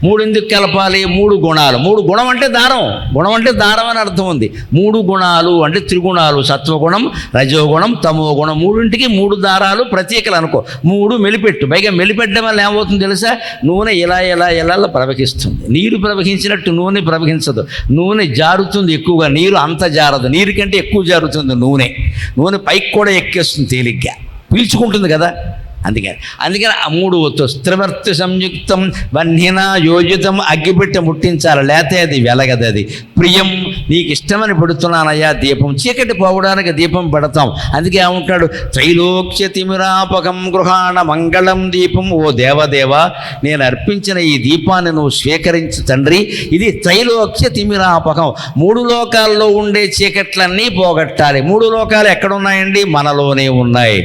మూడు ఎందుకు కలపాలి? మూడు గుణాలు. మూడు గుణం అంటే దారం, గుణం అంటే దారం అని అర్థం ఉంది. మూడు గుణాలు అంటే త్రిగుణాలు, సత్వగుణం, రజోగుణం, తమో గుణం, మూడింటికి మూడు దారాలు ప్రత్యేకలు అనుకో. మూడు మెలిపెట్టు. పైగా మెలిపెట్టడం వల్ల ఏమవుతుంది తెలుసా? నూనె ఇలా ప్రవహిస్తుంది. నీరు ప్రవహించినట్టు నూనె ప్రవహించదు. నూనె జారుతుంది ఎక్కువగా, నీరు అంత జారదు. నీరు కంటే ఎక్కువ జారుతుంది నూనె. నూనె పైకి కూడా ఎక్కేస్తుంది తేలిగ్గా, పీల్చుకుంటుంది కదా. అందుకని ఆ మూడు వత్తు త్రివర్తి సంయుక్తం వన్హిన యోజితం, అగ్గిపెట్టె ముట్టించాలి, లేతే అది వెలగదు. అది ప్రియం, నీకు ఇష్టమని పెడుతున్నానయ్యా దీపం. చీకటి పోవడానికి దీపం పెడతాం. అందుకే ఏమంటాడు? త్రైలోక్య తిమిరాపకం గృహాణ మంగళం దీపం. ఓ దేవదేవ, నేను అర్పించిన ఈ దీపాన్ని నువ్వు స్వీకరించు తండ్రి. ఇది త్రైలోక్య తిమిరాపకం. మూడు లోకాల్లో ఉండే చీకట్లన్నీ పోగొట్టాలి. మూడు లోకాలు ఎక్కడున్నాయండి? మనలోనే ఉన్నాయి.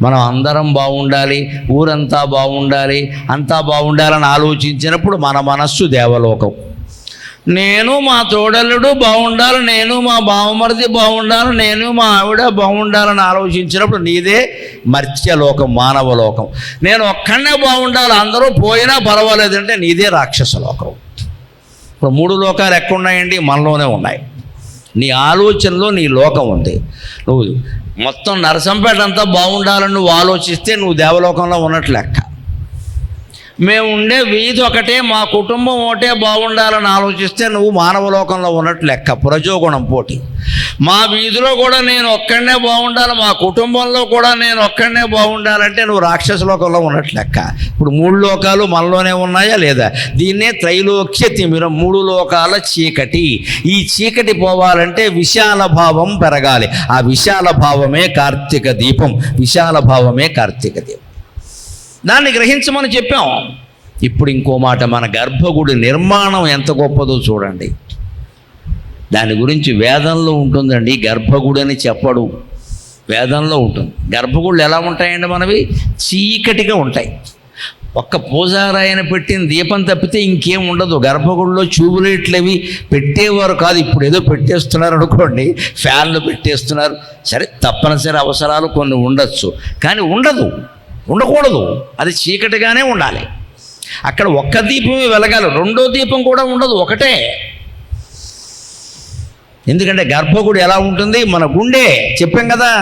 మనం అందరం బాగుండాలి, ఊరంతా బాగుండాలి, అంతా బాగుండాలని ఆలోచించినప్పుడు మన మనస్సు దేవలోకం. నేను మా తోడల్లుడు బాగుండాలి, నేను మా బావమరిది బాగుండాలి, నేను మా ఆవిడ బాగుండాలని ఆలోచించినప్పుడు నీదే మర్త్యలోకం, మానవలోకం. నేను ఒక్కడనే బాగుండాలి, అందరూ పోయినా పర్వాలేదంటే నీదే రాక్షసలోకం. ఇప్పుడు మూడు లోకాలు ఎక్కడున్నాయండి? మనలోనే ఉన్నాయి. నీ ఆలోచనలో నీ లోకం ఉంది. నువ్వు మొత్తం నరసంపేట అంతా బాగుండాలని నువ్వు ఆలోచిస్తే నువ్వు దేవలోకంలో ఉన్నట్లు లెక్క. మేము ఉండే వీధి ఒకటే, మా కుటుంబం ఒకటే బాగుండాలని ఆలోచిస్తే నువ్వు మానవలోకంలో ఉన్నట్లు లెక్క. ప్రజోగుణం పోటీ. మా వీధిలో కూడా నేను ఒక్కడనే బాగుండాలి, మా కుటుంబంలో కూడా నేను ఒక్కడనే బాగుండాలంటే నువ్వు రాక్షసలోకంలో ఉన్నట్లు లెక్క. ఇప్పుడు మూడు లోకాలు మనలోనే ఉన్నాయా లేదా? దీన్నే త్రైలోక్య తిమిరం, మూడు లోకాల చీకటి. ఈ చీకటి పోవాలంటే విశాల భావం పెరగాలి. ఆ విశాల భావమే కార్తీక దీపం. విశాల భావమే కార్తీక దీపం. దాన్ని గ్రహించమని చెప్పాం. ఇప్పుడు ఇంకో మాట, మన గర్భగుడి నిర్మాణం ఎంత గొప్పదో చూడండి. దాని గురించి వేదంలో ఉంటుందండి. గర్భగుడి అని చెప్పడు, వేదంలో ఉంటుంది. గర్భగుళ్ళు ఎలా ఉంటాయండి? మనవి చీకటిగా ఉంటాయి. ఒక్క పూజారాయన పెట్టిన దీపం తప్పితే ఇంకేం ఉండదు. గర్భగుడిలో ట్యూబ్లైట్లు అవి పెట్టేవారు కాదు. ఇప్పుడు ఏదో పెట్టేస్తున్నారు అనుకోండి, ఫ్యాన్లు పెట్టేస్తున్నారు. సరే, తప్పనిసరి అవసరాలు కొన్ని ఉండొచ్చు, కానీ ఉండకూడదు. అది చీకటిగానే ఉండాలి. అక్కడ ఒక్క దీపమే వెలగాలి, రెండో దీపం కూడా ఉండదు, ఒకటే. ఎందుకంటే గర్భగుడి ఎలా ఉంటుంది? మన గుండె. చెప్పాం కదా,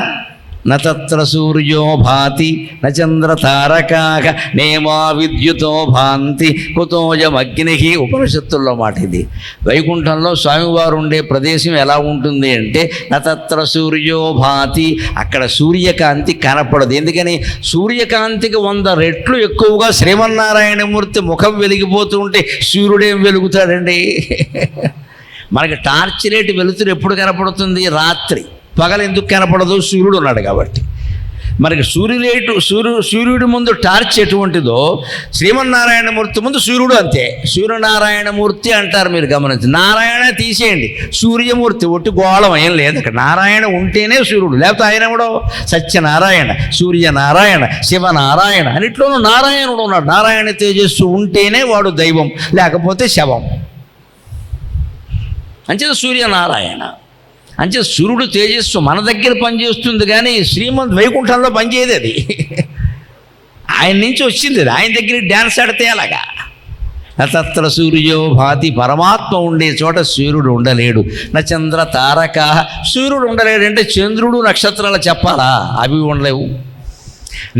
నత్ర సూర్యో భాతి నచంద్ర తారకాక నేమా విద్యుతో భాంతి కుతోజమగ్ని. ఉపనిషత్తుల్లో మాట ఇది. వైకుంఠంలో స్వామివారు ఉండే ప్రదేశం ఎలా ఉంటుంది అంటే నత్ర సూర్యో భాతి, అక్కడ సూర్యకాంతి కనపడదు. ఎందుకని? సూర్యకాంతికి 100 రెట్లు ఎక్కువగా శ్రీమన్నారాయణమూర్తి ముఖం వెలిగిపోతూ ఉంటే సూర్యుడేం వెలుగుతాడండి? మనకి టార్చ్ లైట్ వెలుతురు ఎప్పుడు కనపడుతుంది? రాత్రి. పగలు ఎందుకు కనపడదు? సూర్యుడు ఉన్నాడు కాబట్టి. మనకి సూర్యుడి ముందు టార్చ్ ఎటువంటిదో శ్రీమన్నారాయణమూర్తి ముందు సూర్యుడు అంతే. సూర్యనారాయణమూర్తి అంటారు, మీరు గమనించి. నారాయణ తీసేయండి, సూర్యమూర్తి ఒట్టి గోళం ఏం లేదు అక్కడ. నారాయణ ఉంటేనే సూర్యుడు, లేకపోతే ఆయన కూడా సత్యనారాయణ, సూర్యనారాయణ, శివనారాయణ, అన్నిట్లోనూ నారాయణుడు ఉన్నాడు. నారాయణ తేజస్సు ఉంటేనే వాడు దైవం, లేకపోతే శవం. అంచేత సూర్యనారాయణ. అంటే సూర్యుడు తేజస్సు మన దగ్గర పనిచేస్తుంది, కానీ శ్రీమంత్ వైకుంఠంలో పనిచేయదు. అది ఆయన నుంచి వచ్చింది. అది ఆయన దగ్గర డ్యాన్స్ ఆడితే అలాగా. నత్ర సూర్యో భాతి, పరమాత్మ ఉండే చోట సూర్యుడు ఉండలేడు. నచంద్ర తారక, సూర్యుడు ఉండలేడంటే చంద్రుడు నక్షత్రాలు చెప్పాలా? అవి ఉండలేవు.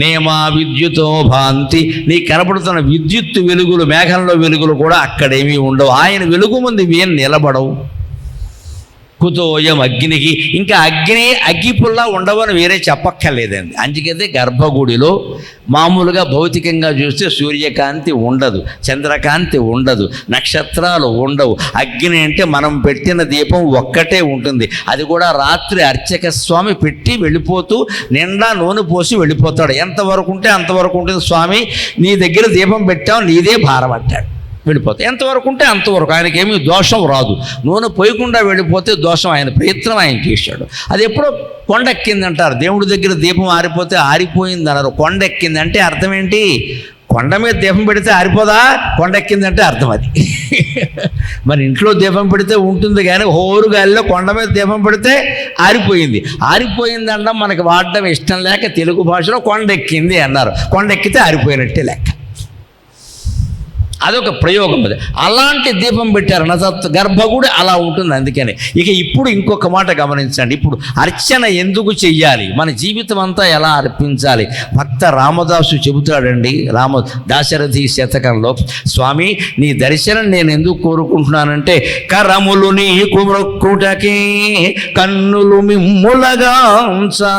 నేమా విద్యుతో భాంతి, నీ కనపడుతున్న విద్యుత్తు వెలుగులు, మేఘంలో వెలుగులు కూడా అక్కడేమీ ఉండవు. ఆయన వెలుగు ముందు ఇవేం నిలబడవు. కుతోయం అగ్నికి, ఇంకా అగ్గిపుల్లా ఉండవని వేరే చెప్పక్కర్లేదండి. అందుకైతే గర్భగుడిలో మామూలుగా భౌతికంగా చూస్తే సూర్యకాంతి ఉండదు, చంద్రకాంతి ఉండదు, నక్షత్రాలు ఉండవు. అగ్ని అంటే మనం పెట్టిన దీపం ఒక్కటే ఉంటుంది. అది కూడా రాత్రి అర్చక స్వామి పెట్టి వెళ్ళిపోతూ నిండా నూనె పోసి వెళ్ళిపోతాడు. ఎంతవరకు ఉంటే అంతవరకు ఉంటుంది. స్వామి, నీ దగ్గర దీపం పెట్టాం, నీదే భారం అంటాడు. వెళ్ళిపోతాయి. ఎంతవరకు ఉంటే అంతవరకు. ఆయనకేమీ దోషం రాదు. నూనె పోయకుండా వెళ్ళిపోతే దోషం. ఆయన ప్రయత్నం ఆయన చేశాడు. అది ఎప్పుడో కొండెక్కింది అంటారు. దేవుడి దగ్గర దీపం ఆరిపోతే ఆరిపోయింది అన్నారు. కొండెక్కింది అంటే అర్థం ఏంటి? కొండ మీద దీపం పెడితే ఆరిపోదా? కొండ ఎక్కిందంటే అర్థం అది. మరి ఇంట్లో దీపం పెడితే ఉంటుంది, కానీ హోరుగాలిలో కొండ మీద దీపం పెడితే ఆరిపోయింది. ఆరిపోయిందనడం మనకు వాడడం ఇష్టం లేక తెలుగు భాషలో కొండ ఎక్కింది అన్నారు. కొండ ఎక్కితే ఆరిపోయినట్టే లెక్క. అదొక ప్రయోగం. అది అలాంటి దీపం పెట్టారు. గర్భగుడి అలా ఉంటుంది. అందుకని ఇక ఇప్పుడు ఇంకొక మాట గమనించండి. ఇప్పుడు అర్చన ఎందుకు చెయ్యాలి, మన జీవితం అంతా ఎలా అర్పించాలి? భక్త రామదాసు చెబుతాడండి, దాశరథి శతకంలో, స్వామి నీ దర్శనం నేను ఎందుకు కోరుకుంటున్నానంటే, కరములు నీకు మొక్కుటకే కన్నులు మిమ్ములగాంచా,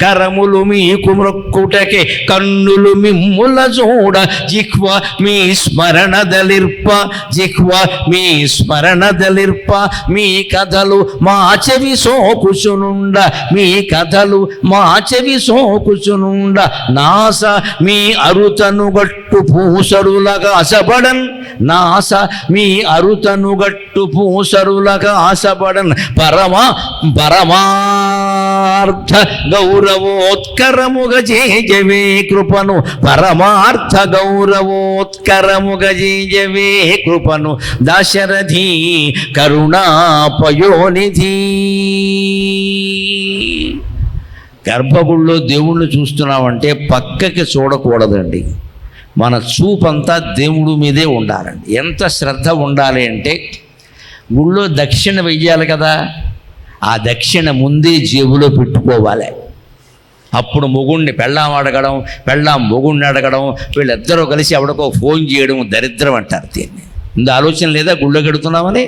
కరములు మీకు మొక్కుటకే కన్నులు మిమ్ముల చూడ, జిహ్వ మీ స్మరణదలిర్ప, జిహ్వ మీ స్మరణదలిర్ప, మీ కథలు మా చెవి సోకుచునుండ, మీ కథలు మా చెవి సోకుచునుండ, నాస మీ అరుతను గట్టు పూసరులగా ఆశపడన్, నాస మీ అరుతను గట్టు పూసరులగా ఆశపడన్, పరమార్థ గౌరవోత్కరముగ జేజవే కృపను, పరమార్థ గౌరవోత్కరముగ జేజవే కృపను, దాశరథి కరుణాపయోనిధి. గర్భగుడిలో దేవుణ్ణి చూస్తున్నామంటే పక్కకి చూడకూడదండి. మన చూపంతా దేవుడి మీదే ఉండాలండి. ఎంత శ్రద్ధ ఉండాలి అంటే, గుళ్ళో దక్షిణ వెయ్యాలి కదా, ఆ దక్షిణ ముందే జేబులో పెట్టుకోవాలి. అప్పుడు మొగుణ్ణి పెళ్ళాం అడగడం, పెళ్ళాం మొగుణ్ణి అడగడం, వీళ్ళిద్దరూ కలిసి ఎవడికో ఫోన్ చేయడం దరిద్రం అంటారు. దీన్ని ఇంత ఆలోచన లేదా? గుళ్ళో కడుతున్నామని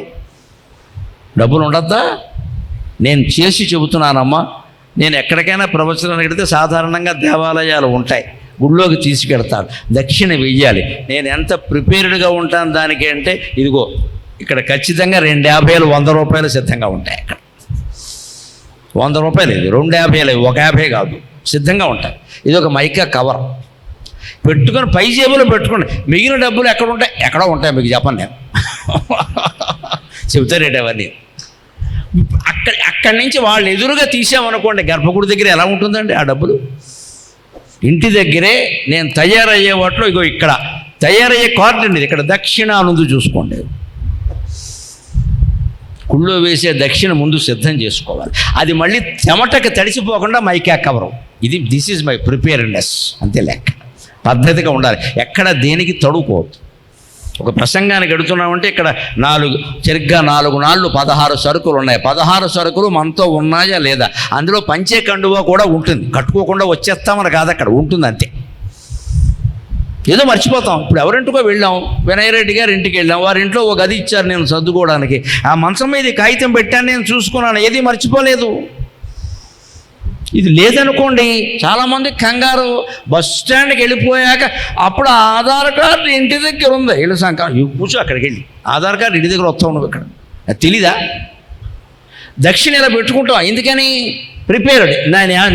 డబ్బులు ఉండద్దా? నేను చేసి చెబుతున్నానమ్మా. నేను ఎక్కడికైనా ప్రవచనానికి వెళితే సాధారణంగా దేవాలయాలు ఉంటాయి, గుళ్ళోకి తీసుకెడతారు, దక్షిణ వెయ్యాలి. నేను ఎంత ప్రిపేర్డ్గా ఉంటాను దానికి అంటే, ఇదిగో ఇక్కడ ఖచ్చితంగా 250 100 రూపాయలు సిద్ధంగా ఉంటాయి. అక్కడ 100 రూపాయలు, ఇది 250, 150 కాదు, సిద్ధంగా ఉంటాయి. ఇది ఒక మైకా కవర్ పెట్టుకొని పై జేబులో పెట్టుకోండి. మిగిలిన డబ్బులు ఎక్కడ ఉంటాయి? ఎక్కడో ఉంటాయి, మీకు చెప్పను నేను, చెబుతారేట అవన్నీ. అక్కడి నుంచి వాళ్ళు ఎదురుగా తీసామనుకోండి, గర్భగుడి దగ్గర ఎలా ఉంటుందండి ఆ డబ్బులు? ఇంటి దగ్గరే నేను తయారయ్యే వాటిలో, ఇగో ఇక్కడ తయారయ్యే కార్డు అండి, ఇక్కడ దక్షిణ ముందు చూసుకోండి. గుళ్ళో వేసే దక్షిణ ముందు సిద్ధం చేసుకోవాలి. అది మళ్ళీ చెమటకి తడిసిపోకుండా మైకా కవరం. దిస్ ఈజ్ మై ప్రిపేర్డ్నెస్, అంతే లెక్క. పద్ధతిగా ఉండాలి, ఎక్కడ దేనికి తడుకోవద్దు. ఒక ప్రసంగానికి ఎడుతున్నామంటే ఇక్కడ సరిగ్గా 4 నాళ్ళు 16 సరుకులు ఉన్నాయి. 16 సరుకులు మనతో ఉన్నాయా లేదా? అందులో పంచే కండువా కూడా ఉంటుంది, కట్టుకోకుండా వచ్చేస్తామని కాదు, అక్కడ ఉంటుంది అంతే. ఏదో మర్చిపోతాం. ఇప్పుడు ఎవరింటికో వెళ్ళాం, వినయరెడ్డి గారి ఇంటికి వెళ్ళాం, వారి ఇంట్లో ఒక గది ఇచ్చారు నేను సర్దుకోవడానికి. ఆ మంచం మీద కాగితం పెట్టాను, నేను చూసుకున్నాను, ఏది మర్చిపోలేదు. ఇది లేదనుకోండి, చాలామంది కంగారు. బస్ స్టాండ్కి వెళ్ళిపోయాక అప్పుడు ఆధార్ కార్డు ఇంటి దగ్గర ఉంది, వీళ్ళు కూర్చో అక్కడికి వెళ్ళి ఆధార్ కార్డు ఇంటి దగ్గర వస్తావు నువ్వు, ఇక్కడ తెలీదా? దక్షిణ ఇలా పెట్టుకుంటాం. ఎందుకని? ప్రిపేర్డ్.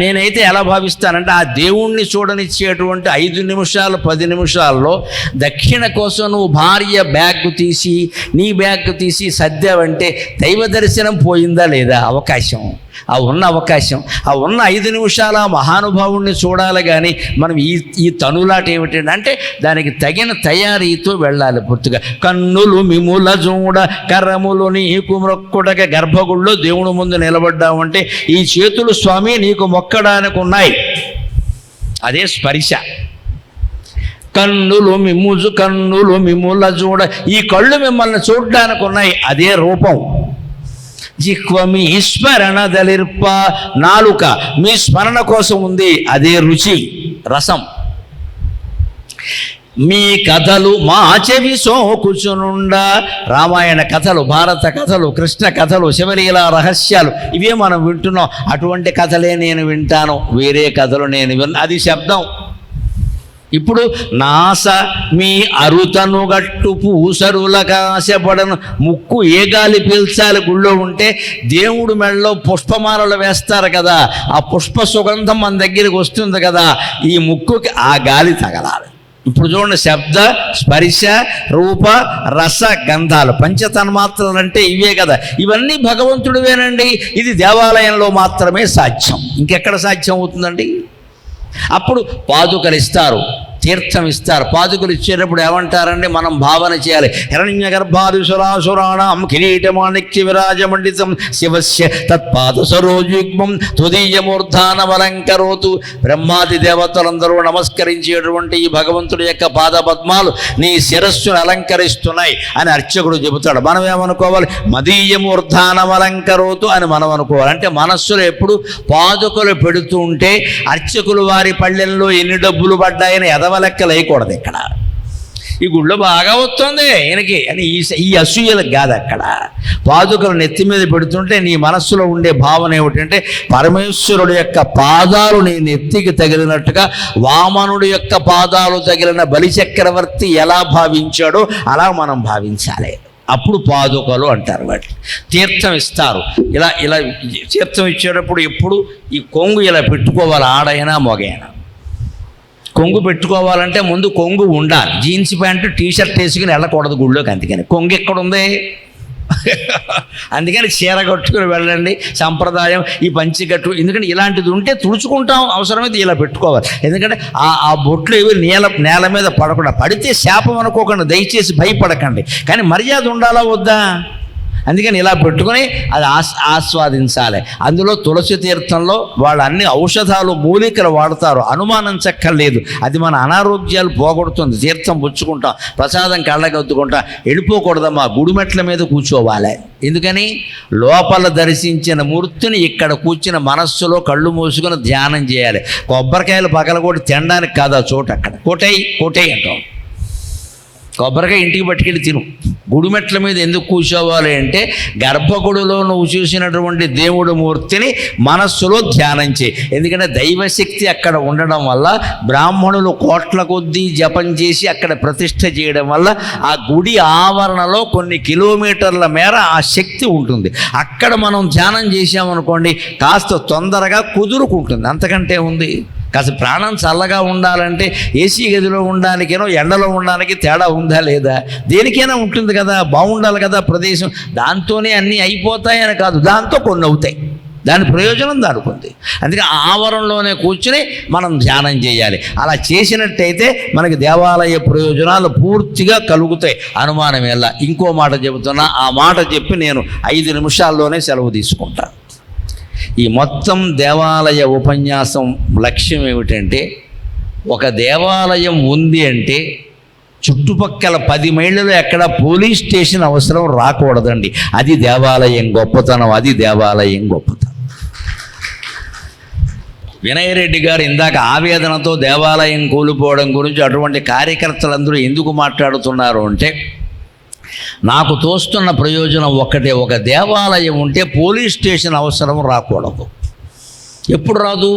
నేనైతే ఎలా భావిస్తానంటే, ఆ దేవుణ్ణి చూడనిచ్చేటువంటి 5 నిమిషాలు 10 నిమిషాల్లో దక్షిణ కోసం నువ్వు భార్య బ్యాగ్ తీసి నీ బ్యాగ్ తీసి సర్దావంటే దైవ దర్శనం పోయిందా లేదా? అవకాశం, ఆ ఉన్న అవకాశం, ఆ ఉన్న 5 నిమిషాల మహానుభావుణ్ణి చూడాలి. కానీ మనం ఈ తనులాట ఏమిటంటే, అంటే దానికి తగిన తయారీతో వెళ్ళాలి. పూర్తిగా కన్నులు మిముల చూడ కరములు నీకు మొక్కుడక, గర్భగుడిలో దేవుని ముందు నిలబడ్డామంటే ఈ చేతులు స్వామి నీకు మొక్కడానికి ఉన్నాయి, అదే స్పర్శ. కన్నులు మిముల చూడ, ఈ కళ్ళు మిమ్మల్ని చూడడానికి ఉన్నాయి, అదే రూపం. జిహ్వ మీ స్మరణ దలిర్ప, నాలుక మీ స్మరణ కోసం ఉంది, అదే రుచి, రసం. మీ కథలు మా చెవి సోకుచునుండ, రామాయణ కథలు, భారత కథలు, కృష్ణ కథలు, శివలీల రహస్యాలు, ఇవే మనం వింటున్నాం. అటువంటి కథలే నేను వింటాను, వేరే కథలు నేను అది శబ్దం. ఇప్పుడు నాస మీ అరుతను గట్టు పూసరులగా ఆశపడను, ముక్కు ఏ గాలి పీల్చాలి గుళ్ళో ఉంటే? దేవుడు మెడలో పుష్పమాలలు వేస్తారు కదా, ఆ పుష్ప సుగంధం మన దగ్గరికి వస్తుంది కదా, ఈ ముక్కుకి ఆ గాలి తగలాలి. ఇప్పుడు చూడండి, శబ్ద స్పర్శ రూప రస గంధాలు, పంచతన్మాత్రలు అంటే ఇవే కదా. ఇవన్నీ భగవంతుడివేనండి. ఇది దేవాలయంలో మాత్రమే సాధ్యం, ఇంకెక్కడ సాధ్యం అవుతుందండి? అప్పుడు పాదుకలు ఇస్తారు, తీర్థం ఇస్తారు. పాదుకలు ఇచ్చేటప్పుడు ఏమంటారండి, మనం భావన చేయాలి. హిరణ్య గర్భాదిసురాసురాణం కిరీటమాణిక్య విరాజమండితం శివస్య తత్పాద సరోజుగ్మం త్వదీయమూర్ధానమలంకరోతు. బ్రహ్మాది దేవతలందరూ నమస్కరించేటువంటి ఈ భగవంతుడి యొక్క పాదపద్మాలు నీ శిరస్సును అలంకరిస్తున్నాయి అని అర్చకుడు చెబుతాడు. మనం ఏమనుకోవాలి, మదీయమూర్ధానమలంకరోతు అని మనం అనుకోవాలి. అంటే మనస్సులో ఎప్పుడు పాదుకలు పెడుతూ ఉంటే అర్చకులు వారి పళ్ళెల్లో ఎన్ని డబ్బులు పడ్డాయని ఎదవలెక్కలు వేయకూడదు. ఇక్కడ ఈ గుళ్ళో బాగా వస్తుంది ఈయనకి అని ఈ అసూయలకు కాదు. అక్కడ పాదుకలు నెత్తి మీద పెడుతుంటే నీ మనస్సులో ఉండే భావన ఏమిటంటే, పరమేశ్వరుడు యొక్క పాదాలు నీ నెత్తికి తగిలినట్టుగా వామనుడి యొక్క పాదాలు తగిలిన బలిచక్రవర్తి ఎలా భావించాడో అలా మనం భావించాలి. అప్పుడు పాదుకలు అంటారు. వాటి తీర్థం ఇస్తారు. ఇలా ఇలా తీర్థం ఇచ్చేటప్పుడు ఎప్పుడు ఈ కొంగు ఇలా పెట్టుకోవాలి, ఆడైనా మొగైనా. కొంగు పెట్టుకోవాలంటే ముందు కొంగు ఉండాలి. జీన్స్ ప్యాంటు టీషర్ట్ వేసుకుని వెళ్ళకూడదు గుళ్ళోకి. అందుకని కొంగు ఎక్కడుంది, అందుకని చీర కట్టుకుని వెళ్ళండి సంప్రదాయం. ఈ పంచికట్టు, ఎందుకంటే ఇలాంటిది ఉంటే తుడుచుకుంటాం, అవసరమైతే ఇలా పెట్టుకోవాలి. ఎందుకంటే ఆ బొట్లు ఇవి నేల మీద పడకుండా, పడితే శాపం అనుకోకండి, దయచేసి భయపడకండి. కానీ మర్యాద ఉండాలా వద్దా, అందుకని ఇలా పెట్టుకొని అది ఆస్వాదించాలి. అందులో తులసి తీర్థంలో వాళ్ళు అన్ని ఔషధాలు మూలికలు వాడతారు, అనుమానించక్కర్లేదు. అది మన అనారోగ్యాలు పోగొడుతుంది. తీర్థం పుచ్చుకుంటాం, ప్రసాదం కళ్ళగద్దుకుంటాం, వెళ్ళిపోకూడదమ్మా, గుడిమెట్ల మీద కూర్చోవాలి. ఎందుకని, లోపల దర్శించిన మూర్తిని ఇక్కడ కూర్చుని మనస్సులో కళ్ళు మూసుకొని ధ్యానం చేయాలి. కొబ్బరికాయలు పగలగొట్టి తినడానికి కాదు ఆ చోటు. అక్కడ కోటై అంటాం. కొబ్బరికాయ ఇంటికి పట్టుకెళ్ళి తిను. గుడిమెట్ల మీద ఎందుకు కూర్చోవాలి అంటే, గర్భగుడిలో నువ్వు చూసినటువంటి దేవుడి మూర్తిని మనస్సులో ధ్యానం చేయి. ఎందుకంటే దైవశక్తి అక్కడ ఉండడం వల్ల, బ్రాహ్మణులు కోట్ల కొద్దీ జపం చేసి అక్కడ ప్రతిష్ఠ చేయడం వల్ల ఆ గుడి ఆవరణలో కొన్ని కిలోమీటర్ల మేర ఆ శక్తి ఉంటుంది. అక్కడ మనం ధ్యానం చేసామనుకోండి, కాస్త తొందరగా కుదురుకుంటుంది. అంతకంటే ఉంది. కాస్త ప్రాణం చల్లగా ఉండాలంటే ఏసీ గదిలో ఉండడానికేనో ఎండలో ఉండడానికి తేడా ఉందా లేదా, దేనికైనా ఉంటుంది కదా, బాగుండాలి కదా ప్రదేశం. దాంతోనే అన్నీ అయిపోతాయని కాదు, దాంతో కొన్ని అవుతాయి. దాని ప్రయోజనం దానికి ఉంది. అందుకే ఆవరణలోనే కూర్చుని మనం ధ్యానం చేయాలి. అలా చేసినట్టయితే మనకి దేవాలయ ప్రయోజనాలు పూర్తిగా కలుగుతాయి, అనుమానం ఎలా. ఇంకో మాట చెబుతున్నా, ఆ మాట చెప్పి నేను 5 నిమిషాల్లోనే సెలవు తీసుకుంటాను. ఈ మొత్తం దేవాలయ ఉపన్యాసం లక్ష్యం ఏమిటంటే, ఒక దేవాలయం ఉంది అంటే చుట్టుపక్కల 10 మైళ్ళలో ఎక్కడ పోలీస్ స్టేషన్ అవసరం రాకూడదండి. అది దేవాలయం గొప్పతనం, అది దేవాలయం గొప్పతనం. వినయరెడ్డి గారు ఇందాక ఆవేదనతో దేవాలయం కూలిపోవడం గురించి అటువంటి కార్యకర్తలందరూ ఎందుకు మాట్లాడుతున్నారు అంటే, నాకు తోస్తున్న ప్రయోజనం ఒక్కటే, ఒక దేవాలయం ఉంటే పోలీస్ స్టేషన్ అవసరం రాకూడదు. ఎప్పుడు రాదు?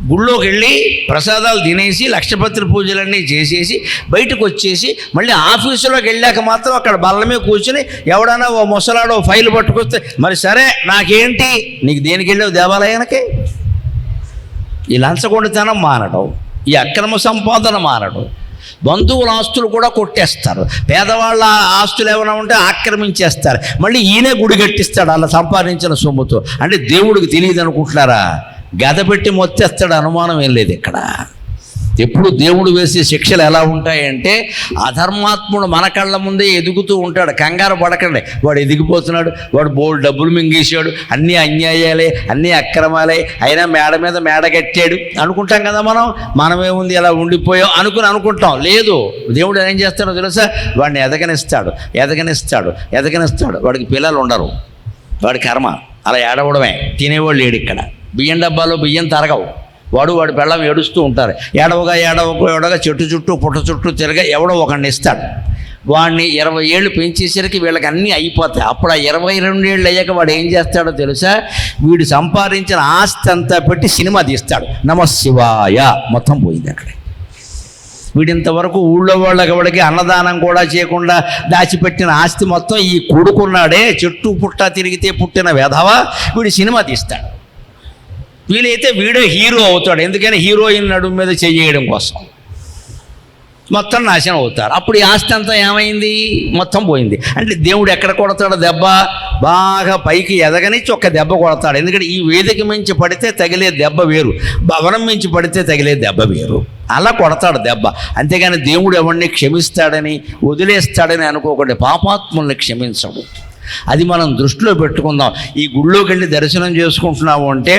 గుళ్ళోకి వెళ్ళి ప్రసాదాలు తినేసి లక్షపత్రి పూజలన్నీ చేసేసి బయటకు వచ్చేసి మళ్ళీ ఆఫీసులోకి వెళ్ళాక మాత్రం అక్కడ బల్లమే కూర్చుని ఎవడన్నా ఓ ముసలాడో ఫైల్ పట్టుకొస్తే, మరి సరే నాకేంటి, నీకు దేనికి వెళ్ళావు దేవాలయానికి? ఈ లంచగొండితనం మానడం, ఈ అక్రమ సంపాదన మానడం, బంధువుల ఆస్తులు కూడా కొట్టేస్తారు, పేదవాళ్ళ ఆస్తులు ఏమైనా ఉంటే ఆక్రమించేస్తారు, మళ్ళీ ఈయనే గుడి కట్టిస్తాడు అలా సంపాదించిన సొమ్ముతో. అంటే దేవుడికి తెలియదు అనుకుంటున్నారా? గద పెట్టి మొత్తేస్తాడు, అనుమానం ఏం లేదు ఇక్కడ. ఎప్పుడు దేవుడు వేసే శిక్షలు ఎలా ఉంటాయంటే, అధర్మాత్ముడు మన కళ్ళ ముందే ఎదుగుతూ ఉంటాడు. కంగారు పడకండి, వాడు ఎదిగిపోతున్నాడు, వాడు బోల్డ్ డబ్బులు మింగేశాడు, అన్నీ అన్యాయాలే, అన్నీ అక్రమాలే, అయినా మేడ మీద మేడ కట్టాడు అనుకుంటాం కదా. మనమేముంది ఇలా ఉండిపోయాం అనుకుంటాం. లేదు, దేవుడు ఏం చేస్తాడో తెలుసా? వాడిని ఎదగనిస్తాడు. వాడికి పిల్లలు ఉండరు, వాడి కర్మ అలా ఏడవడమే. తినేవాళ్ళు లేడు ఇక్కడ. బియ్యం డబ్బాలో బియ్యం తరగవు. వాడి పెళ్ళం ఏడుస్తూ ఉంటారు. ఏడవగా చెట్టు చుట్టూ పుట్ట చుట్టూ తిరగ ఎవడో ఒకడిని ఇస్తాడు. వాడిని 20 ఏళ్ళు పెంచేసరికి వీళ్ళకి అన్నీ అయిపోతాయి. అప్పుడు ఆ 22 ఏళ్ళు అయ్యాక వాడు ఏం చేస్తాడో తెలుసా? వీడు సంపాదించిన ఆస్తి అంతా పెట్టి సినిమా తీస్తాడు. నమశివాయ మొత్తం పోయింది అక్కడ. వీడింతవరకు ఊళ్ళో వాళ్ళకి ఎవడికి అన్నదానం కూడా చేయకుండా దాచిపెట్టిన ఆస్తి మొత్తం ఈ కొడుకున్నాడే, చెట్టు పుట్ట తిరిగితే పుట్టిన వెధవ, వీడు సినిమా తీస్తాడు. వీలైతే వీడే హీరో అవుతాడు. ఎందుకని? హీరోయిన్ నడుము మీద చెయ్యడం కోసం. మొత్తం నాశనం అవుతారు. అప్పుడు ఈ ఆస్తి అంతా ఏమైంది? మొత్తం పోయింది. అంటే దేవుడు ఎక్కడ కొడతాడు దెబ్బ? బాగా పైకి ఎదగనిచ్చి ఒక్క దెబ్బ కొడతాడు. ఎందుకంటే ఈ వేదిక మించి పడితే తగిలే దెబ్బ వేరు, భవనం మించి పడితే తగిలే దెబ్బ వేరు. అలా కొడతాడు దెబ్బ. అంతేగాని దేవుడు ఎవరిని క్షమిస్తాడని వదిలేస్తాడని అనుకోకండి. పాపాత్ముల్ని క్షమించడు. అది మనం దృష్టిలో పెట్టుకుందాం. ఈ గుళ్ళోకి వెళ్ళి దర్శనం చేసుకుంటున్నాము అంటే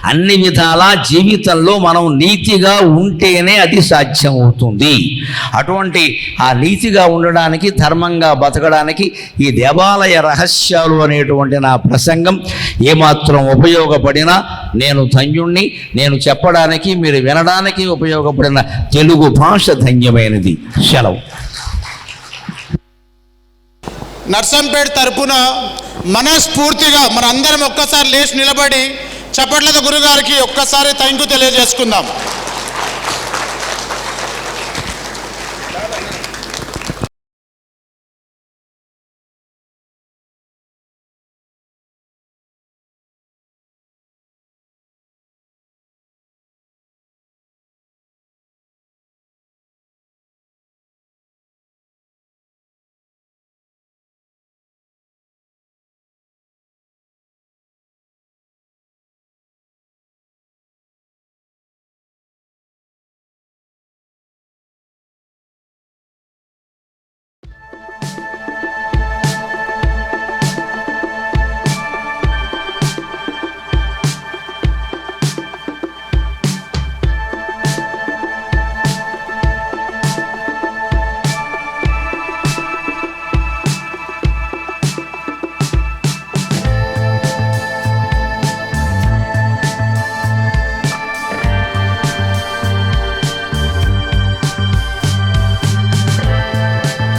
అన్ని విధాలా జీవితంలో మనం నీతిగా ఉంటేనే అది సాధ్యమవుతుంది. అటువంటి ఆ నీతిగా ఉండడానికి, ధర్మంగా బతకడానికి ఈ దేవాలయ రహస్యాలు అనేటువంటి నా ప్రసంగం ఏమాత్రం ఉపయోగపడినా నేను ధన్యుణ్ణి. నేను చెప్పడానికి, మీరు వినడానికి ఉపయోగపడిన తెలుగు భాష ధన్యమైనది. సెలవు. నర్సంపేట తరపున మనస్ఫూర్తిగా మనందరం ఒక్కసారి లేచి నిలబడి చప్పట్లతో గురుగారికి ఒక్కసారి థ్యాంక్ యూ తెలియజేసుకుందాం.